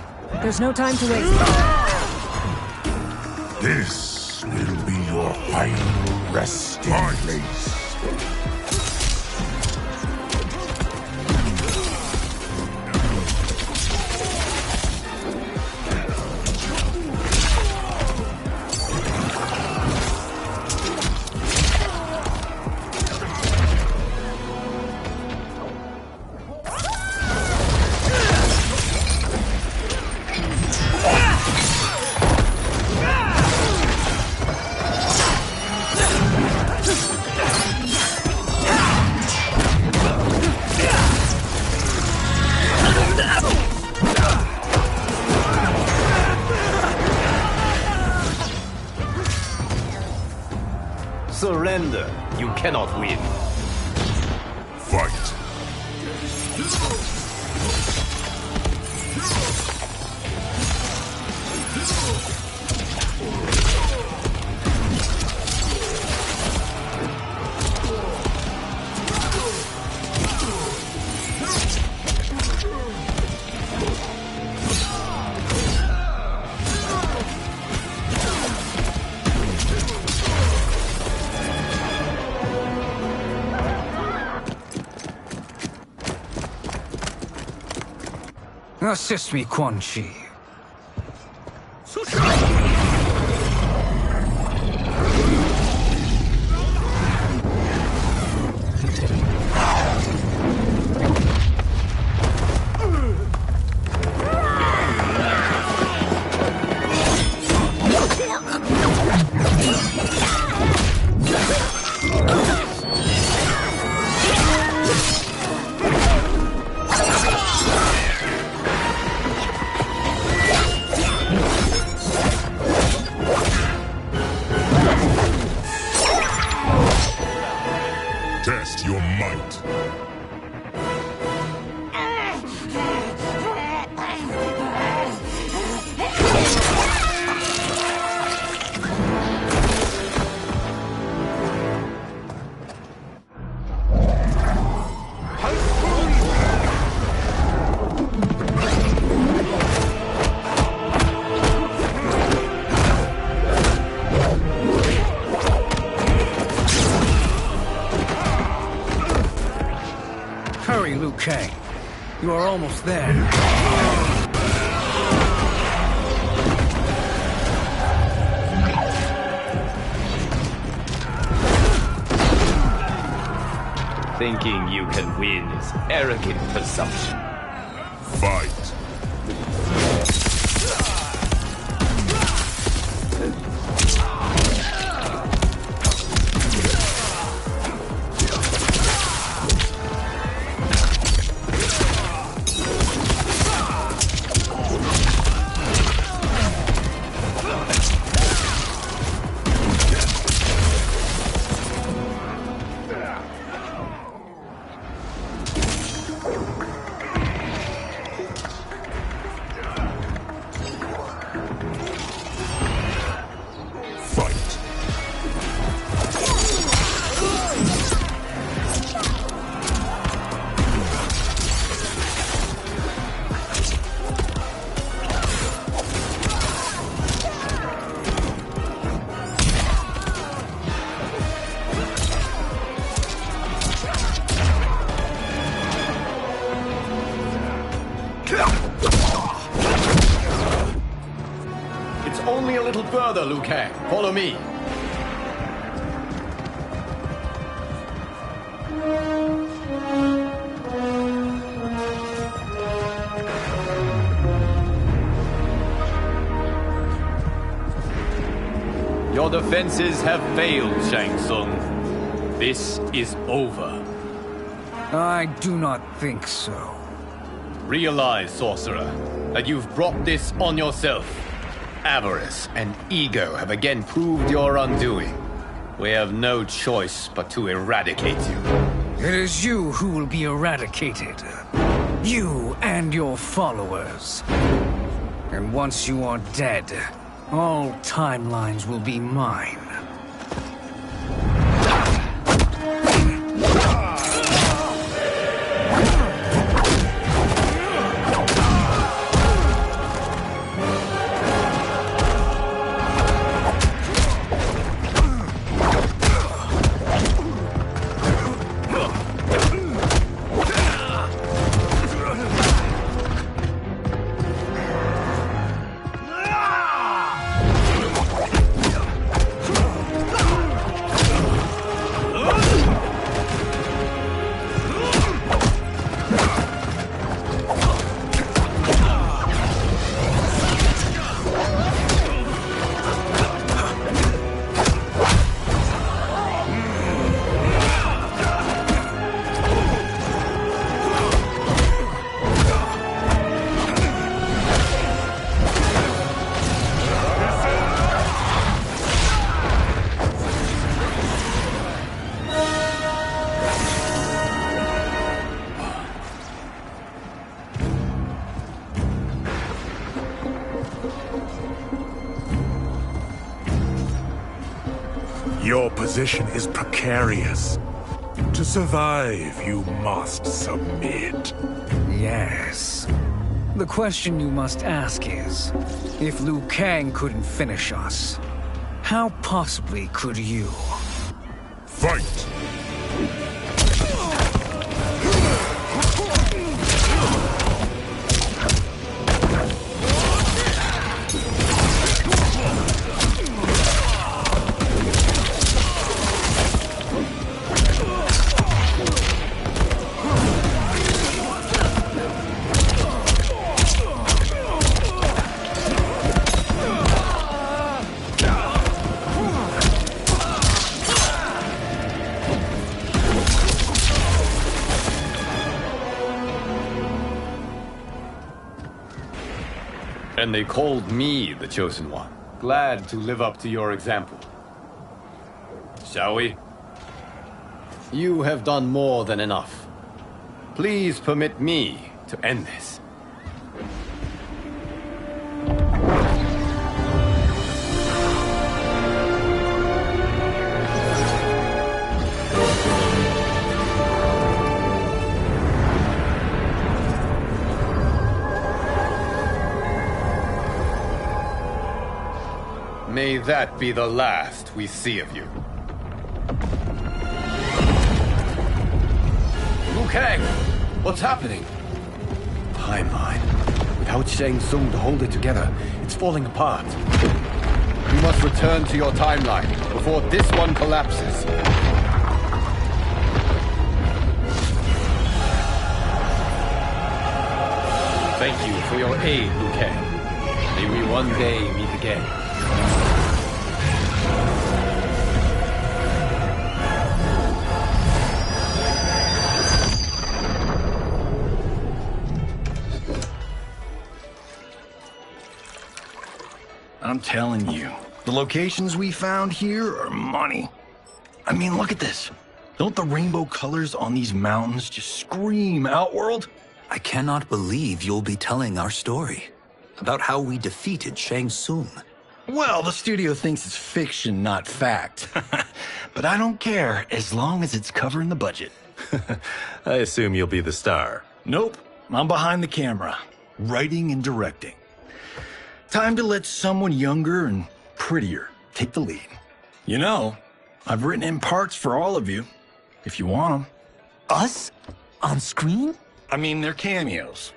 There's no time to waste. This will be your final resting place. Surrender. You cannot win. Fight. Assist me, Quan Chi. Test your might. Hurry, Liu Kang. You are almost there. Thinking you can win is arrogant presumption. Fight. further, Liu Kang. Follow me. Your defenses have failed, Shang Tsung. This is over. I do not think so. Realize, sorcerer, that you've brought this on yourself. Avarice and ego have again proved your undoing. We have no choice but to eradicate you. It is you who will be eradicated. You and your followers. And once you are dead, all timelines will be mine. Your position is precarious. To survive, you must submit. Yes. The question you must ask is, if Liu Kang couldn't finish us, how possibly could you? Fight! And they called me the Chosen One. Glad to live up to your example. Shall we? You have done more than enough. Please permit me to end this. May that be the last we see of you. Liu Kang! What's happening? Timeline. Without Shang Tsung to hold it together, it's falling apart. You must return to your timeline before this one collapses. Thank you for your aid, Liu Kang. May we one day meet again. I'm telling you, the locations we found here are money. I mean, look at this. Don't the rainbow colors on these mountains just scream Outworld? I cannot believe you'll be telling our story about how we defeated Shang Tsung. Well, the studio thinks it's fiction, not fact. But I don't care, as long as it's covering the budget. I assume you'll be the star. Nope, I'm behind the camera, writing and directing. Time to let someone younger and prettier take the lead. You know, I've written in parts for all of you, if you want them. Us? On screen? I mean, they're cameos.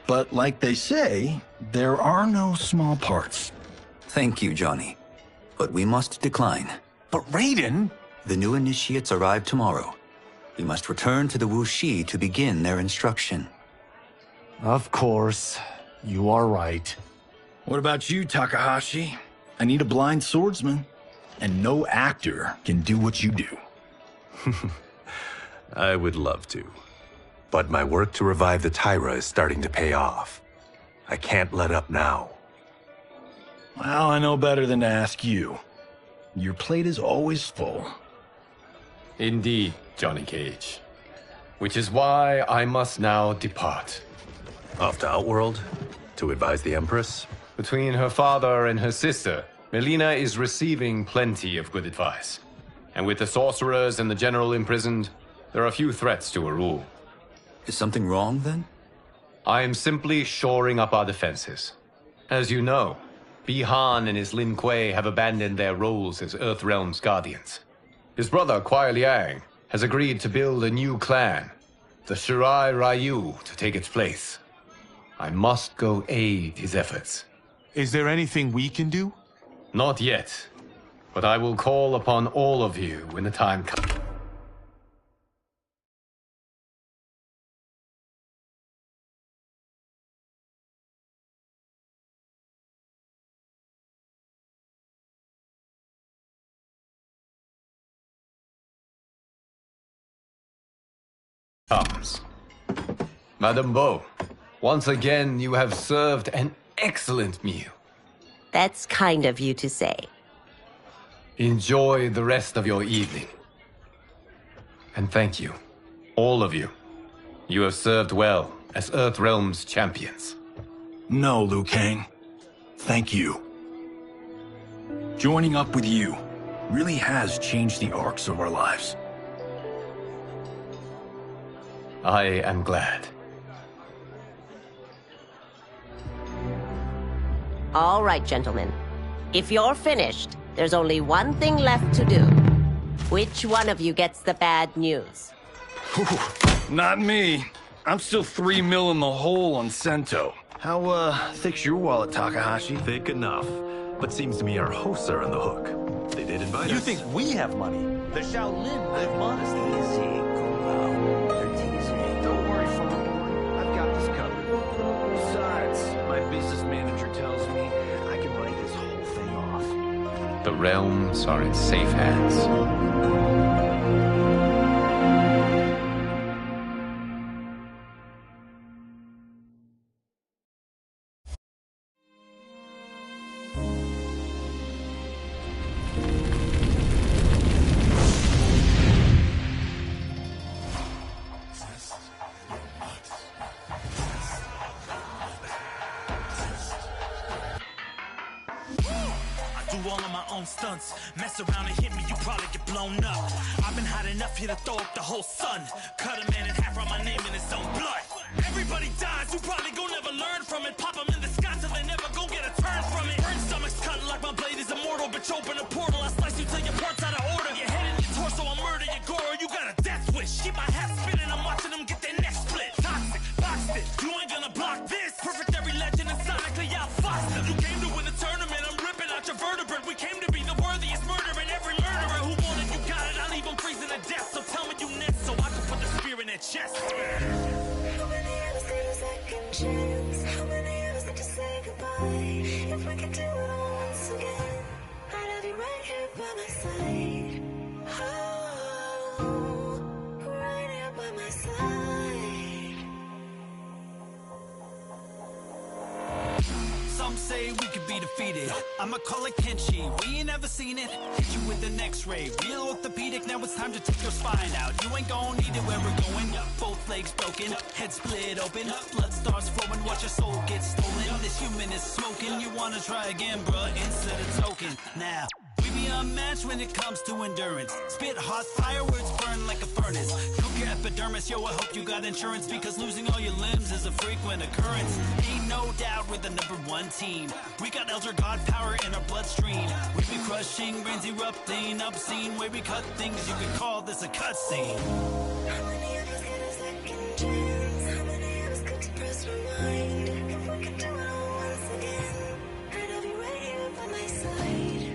But like they say, there are no small parts. Thank you, Johnny. but we must decline. But Raiden... The new initiates arrive tomorrow. We must return to the Wuxi to begin their instruction. Of course. You are right. What about you, Takahashi? I need a blind swordsman. And no actor can do what you do. I would love to. But my work to revive the Tyra is starting to pay off. I can't let up now. Well, I know better than to ask you. Your plate is always full. Indeed, Johnny Cage. Which is why I must now depart. Off to Outworld? To advise the Empress? Between her father and her sister, Melina is receiving plenty of good advice. And with the sorcerers and the general imprisoned, there are few threats to her rule. Is something wrong, then? I am simply shoring up our defenses. As you know, Bi-Han and his Lin Kuei have abandoned their roles as Earthrealm's guardians. His brother, Kuai Liang, has agreed to build a new clan, the Shirai Ryu, to take its place. I must go aid his efforts. Is there anything we can do? Not yet, but I will call upon all of you when the time comes. Madame Bo, once again you have served an excellent meal. That's kind of you to say. Enjoy the rest of your evening. And thank you, all of you. You have served well as Earthrealm's champions. No, Liu Kang. Thank you. Joining up with you really has changed the arcs of our lives. I am glad. All right, gentlemen. If you're finished, there's only one thing left to do. Which one of you gets the bad news? Not me. I'm still 3 mil in the hole on Sento. How, thick's your wallet, Takahashi? Thick enough. But seems to me our hosts are on the hook. They did invite us. You think we have money? The Shaolin live modestly. Easy, Kumao. They're teasing. Don't worry, Farmer. I've got this covered. Besides, my business manager tells me I can write this whole thing off. The realms are in safe hands. Stunts. Mess around and hit me, you probably get blown up. I've been hot enough here to throw up the whole sun. Cut a man in half, write my name in his own blood. Everybody dies, you probably gon' never learn from it. Pop them in the sky till they never gon' get a turn from it. Burn stomachs cut like my blade is immortal. Bitch, open a portal, I slice you till your parts out of order. Your head and your torso, I'll murder your gore. You got a death wish. Keep my hat spinning, I'm watching them get their necks split. Toxic, boxed it, you ain't gonna block this. Perfect every legend and sonically outfoxed them. You came to win the tournament, I'm ripping out your vertebrae. We came to be the worthiest murderer, and every murderer who wanted you got it. I'll leave them freezing to death. So tell me you next, so I can put the spear in their chest. How many of us got a second chance? How many of us need to say goodbye? If we could do it all once again, I'd have you right here by my side. Oh, right here by my side. Some say we could be defeated. I'ma call it Kenshi. We ain't ever seen it. Hit you with an X-ray. Real orthopedic. Now it's time to take your spine out. You ain't gon' need it where we're going. Both legs broken, head split open. Blood starts flowing. Watch your soul get stolen. This human is smoking. You wanna try again, bruh? Instead of token. Now we be unmatched when it comes to endurance. Spit hot fireworks, burn like a furnace. Cook your epidermis, yo, I hope you got insurance, because losing all your limbs is a frequent occurrence. Ain't no doubt we're the #1 team. We got Elder God power in our bloodstream. We be crushing, brains erupting, obscene. Way we cut things, you could call this a cutscene. How many of us get a second chance? How many of us got to press rewind? If we could do it all once again, I'd have you right here by my side.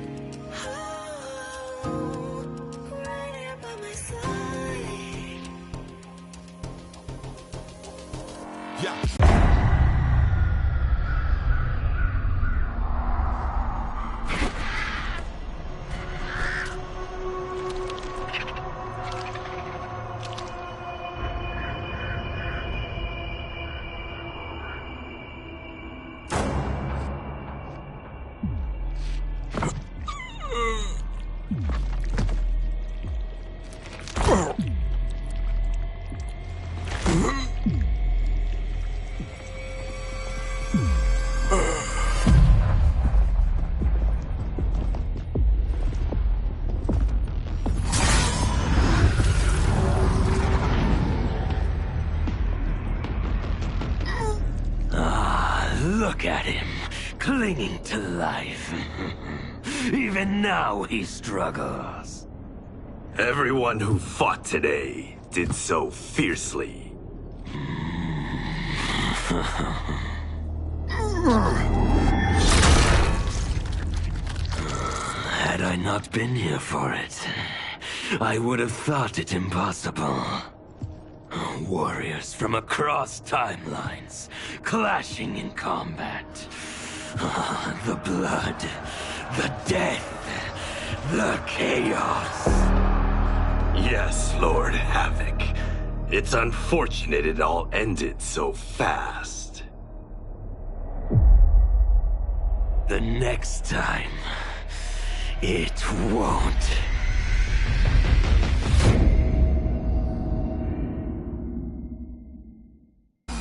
Look at him, clinging to life. Even now he struggles. Everyone who fought today did so fiercely. Had I not been here for it, I would have thought it impossible. Warriors from across timelines, clashing in combat. The blood, the death, the chaos. Yes, Lord Havoc. It's unfortunate it all ended so fast. The next time, it won't.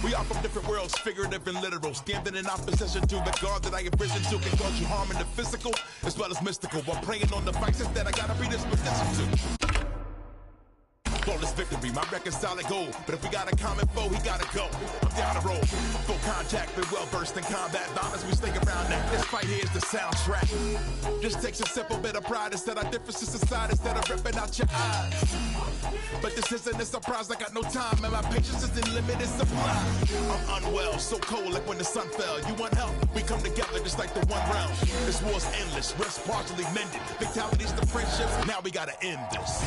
We are from different worlds, figurative and literal. Standing in opposition to the God that I have risen to can cause you harm in the physical as well as mystical. While praying on the vices that I gotta be disposition to. Flawless victory, my record's solid gold. But if we got a common foe, he gotta go. I'm down the road, full contact, been well versed in combat. Violence, we stick around that. This fight here is the soundtrack. Just takes a simple bit of pride instead of differences aside, instead of ripping out your eyes. But this isn't a surprise, I got no time, and my patience is in limited supply. I'm unwell, so cold like when the sun fell. You want help? We come together just like the one realm. This war's endless, rest partially mended. Fatalities to friendships, now we gotta end this.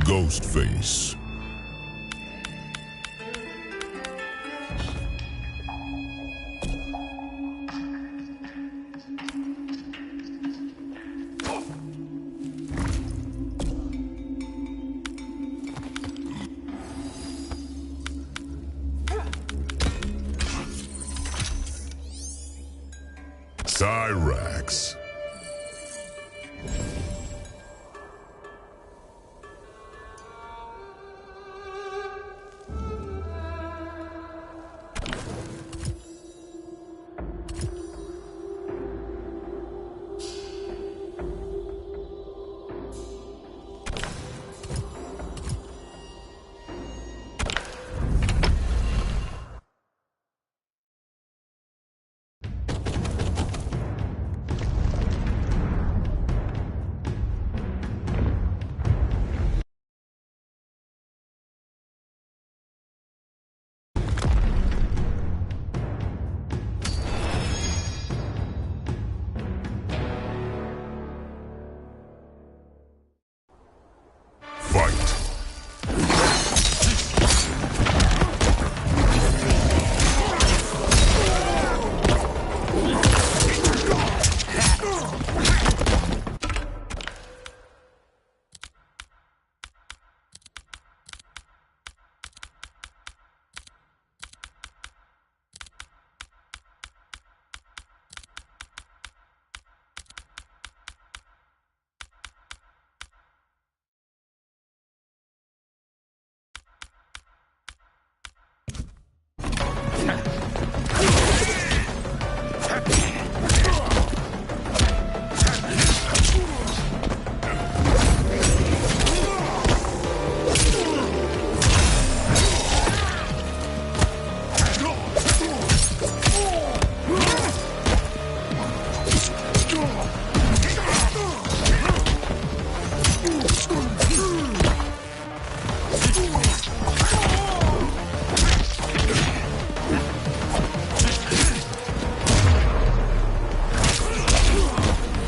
Ghostface. Cyrax.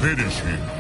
Finish him.